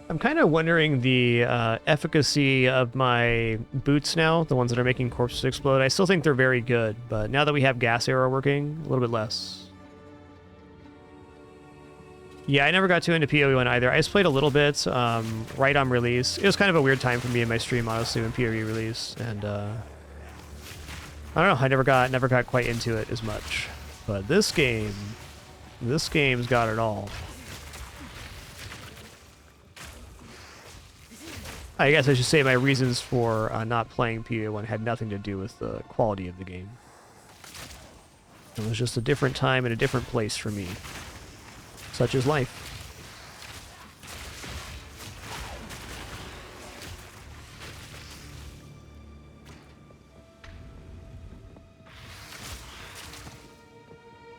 I'm kind of wondering the efficacy of my boots now, the ones that are making corpses explode. I still think they're very good, but now that we have gas arrow working, a little bit less. Yeah, I never got too into PoE 1 either. I just played a little bit right on release. It was kind of a weird time for me in my stream, honestly, when PoE released, and I don't know. I never got quite into it as much. But this game's got it all. I guess I should say my reasons for not playing PoE 1 had nothing to do with the quality of the game. It was just a different time and a different place for me. Such is life.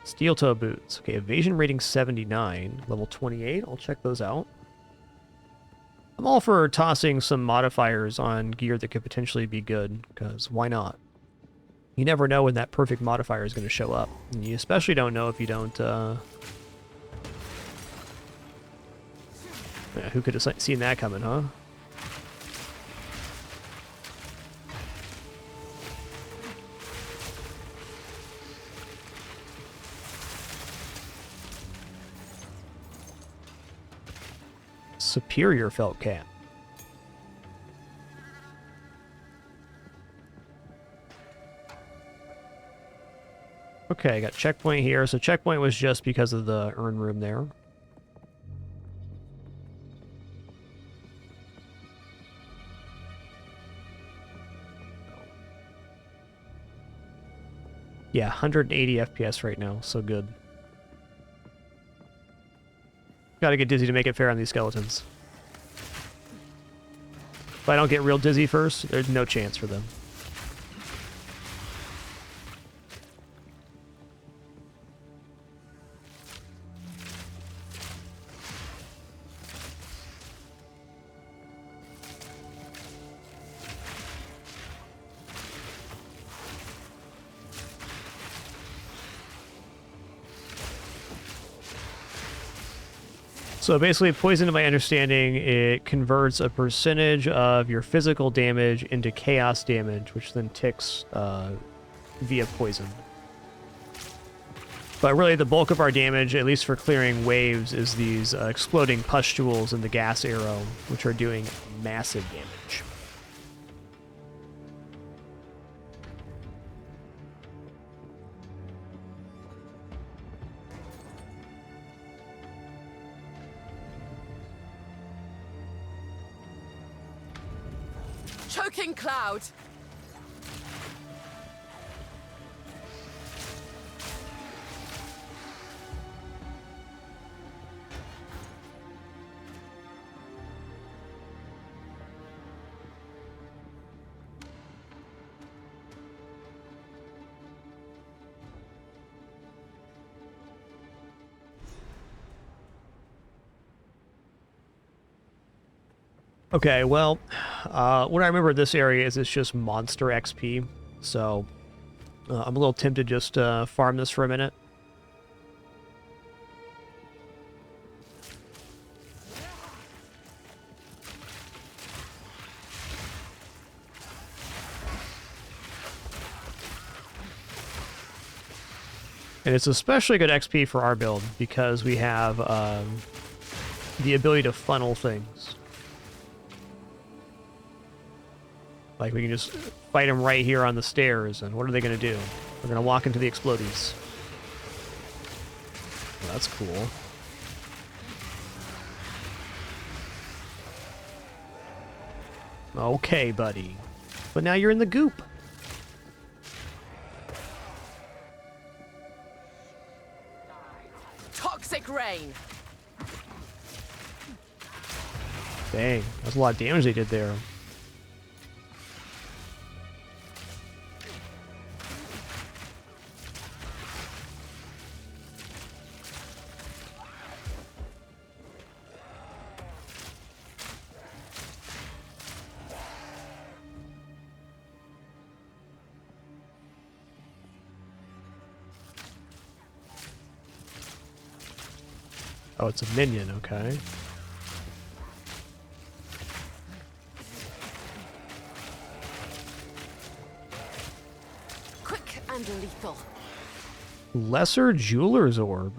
Steel toe boots. Okay, evasion rating 79, level 28. I'll check those out. I'm all for tossing some modifiers on gear that could potentially be good, because why not? You never know when that perfect modifier is going to show up. And you especially don't know if you don't... Yeah, who could have seen that coming, huh? Superior felt cap. Okay, I got checkpoint here. So checkpoint was just because of the urn room there. Yeah, 180 FPS right now, so good. Gotta get dizzy to make it fair on these skeletons. If I don't get real dizzy first, there's no chance for them. So basically, poison, to my understanding, it converts a percentage of your physical damage into chaos damage, which then ticks via poison. But really, the bulk of our damage, at least for clearing waves, is these exploding pustules and the gas arrow, which are doing massive damage. Choking cloud! Okay, well, what I remember of this area is it's just monster XP, so I'm a little tempted just to farm this for a minute. And it's especially good XP for our build, because we have the ability to funnel things. Like, we can just fight them right here on the stairs, and what are they going to do? They're going to walk into the explodies. Well, that's cool. Okay, buddy. But now you're in the goop. Toxic rain! Dang, that's a lot of damage they did there. Oh, it's a minion, okay. Quick and lethal. Lesser Jeweler's Orb.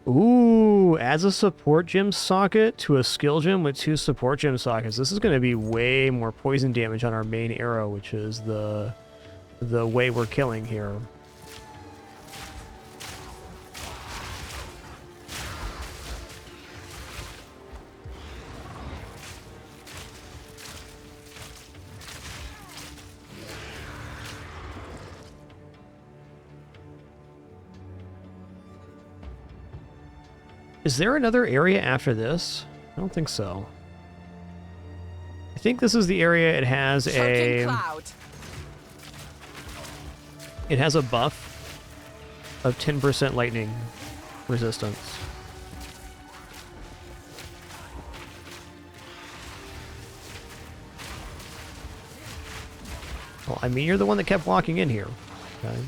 Ooh, adds a support gem socket to a skill gem with 2 support gem sockets. This is going to be way more poison damage on our main arrow, which is the way we're killing here. Is there another area after this? I don't think so. I think this is the area it has Choking cloud. It has a buff of 10% lightning resistance. Well, I mean, you're the one that kept walking in here. Okay.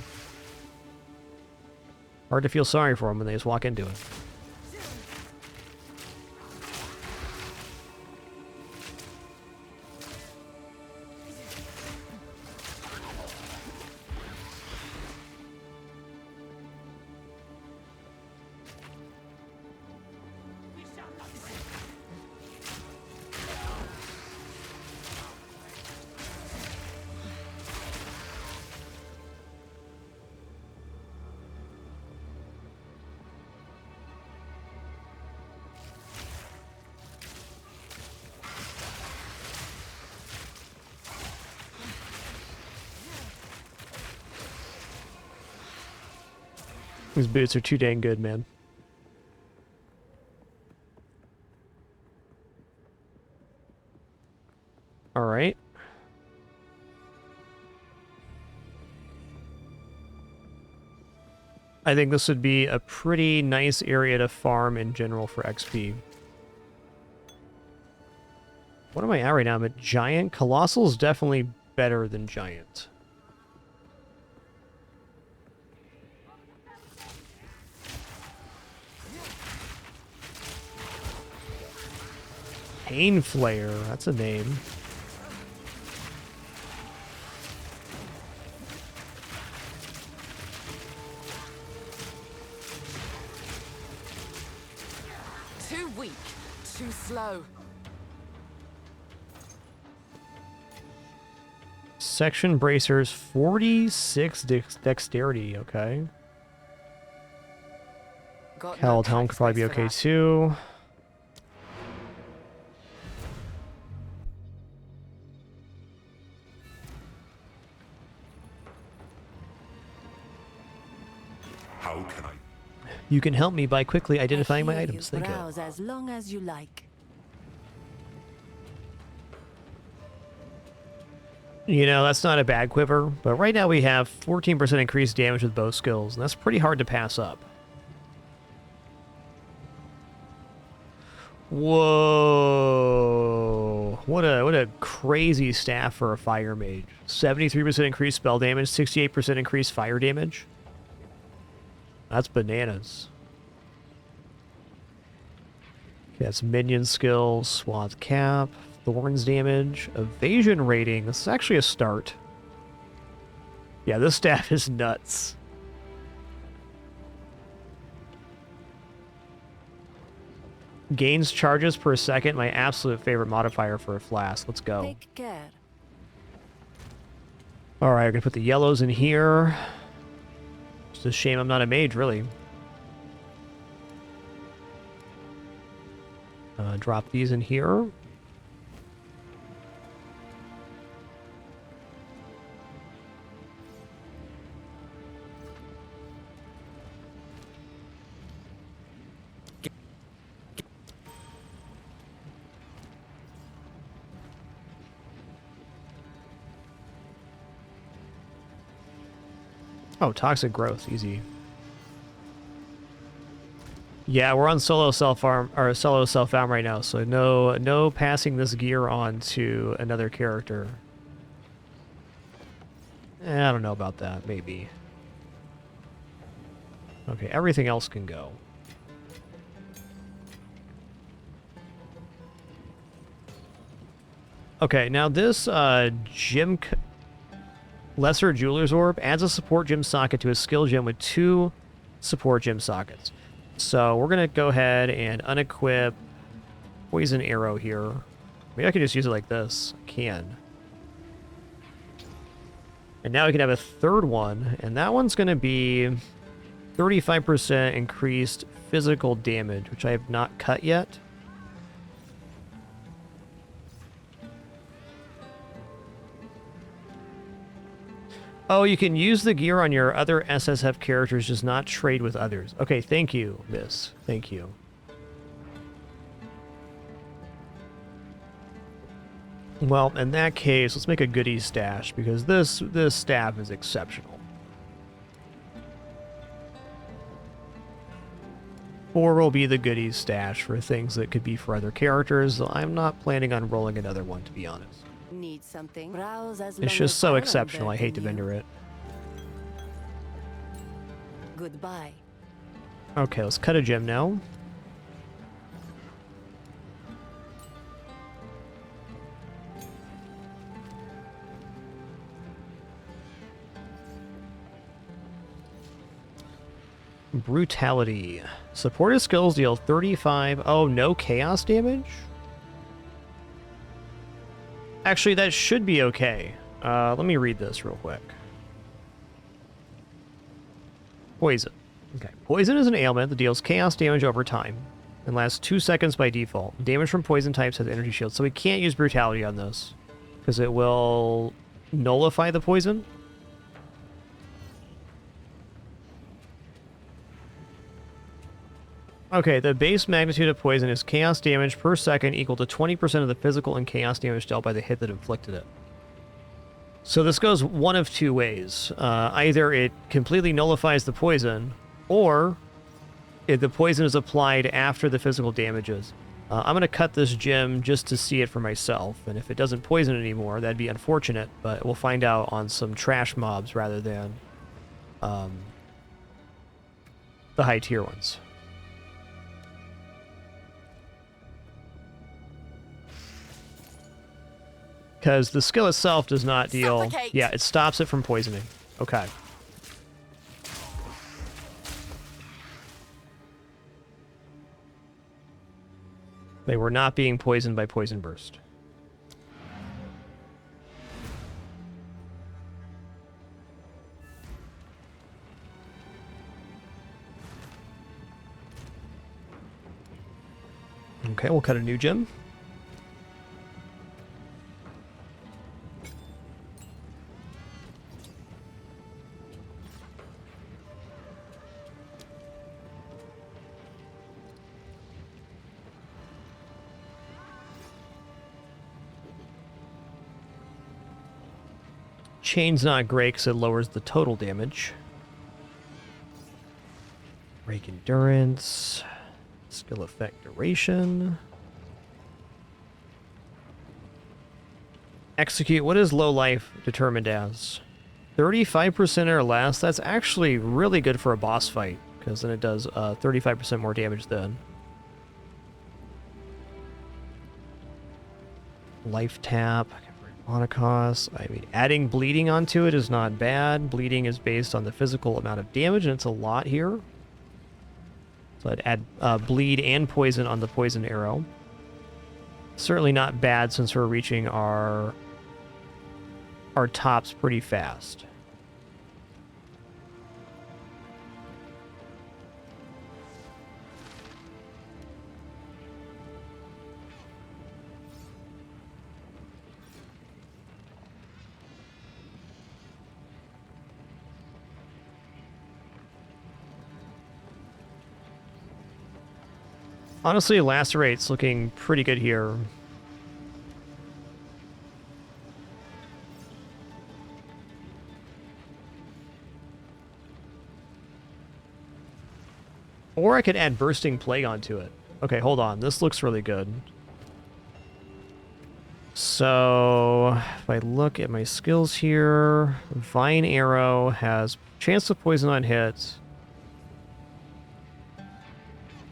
Hard to feel sorry for them when they just walk into it. These boots are too dang good, man. All right. I think this would be a pretty nice area to farm in general for XP. What am I at right now? I'm at Giant. Colossal is definitely better than Giant. Pain Flare, that's a name. Too weak, too slow. Section Bracers, 46 dexterity, okay. Got no Held Helm could probably be space for okay that. too. How can I? You can help me by quickly identifying my I hear items. You Thank you. browse as long as you like. You know, that's not a bad quiver, but right now we have 14% increased damage with bow skills, and that's pretty hard to pass up. Whoa. What a crazy staff for a fire mage. 73% increased spell damage, 68% increased fire damage. That's bananas. Okay, that's minion skills, swath cap, thorns damage, evasion rating. This is actually a start. Yeah, this staff is nuts. Gains charges per second, my absolute favorite modifier for a flask. Let's go. Take care. Alright, I'm gonna put the yellows in here. It's a shame I'm not a mage, really. Drop these in here. Oh, toxic growth, easy. Yeah, we're on solo self-farm or solo self-found right now, so no passing this gear on to another character. I don't know about that, maybe. Okay, everything else can go. Okay, now this Lesser Jeweler's Orb adds a support gem socket to a skill gem with 2 support gem sockets. So we're going to go ahead and unequip Poison Arrow here. Maybe I can just use it like this. I can. And now we can have a third one, and that one's going to be 35% increased physical damage, which I have not cut yet. Oh, you can use the gear on your other SSF characters, just not trade with others. Okay, thank you, Miss. Thank you. Well, in that case, let's make a goodie stash, because this staff is exceptional. 4 will be the goodie stash for things that could be for other characters. I'm not planning on rolling another one, to be honest. Need something? Browse as It's long just as so I'm exceptional, I hate to burning vendor you. it. Goodbye. Okay, let's cut a gem now. Brutality. Supported skills deal 35... Oh, no chaos damage? Actually, that should be okay. Let me read this real quick. Poison. Okay. Poison is an ailment that deals chaos damage over time and lasts 2 seconds by default. Damage from poison types has energy shield, so we can't use brutality on this because it will nullify the poison. Okay, the base magnitude of poison is chaos damage per second equal to 20% of the physical and chaos damage dealt by the hit that inflicted it. So this goes one of 2 ways. Either it completely nullifies the poison, or if the poison is applied after the physical damages. I'm going to cut this gem just to see it for myself, and if it doesn't poison anymore, that'd be unfortunate, but we'll find out on some trash mobs rather than the high tier ones. Because the skill itself does not deal... Suffocate. Yeah, it stops it from poisoning. Okay. They were not being poisoned by Poison Burst. Okay, we'll cut a new gem. Chain's not great because it lowers the total damage. Break endurance. Skill effect duration. Execute. What is low life determined as? 35% or less? That's actually really good for a boss fight, because then it does 35% more damage then. Life tap. Mana cost. I mean, adding bleeding onto it is not bad. Bleeding is based on the physical amount of damage, and it's a lot here. So I'd add bleed and poison on the poison arrow. Certainly not bad since we're reaching our tops pretty fast. Honestly, Lacerate's looking pretty good here. Or I could add Bursting Plague onto it. Okay, hold on. This looks really good. So, if I look at my skills here, Vine Arrow has chance to poison on hits.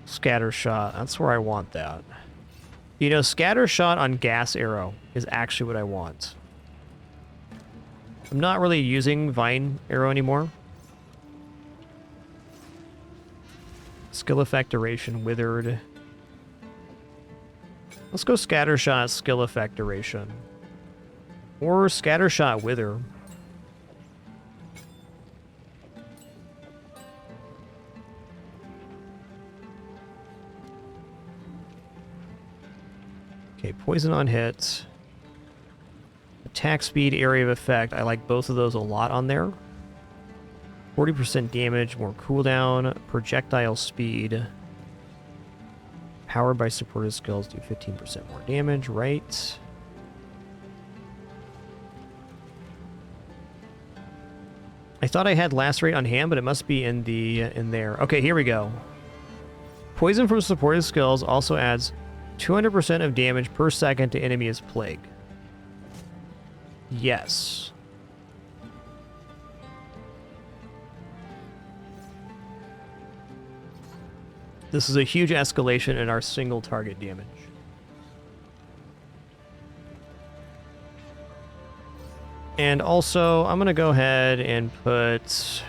Scatter Shot, that's where I want that. You know, scatter shot on gas arrow is actually what I want. I'm not really using vine arrow anymore. Skill effect duration, withered. Let's go scatter shot, skill effect duration. Or scatter shot, wither. Okay, poison on hit. Attack speed, area of effect. I like both of those a lot on there. 40% damage, more cooldown, projectile speed. Powered by supported skills, do 15% more damage, right? I thought I had lacerate on hand, but it must be in there. Okay, here we go. Poison from supported skills also adds 200% of damage per second to enemy as plague. Yes. This is a huge escalation in our single target damage. And also, I'm going to go ahead and put...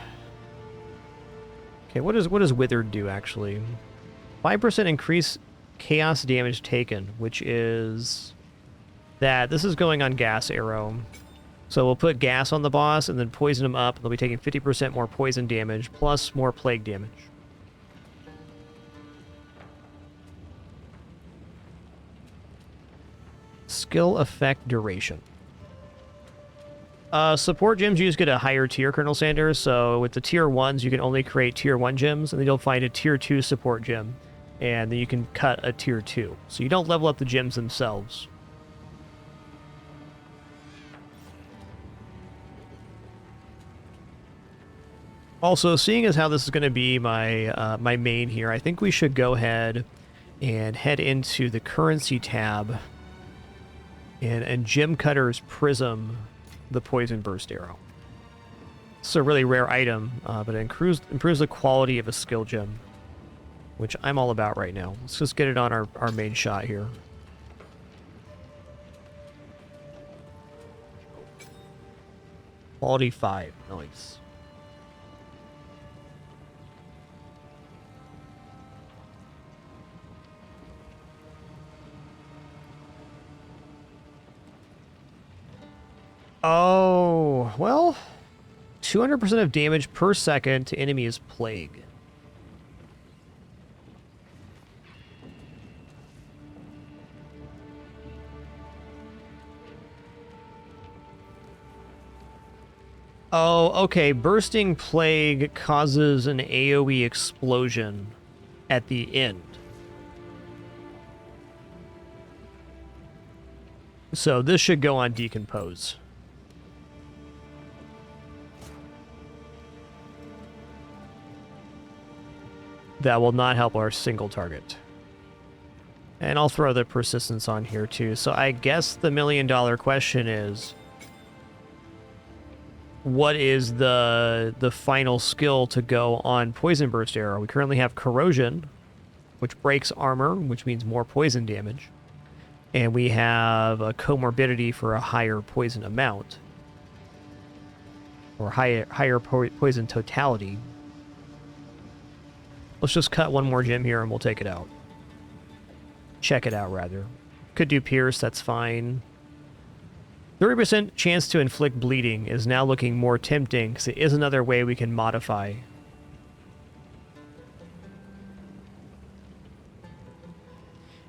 Okay, what does Withered do, actually? 5% increase chaos damage taken, which is... that. This is going on gas arrow. So we'll put gas on the boss and then poison him up. They'll be taking 50% more poison damage, plus more plague damage. Skill effect duration. Support gems you just get a higher tier, Colonel Sanders. So with the tier 1s, you can only create tier 1 gems, and then you'll find a tier 2 support gem, and then you can cut a tier 2. So you don't level up the gems themselves. Also, seeing as how this is going to be my my main here, I think we should go ahead and head into the currency tab and Gem Cutter's Prism the Poison Burst Arrow. It's a really rare item, but it improves the quality of a skill gem, which I'm all about right now. Let's just get it on our main shot here. Quality 5. Nice. Oh, well, 200% of damage per second to enemy is plague. Oh, okay. Bursting plague causes an AoE explosion at the end. So this should go on decompose. That will not help our single target. And I'll throw the persistence on here too. So I guess the $1 million question is, what is the final skill to go on Poison Burst Arrow? We currently have Corrosion, which breaks armor, which means more poison damage. And we have a comorbidity for a higher poison amount. Or higher poison totality. Let's just cut one more gem here and we'll take it out. Check it out, rather. Could do Pierce, that's fine. 30% chance to inflict bleeding is now looking more tempting because it is another way we can modify.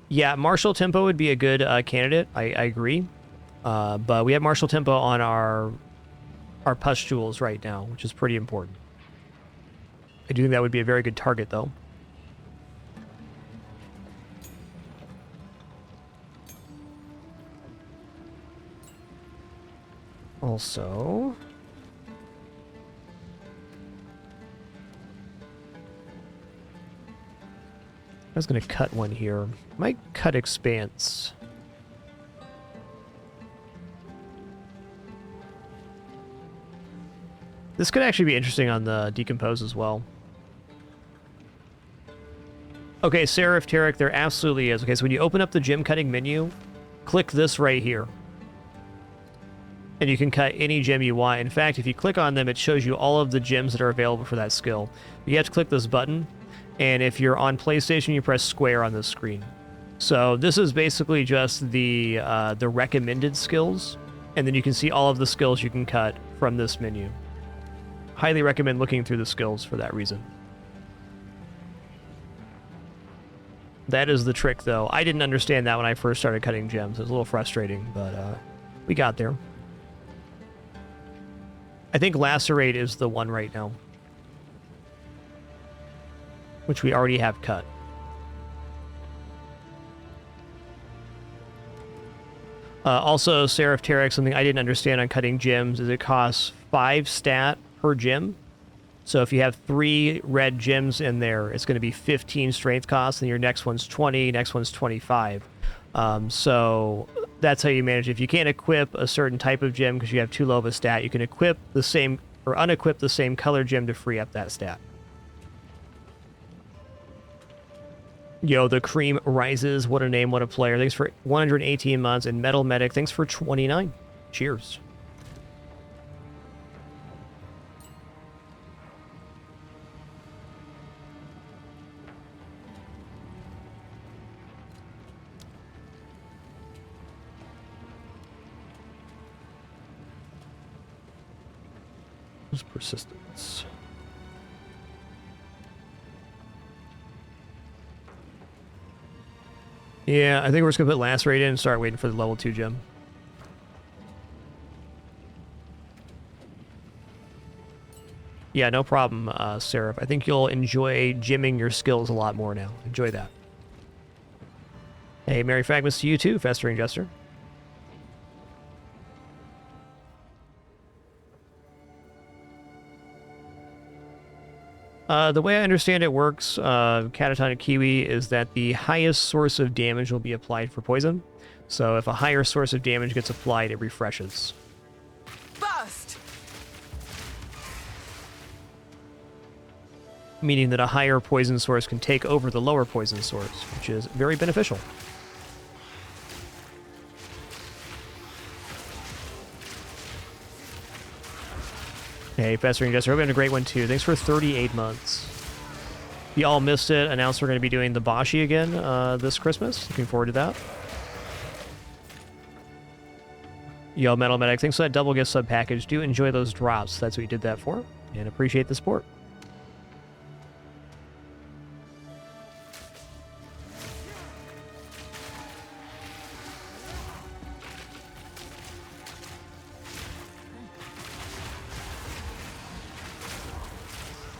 Yeah, Martial Tempo would be a good candidate. I agree. But we have Martial Tempo on our pustules right now, which is pretty important. I do think that would be a very good target, though. Also... I was going to cut one here. Might cut Expanse. This could actually be interesting on the Decompose as well. Okay, Seraph, Tarek, there absolutely is. Okay, so when you open up the gem cutting menu, click this right here. And you can cut any gem you want. In fact, if you click on them, it shows you all of the gems that are available for that skill. You have to click this button, and if you're on PlayStation, you press square on this screen. So this is basically just the recommended skills, and then you can see all of the skills you can cut from this menu. Highly recommend looking through the skills for that reason. That is the trick, though. I didn't understand that when I first started cutting gems. It was a little frustrating, but we got there. I think Lacerate is the one right now, which we already have cut. Also, Seraph Tarek, something I didn't understand on cutting gems is it costs 5 stat per gem. So if you have 3 red gems in there, it's going to be 15 strength costs, and your next one's 20, next one's 25. So that's how you manage it. If you can't equip a certain type of gem because you have too low of a stat, you can equip the same or unequip the same color gem to free up that stat. Yo, the cream rises. What a name, what a player. Thanks for 118 months. And Metal Medic, thanks for 29. Cheers. Persistence. Yeah, I think we're just gonna put Lacerate in and start waiting for the level 2 gem. Yeah, no problem, Seraph. I think you'll enjoy gymming your skills a lot more now. Enjoy that. Hey, Merry FragMas to you too, Festering Jester. The way I understand it works, Catatonic Kiwi, is that the highest source of damage will be applied for poison. So if a higher source of damage gets applied, it refreshes. Burst! Meaning that a higher poison source can take over the lower poison source, which is very beneficial. Hey, Festering Jester, hope you're having a great one too. Thanks for 38 months. If you all missed it, announced we're going to be doing the Bashi again this Christmas. Looking forward to that. Yo, Metal Medic, thanks for that double gift sub package. Do enjoy those drops. That's what you did that for. And appreciate the support.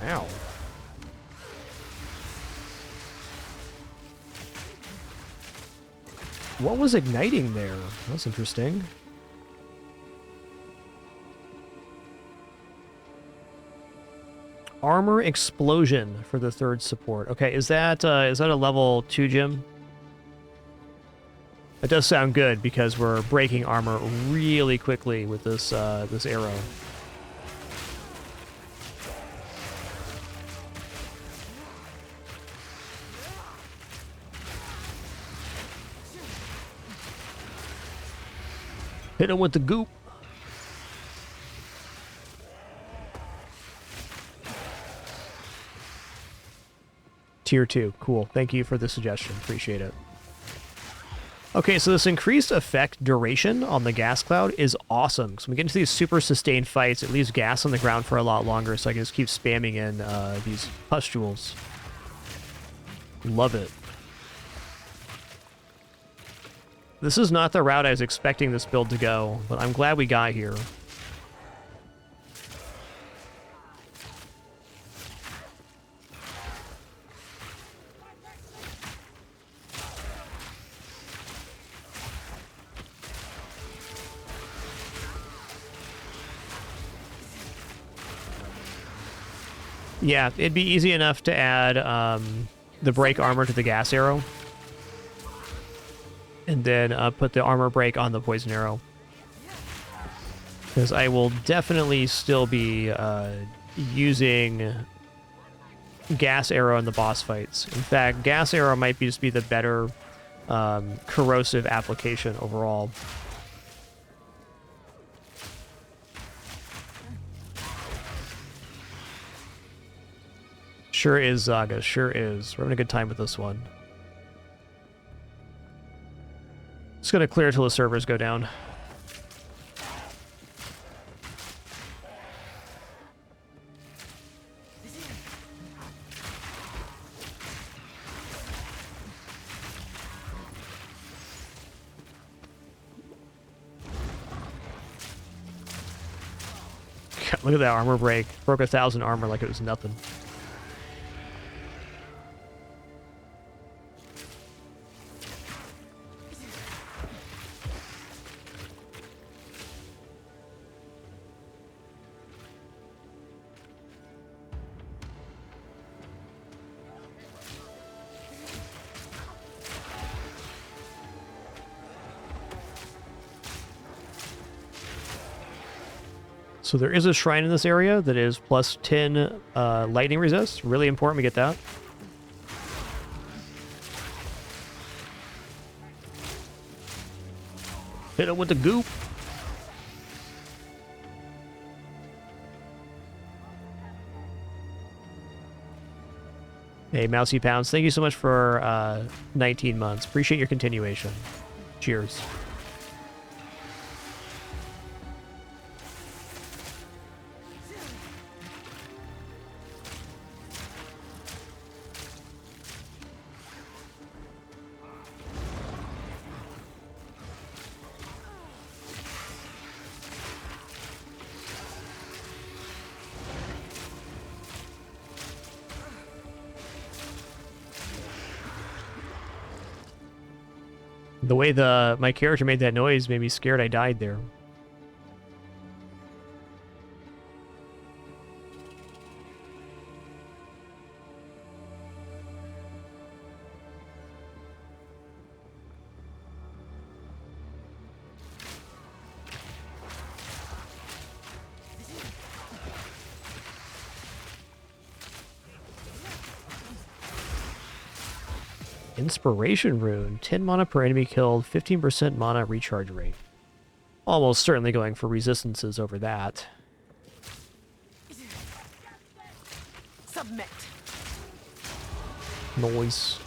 Ow. What was igniting there? That's interesting. Armor explosion for the 3rd support. Okay, is that a level 2 gem? That does sound good because we're breaking armor really quickly with this this arrow. Hit him with the goop. Tier 2. Cool. Thank you for the suggestion. Appreciate it. Okay, so this increased effect duration on the gas cloud is awesome. So when we get into these super sustained fights, it leaves gas on the ground for a lot longer, so I can just keep spamming in these pustules. Love it. This is not the route I was expecting this build to go, but I'm glad we got here. Yeah, it'd be easy enough to add the break armor to the gas arrow. And then put the armor break on the poison arrow. Because I will definitely still be using gas arrow in the boss fights. In fact, gas arrow might just be the better corrosive application overall. Sure is, Zaga. Sure is. We're having a good time with this one. Just gonna clear till the servers go down. God, look at that armor break. Broke 1,000 armor like it was nothing. So there is a shrine in this area that is plus 10 lightning resist. Really important we get that. Hit it with the goop. Hey, Mousy Pounds, thank you so much for 19 months. Appreciate your continuation. Cheers. The way my character made that noise made me scared I died there. Inspiration Rune. 10 mana per enemy killed, 15% mana recharge rate. Almost certainly going for resistances over that. Submit. Noise.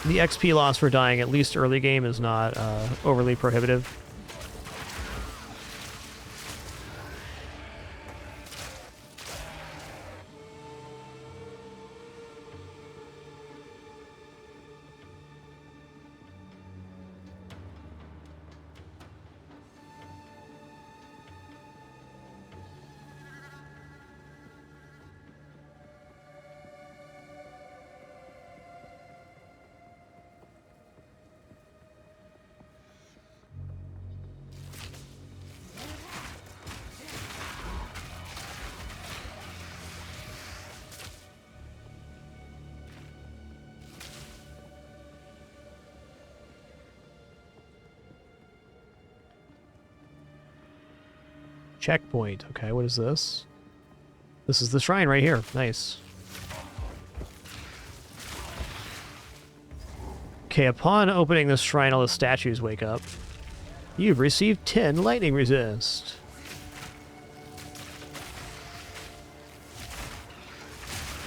The XP loss for dying, at least early game, is not overly prohibitive. Checkpoint. Okay, what is this? This is the shrine right here. Nice. Okay, upon opening this shrine, all the statues wake up. You've received 10 lightning resist.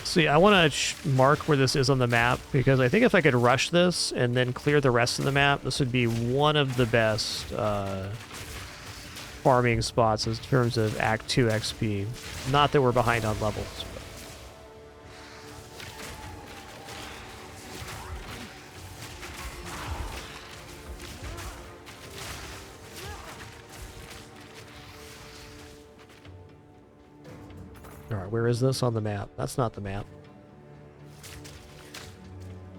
See, I want to mark where this is on the map, because I think if I could rush this and then clear the rest of the map, this would be one of the best farming spots in terms of Act 2 XP. Not that we're behind on levels. Alright, where is this on the map? That's not the map.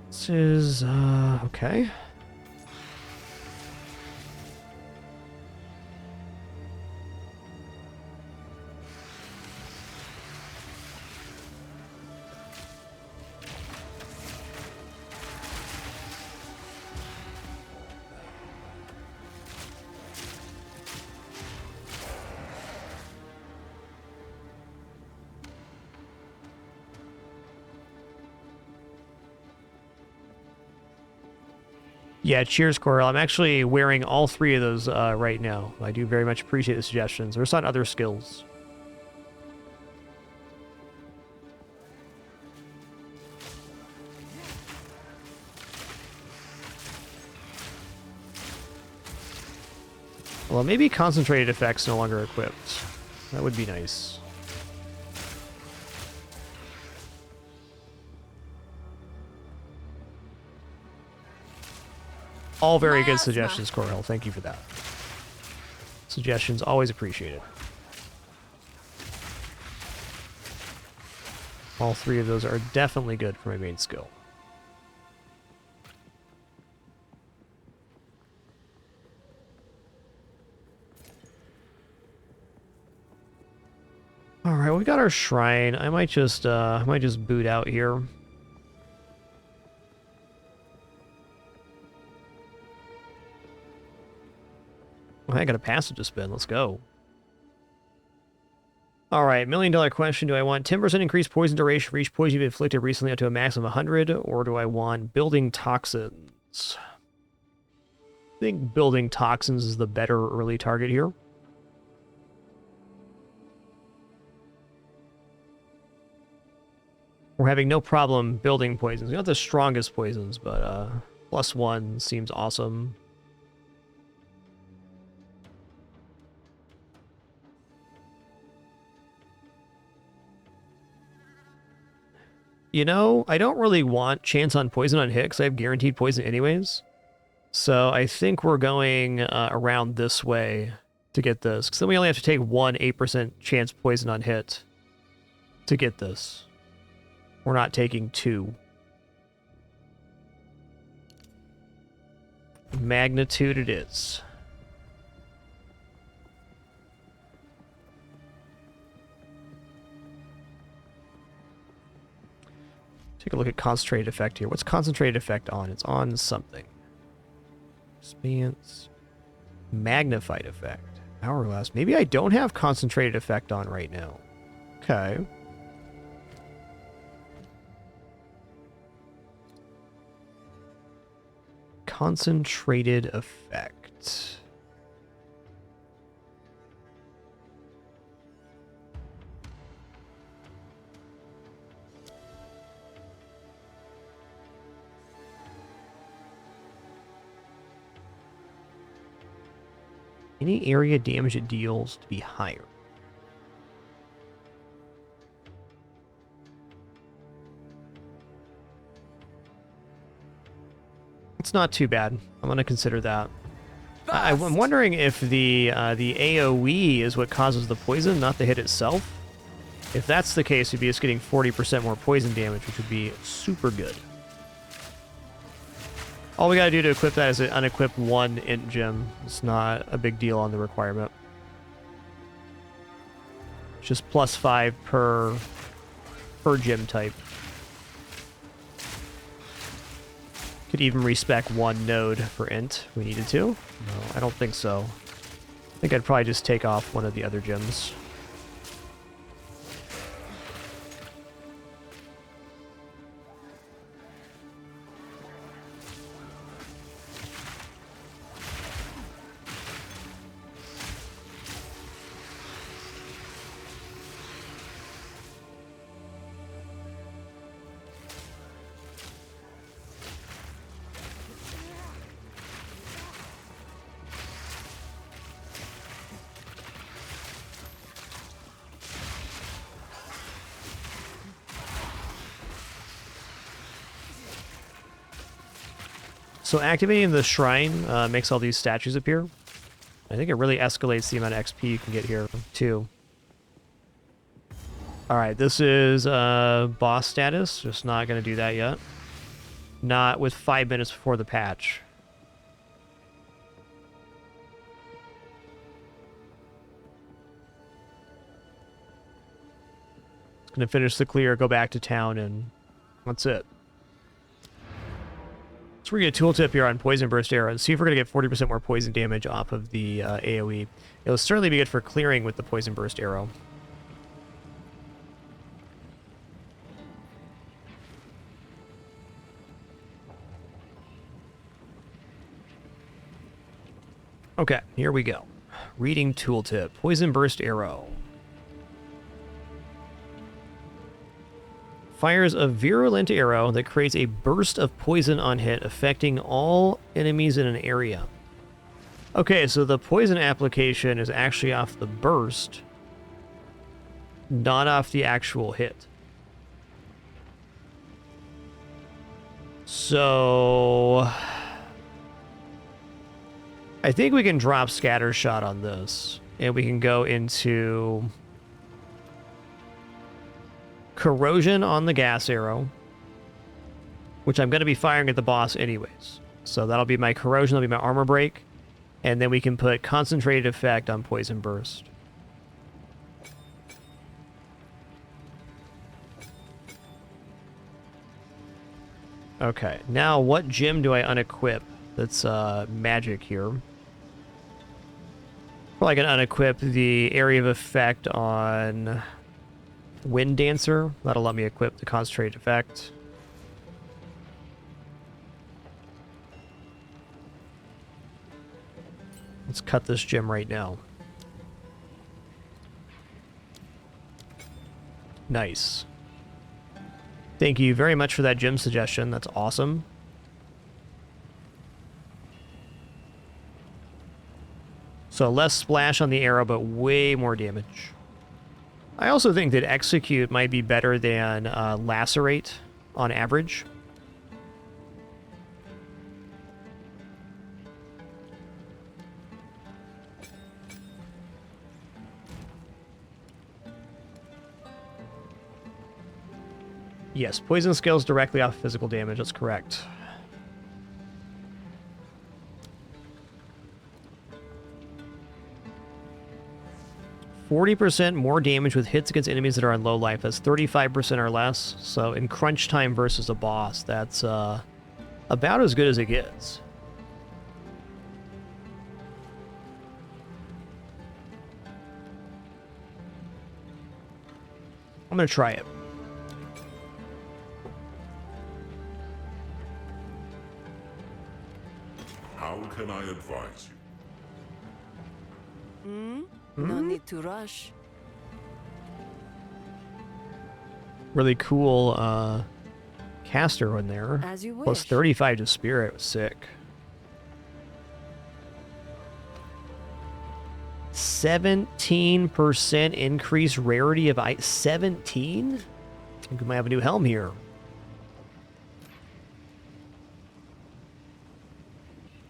This is, okay. Yeah, cheers, Coral. I'm actually wearing all 3 of those right now. I do very much appreciate the suggestions. There's not other skills. Well, maybe concentrated effects no longer equipped. That would be nice. All very good suggestions, Coral. Thank you for that. Suggestions always appreciated. All 3 of those are definitely good for my main skill. All right, we got our shrine. I might just boot out here. I got a passive to spin. Let's go. All right, $1,000,000 question. Do I want 10% increased poison duration for each poison you've inflicted recently up to a maximum of 100, or do I want building toxins? I think building toxins is the better early target here. We're having no problem building poisons. Not the strongest poisons, but +1 seems awesome. You know, I don't really want chance on poison on hit because I have guaranteed poison anyways. So I think we're going around this way to get this. Because then we only have to take 1 8% chance poison on hit to get this. We're not taking 2. Magnitude it is. Take a look at concentrated effect here. What's concentrated effect on? It's on something. Expanse. Magnified effect. Hourglass. Maybe I don't have concentrated effect on right now. Okay. Concentrated effect. Any area damage it deals to be higher. It's not too bad. I'm going to consider that. I'm wondering if the AoE is what causes the poison, not the hit itself. If that's the case, we'd be just getting 40% more poison damage, which would be super good. All we gotta do to equip that is unequip 1 int gem. It's not a big deal on the requirement. It's just +5 per gem type. Could even respec 1 node for int if we needed to. No, I don't think so. I think I'd probably just take off one of the other gems. So activating the shrine makes all these statues appear. I think it really escalates the amount of XP you can get here, too. Alright, this is boss status. Just not going to do that yet. Not with 5 minutes before the patch. It's going to finish the clear, go back to town, and that's it. So we're going to get a tooltip here on Poison Burst Arrows. See if we're going to get 40% more poison damage off of the AoE. It'll certainly be good for clearing with the Poison Burst Arrow. Okay, here we go. Reading tooltip. Poison burst arrow. Fires a virulent arrow that creates a burst of poison on hit, affecting all enemies in an area. Okay, so the poison application is actually off the burst, not off the actual hit. So I think we can drop scatter shot on this, and we can go into corrosion on the gas arrow, which I'm going to be firing at the boss anyways. So that'll be my corrosion, that'll be my armor break, and then we can put concentrated effect on poison burst. Okay, now what gem do I unequip that's magic here? Probably gonna unequip the area of effect on Wind Dancer. That'll let me equip the concentrated effect. Let's cut this gem right now. Nice. Thank you very much for that gem suggestion. That's awesome. So less splash on the arrow, but way more damage. I also think that Execute might be better than Lacerate on average. Yes, poison scales directly off physical damage. That's correct. %40 more damage with hits against enemies that are on low life. That's 35% or less. So in crunch time versus a boss, that's about as good as it gets. I'm going to try it. How can I advise you? No need to rush. Really cool caster in there. As you Plus wish. 35 to spirit. Was sick. 17% increase rarity of ice. 17? I think we might have a new helm here.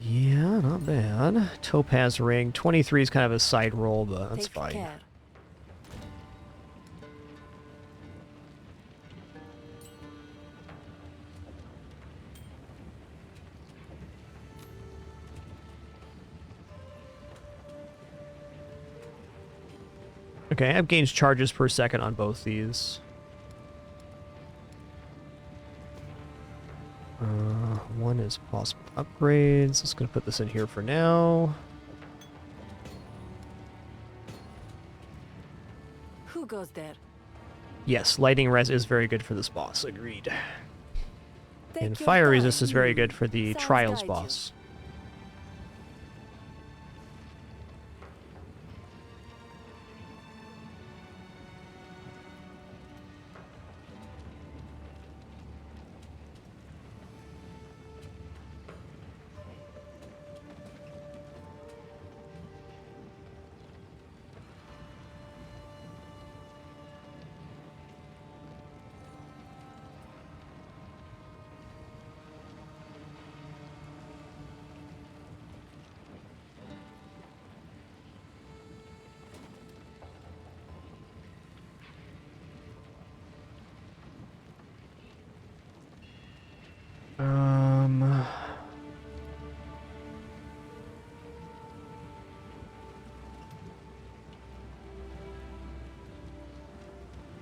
Yeah, not bad. Topaz ring. 23 is kind of a side roll, but that's Take fine. care. Okay, I have gauged charges per second on both these. One is possible upgrades. Just gonna put this in here for now. Who goes there? Yes, lightning res is very good for this boss. Agreed. Take And your fire time. resist is very good for the Sounds trials guide you. boss.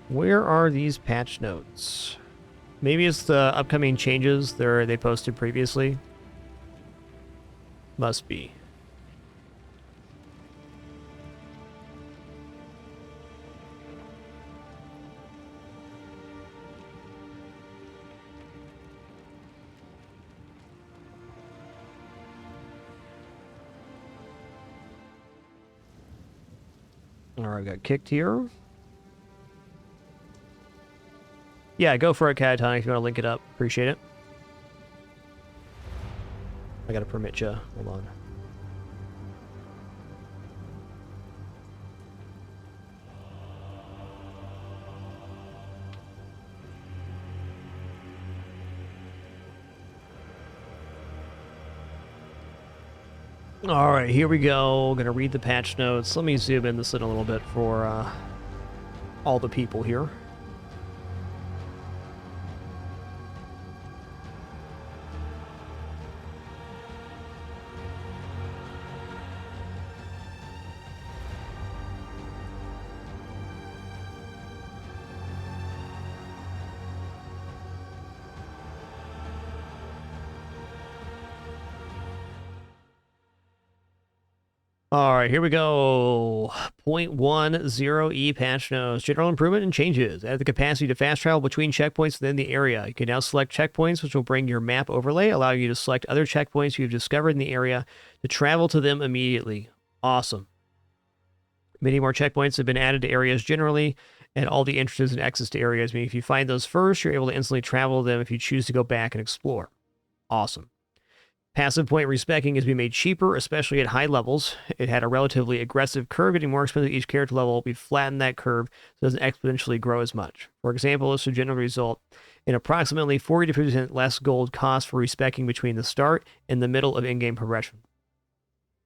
Where are these patch notes? Maybe it's the upcoming changes they posted previously. Must be. Alright, got kicked here. Yeah, go for it, Catatonic, if you want to link it up. Appreciate it. I gotta permit you. Hold on. All right, here we go. Gonna read the patch notes. Let me zoom in this in a little bit for all the people here. All right, here we go. 0.10 patch notes. General improvement and changes. Add the capacity to fast travel between checkpoints within the area. You can now select checkpoints, which will bring your map overlay, allowing you to select other checkpoints you've discovered in the area to travel to them immediately. Awesome. Many more checkpoints have been added to areas generally, and all the entrances and exits to areas. Meaning if you find those first, you're able to instantly travel to them if you choose to go back and explore. Awesome. Passive point respecking has been made cheaper, especially at high levels. It had a relatively aggressive curve, getting more expensive each character level. We've flattened that curve so it doesn't exponentially grow as much. For example, this would generally result in approximately 40 to 50% less gold cost for respecking between the start and the middle of in-game progression.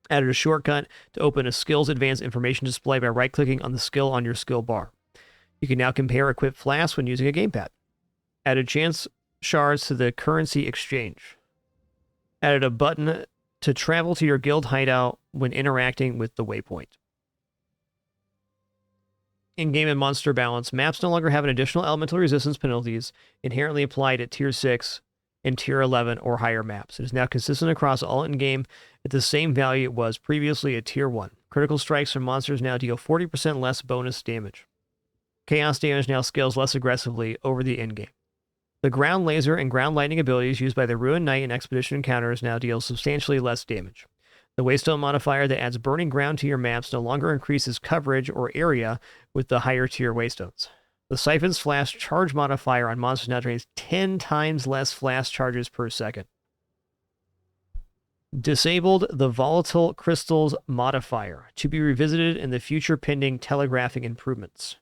Added a shortcut to open a skills advanced information display by right-clicking on the skill on your skill bar. You can now compare equipped flasks when using a gamepad. Added chance shards to the currency exchange. Added a button to travel to your guild hideout when interacting with the waypoint. In-game and monster balance, maps no longer have an additional elemental resistance penalties inherently applied at Tier 6 and Tier 11 or higher maps. It is now consistent across all in-game at the same value it was previously at Tier 1. Critical strikes from monsters now deal 40% less bonus damage. Chaos damage now scales less aggressively over the in-game. The ground laser and ground lightning abilities used by the Ruined Knight and Expedition encounters now deal substantially less damage. The Waystone modifier that adds burning ground to your maps no longer increases coverage or area with the higher tier Waystones. The Siphon's Flash charge modifier on monsters now drains 10 times less flash charges per second. Disabled the Volatile Crystals modifier, to be revisited in the future pending telegraphing improvements.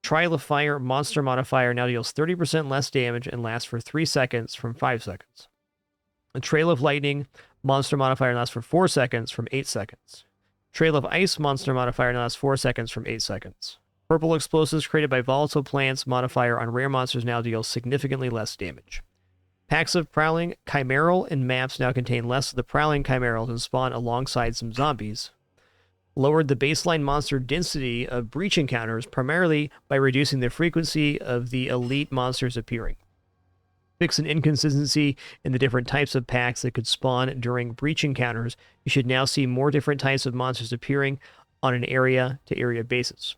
Trial of Fire monster modifier now deals 30% less damage and lasts for 3 seconds from 5 seconds. A Trail of Lightning monster modifier lasts for 4 seconds from 8 seconds. Trail of Ice monster modifier now lasts 4 seconds from 8 seconds. Purple explosives created by volatile plants modifier on rare monsters now deals significantly less damage. Packs of Prowling Chimeral and maps now contain less of the Prowling Chimerals and spawn alongside some zombies. Lowered the baseline monster density of breach encounters primarily by reducing the frequency of the elite monsters appearing. Fix an inconsistency in the different types of packs that could spawn during breach encounters. You should now see more different types of monsters appearing on an area-to-area basis.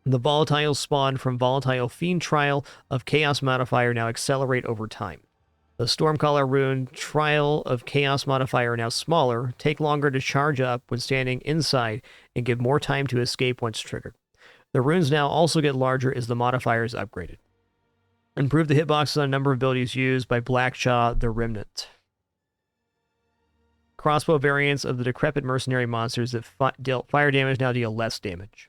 The volatile spawn from Volatile Fiend Trial of Chaos modifier now accelerate over time. The Stormcaller Rune Trial of Chaos modifier now smaller, take longer to charge up when standing inside, and give more time to escape once triggered. The runes now also get larger as the modifier is upgraded. Improve the hitboxes on a number of abilities used by Blackjaw the Remnant. Crossbow variants of the Decrepit Mercenary monsters that dealt fire damage now deal less damage.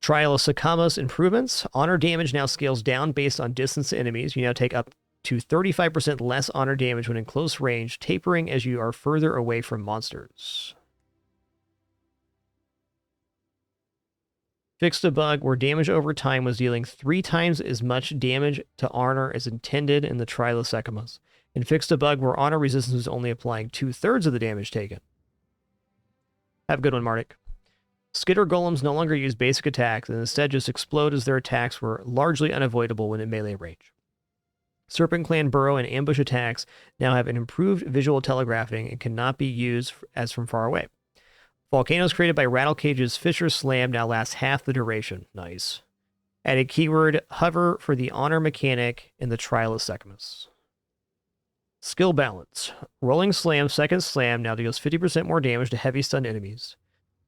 Trial of Sakama's improvements. Honor damage now scales down based on distance to enemies. You now take up to 35% less honor damage when in close range, tapering as you are further away from monsters. Fixed a bug where damage over time was dealing 3 times as much damage to honor as intended in the Trial of Sakama's, and fixed a bug where honor resistance was only applying 2/3 of the damage taken. Have a good one, Mardik. Skitter Golems no longer use basic attacks and instead just explode as their attacks were largely unavoidable when in melee range. Serpent Clan burrow and ambush attacks now have an improved visual telegraphing and cannot be used as from far away. Volcanoes created by Rattlecage's Fisher Slam now last half the duration. Nice. Added keyword hover for the honor mechanic in the Trial of Secamus. Skill balance. Rolling Slam, second slam now deals 50% more damage to heavy stunned enemies.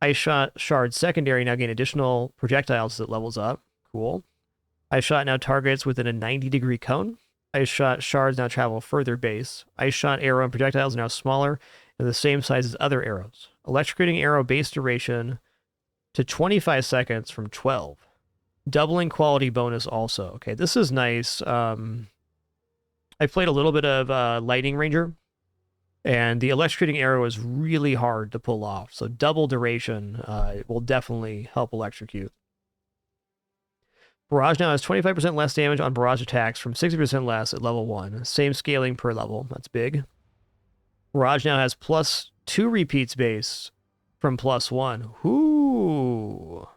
Ice Shot Shard Secondary now gain additional projectiles as it levels up. Cool. Ice Shot now targets within a 90-degree cone. Ice Shot Shards now travel further base. Ice Shot Arrow and projectiles are now smaller and the same size as other arrows. Electrocuting Arrow base duration to 25 seconds from 12. Doubling quality bonus also. Okay, this is nice. I played a little bit of Lightning Ranger, and the electrocuting arrow is really hard to pull off. So double duration will definitely help electrocute. Barrage now has 25% less damage on barrage attacks from 60% less at level 1. Same scaling per level. That's big. Barrage now has +2 repeats base from +1. Ooh.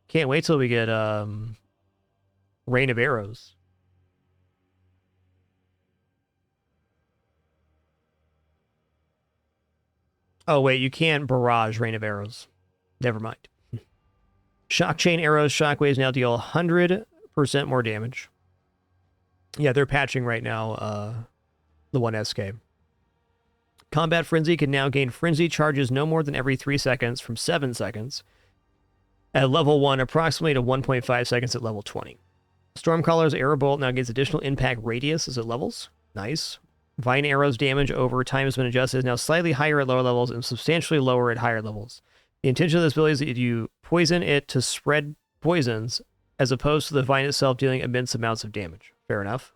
Can't wait till we get Rain of Arrows. Oh, wait, you can't barrage Rain of Arrows. Never mind. Shock Chain Arrows, Shockwaves now deal 100% more damage. Yeah, they're patching right now the 1SK. Combat Frenzy can now gain Frenzy charges no more than every 3 seconds from 7 seconds. At level 1, approximately to 1.5 seconds at level 20. Stormcaller's Arrow Bolt now gains additional impact radius as it levels. Nice. Vine Arrow's damage over time has been adjusted, is now slightly higher at lower levels and substantially lower at higher levels. The intention of this ability is that you poison it to spread poisons, as opposed to the vine itself dealing immense amounts of damage. Fair enough.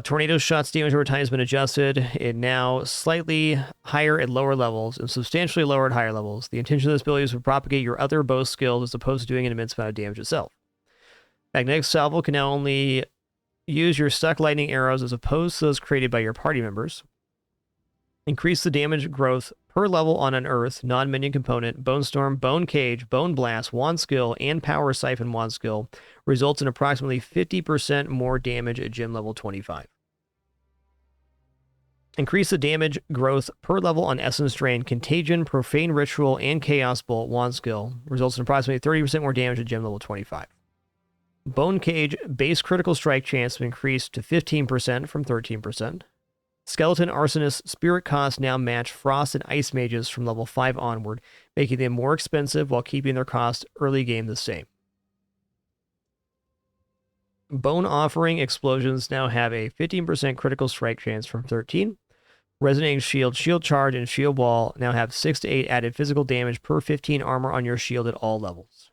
Tornado Shot's damage over time has been adjusted. It now slightly higher at lower levels and substantially lower at higher levels. The intention of this ability is to propagate your other bow skills as opposed to doing an immense amount of damage itself. Magnetic Salvo can now only use your stuck lightning arrows as opposed to those created by your party members. Increase the damage growth per level on an earth, non-minion component, Bone Storm, Bone Cage, Bone Blast, Wand Skill, and Power Siphon Wand Skill results in approximately 50% more damage at gym level 25. Increase the damage growth per level on Essence Drain, Contagion, Profane Ritual, and Chaos Bolt Wand Skill results in approximately 30% more damage at gym level 25. Bone Cage base critical strike chance increased to 15% from 13%. Skeleton Arsonist Spirit costs now match Frost and Ice Mages from level 5 onward, making them more expensive while keeping their cost early game the same. Bone Offering Explosions now have a 15% critical strike chance from 13. Resonating Shield, Shield Charge, and Shield Wall now have 6 to 8 added physical damage per 15 armor on your shield at all levels.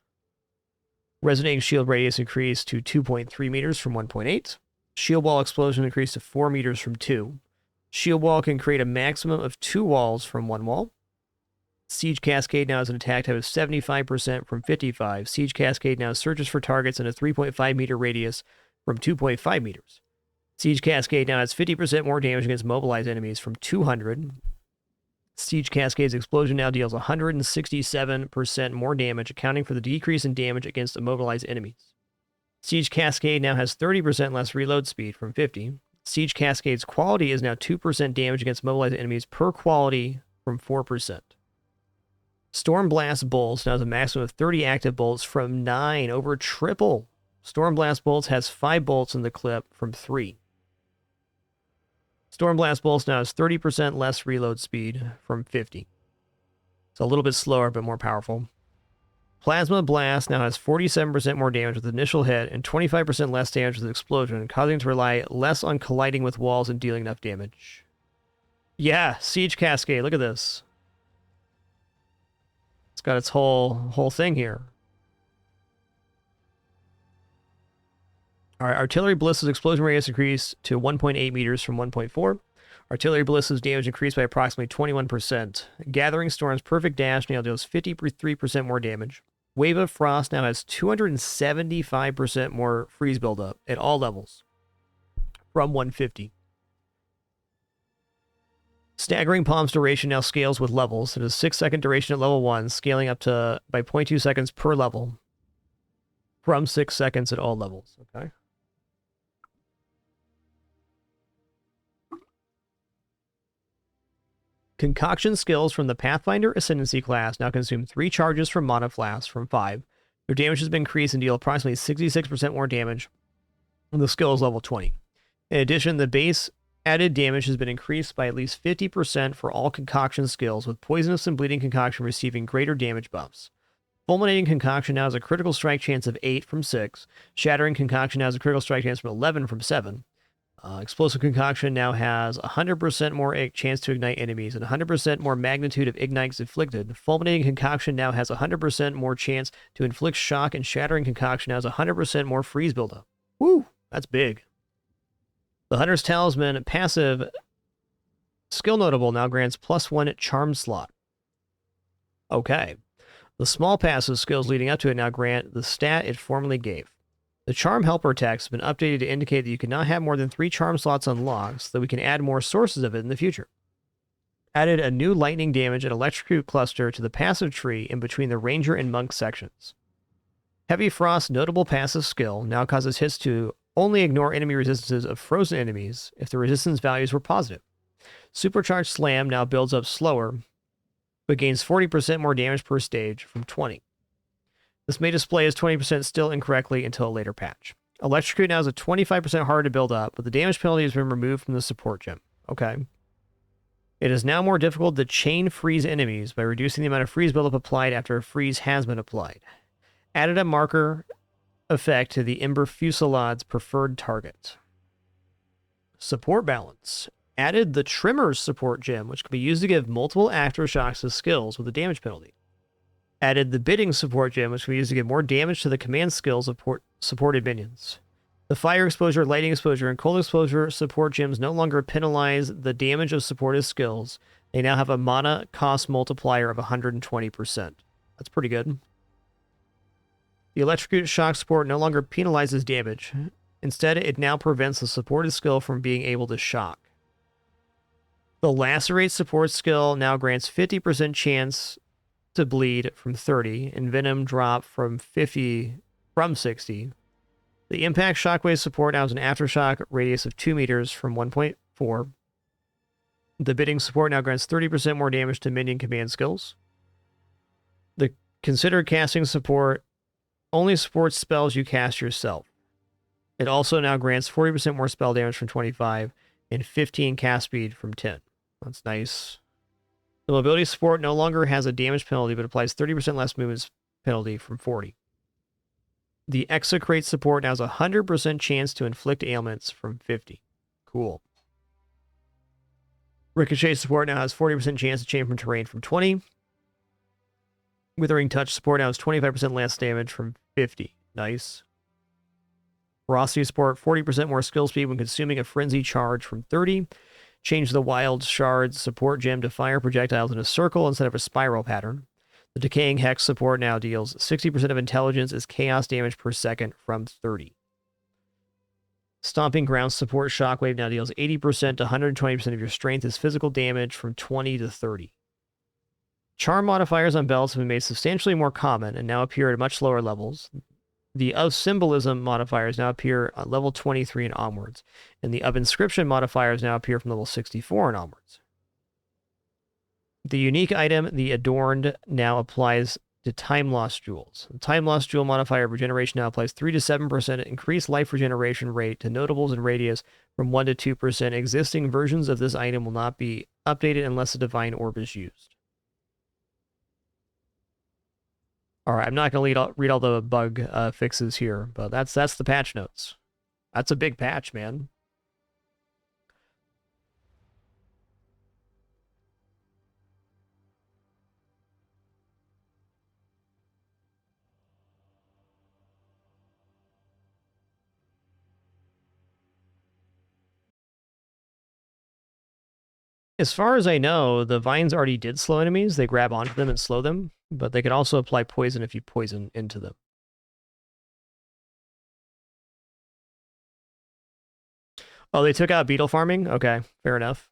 Resonating Shield Radius increased to 2.3 meters from 1.8. Shield Wall Explosion increased to 4 meters from 2. Shield Wall can create a maximum of 2 walls from 1 wall. Siege Cascade now has an attack type of 75% from 55. Siege Cascade now searches for targets in a 3.5 meter radius from 2.5 meters. Siege Cascade now has 50% more damage against mobilized enemies from 200. Siege Cascade's explosion now deals 167% more damage, accounting for the decrease in damage against immobilized enemies. Siege Cascade now has 30% less reload speed from 50. Siege Cascade's quality is now 2% damage against mobilized enemies per quality from 4%. Storm Blast Bolts now has a maximum of 30 active bolts from 9, over triple. Storm Blast Bolts has 5 bolts in the clip from 3. Storm Blast Bolts now has 30% less reload speed from 50. So a little bit slower, but more powerful. Plasma Blast now has 47% more damage with initial hit and 25% less damage with explosion, causing it to rely less on colliding with walls and dealing enough damage. Yeah, Siege Cascade, look at this. It's got its whole thing here. Alright, Artillery Ballista's explosion radius increased to 1.8 meters from 1.4. Artillery Ballista's damage increased by approximately 21%. Gathering Storm's Perfect Dash now deals 53% more damage. Wave of Frost now has 275% more freeze buildup at all levels from 150. Staggering Palm's duration now scales with levels. It is 6-second duration at level 1, scaling up to by 0.2 seconds per level from 6 seconds at all levels. Okay. Concoction skills from the Pathfinder Ascendancy class now consume 3 charges from Mana Flask from 5. Their damage has been increased and deal approximately 66% more damage. And the skill is level 20. In addition, the base Added damage has been increased by at least 50% for all concoction skills, with poisonous and bleeding concoction receiving greater damage buffs. Fulminating concoction now has a critical strike chance of 8 from 6. Shattering concoction now has a critical strike chance from 11 from 7. Explosive concoction now has 100% more chance to ignite enemies and 100% more magnitude of ignites inflicted. Fulminating concoction now has 100% more chance to inflict shock, and shattering concoction now has 100% more freeze buildup. Woo! That's big. The Hunter's Talisman passive skill notable now grants +1 charm slot. Okay. The small passive skills leading up to it now grant the stat it formerly gave. The Charm Helper text has been updated to indicate that you cannot have more than 3 charm slots unlocked, so that we can add more sources of it in the future. Added a new lightning damage and electrocute cluster to the passive tree in between the Ranger and Monk sections. Heavy Frost notable passive skill now causes hits to only ignore enemy resistances of frozen enemies if the resistance values were positive. Supercharged Slam now builds up slower, but gains 40% more damage per stage from 20. This may display as 20% still incorrectly until a later patch. Electrocute now is a 25% harder to build up, but the damage penalty has been removed from the support gem. Okay. It is now more difficult to chain freeze enemies by reducing the amount of freeze buildup applied after a freeze has been applied. Added a marker effect to the Ember Fusilade's preferred target. Support balance. Added the Trimmer's support gem, which can be used to give multiple aftershocks to skills with a damage penalty. Added the Bidding support gem, which can be used to give more damage to the command skills of supported minions. The Fire Exposure, Lighting Exposure, and Cold Exposure support gems no longer penalize the damage of supported skills. They now have a mana cost multiplier of 120%. That's pretty good. The Electrocute Shock support no longer penalizes damage. Instead, it now prevents the supported skill from being able to shock. The Lacerate support skill now grants 50% chance to bleed from 30, and Venom drop from 50 from 60. The Impact Shockwave support now has an aftershock radius of 2 meters from 1.4. The Bidding support now grants 30% more damage to minion command skills. The Considered Casting support only supports spells you cast yourself. It also now grants 40% more spell damage from 25 and 15 cast speed from 10. That's nice. The Mobility support no longer has a damage penalty, but applies 30% less movement penalty from 40. The Execrate support now has a 100% chance to inflict ailments from 50. Cool. Ricochet support now has 40% chance to change from terrain from 20. Withering Touch support now has 25% less damage from 50. Nice. Ferocity support, 40% more skill speed when consuming a Frenzy charge from 30. Change the Wild Shards support gem to fire projectiles in a circle instead of a spiral pattern. The Decaying Hex support now deals 60% of intelligence as chaos damage per second from 30. Stomping Ground support Shockwave now deals 80% to 120% of your strength as physical damage from 20 to 30. Charm modifiers on belts have been made substantially more common and now appear at much lower levels. The Of Symbolism modifiers now appear at level 23 and onwards, and the Of Inscription modifiers now appear from level 64 and onwards. The unique item, the Adorned, now applies to Time Lost Jewels. The Time Lost Jewel modifier of regeneration now applies 3 to 7% increased life regeneration rate to notables and radius from 1 to 2%. Existing versions of this item will not be updated unless a Divine Orb is used. Alright, I'm not going to read all the bug fixes here, but that's the patch notes. That's a big patch, man. As far as I know, the vines already did slow enemies. They grab onto them and slow them, but they could also apply poison if you poison into them. Oh, they took out beetle farming? Okay, fair enough.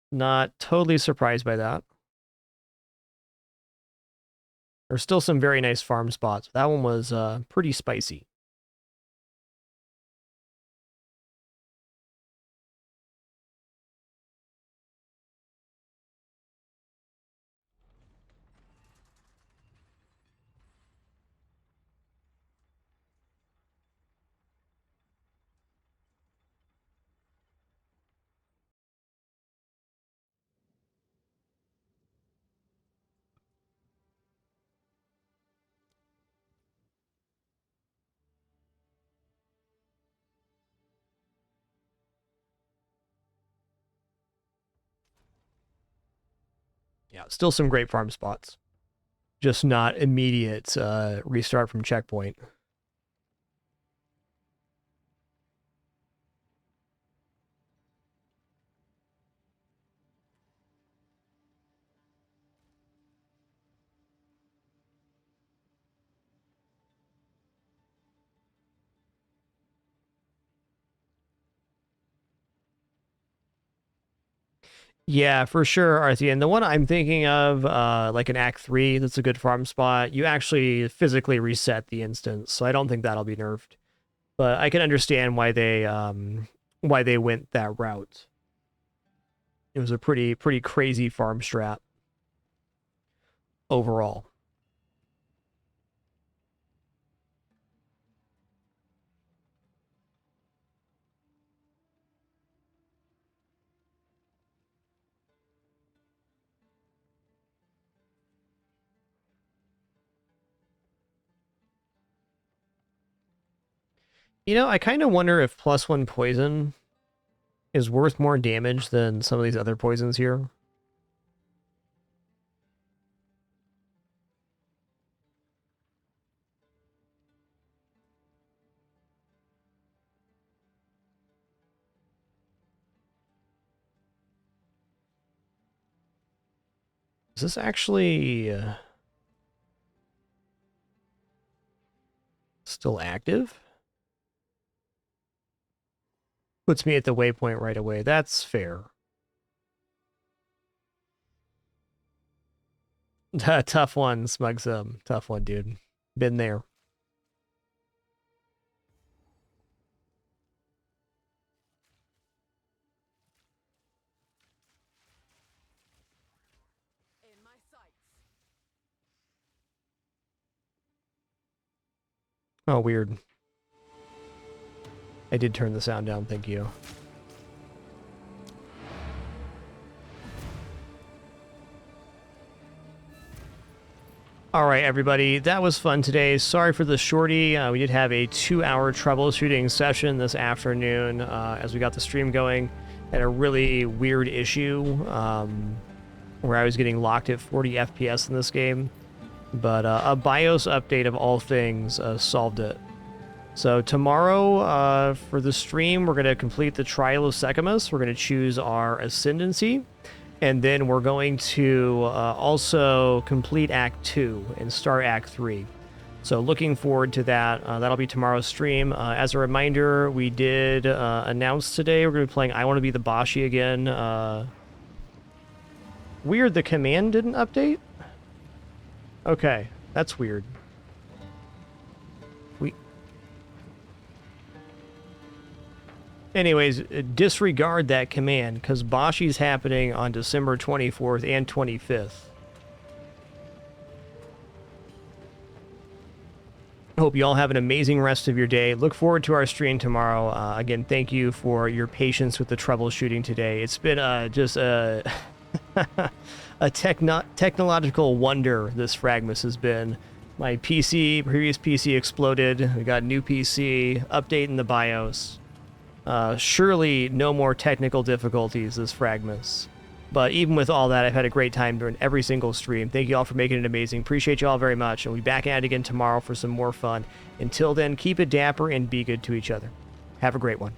Not totally surprised by that. There's still some very nice farm spots. That one was pretty spicy. Yeah, still some great farm spots. Just not immediate restart from checkpoint. Yeah, for sure, Arthie. And the one I'm thinking of, like in Act 3, that's a good farm spot. You actually physically reset the instance, so I don't think that'll be nerfed. But I can understand why they went that route. It was a pretty crazy farm strat overall. You know, I kind of wonder if +1 poison is worth more damage than some of these other poisons here. Is this actually still active? Puts me at the waypoint right away. That's fair. Tough one, Smugsum. Tough one, dude. Been there. In my sights. Oh, weird. I did turn the sound down, thank you. All right, everybody, that was fun today. Sorry for the shorty. We did have a 2-hour troubleshooting session this afternoon as we got the stream going. Had a really weird issue where I was getting locked at 40 FPS in this game. But a BIOS update of all things solved it. So tomorrow for the stream, we're going to complete the Trial of Secamus. We're going to choose our Ascendancy. And then we're going to also complete Act 2 and start Act 3. So looking forward to that. That'll be tomorrow's stream. As a reminder, we did announce today we're going to be playing I Want to Be the Bashi again. Weird, the command didn't update? Okay, that's weird. Anyways, disregard that command, because Bashi's happening on December 24th and 25th. Hope you all have an amazing rest of your day. Look forward to our stream tomorrow. Again, thank you for your patience with the troubleshooting today. It's been just a technological wonder this FragMas has been. My previous PC exploded. We got a new PC, update in the BIOS. Surely no more technical difficulties this FragMas. But even with all that, I've had a great time during every single stream. Thank you all for making it amazing. Appreciate you all very much. And we'll be back at it again tomorrow for some more fun. Until then, keep it dapper and be good to each other. Have a great one.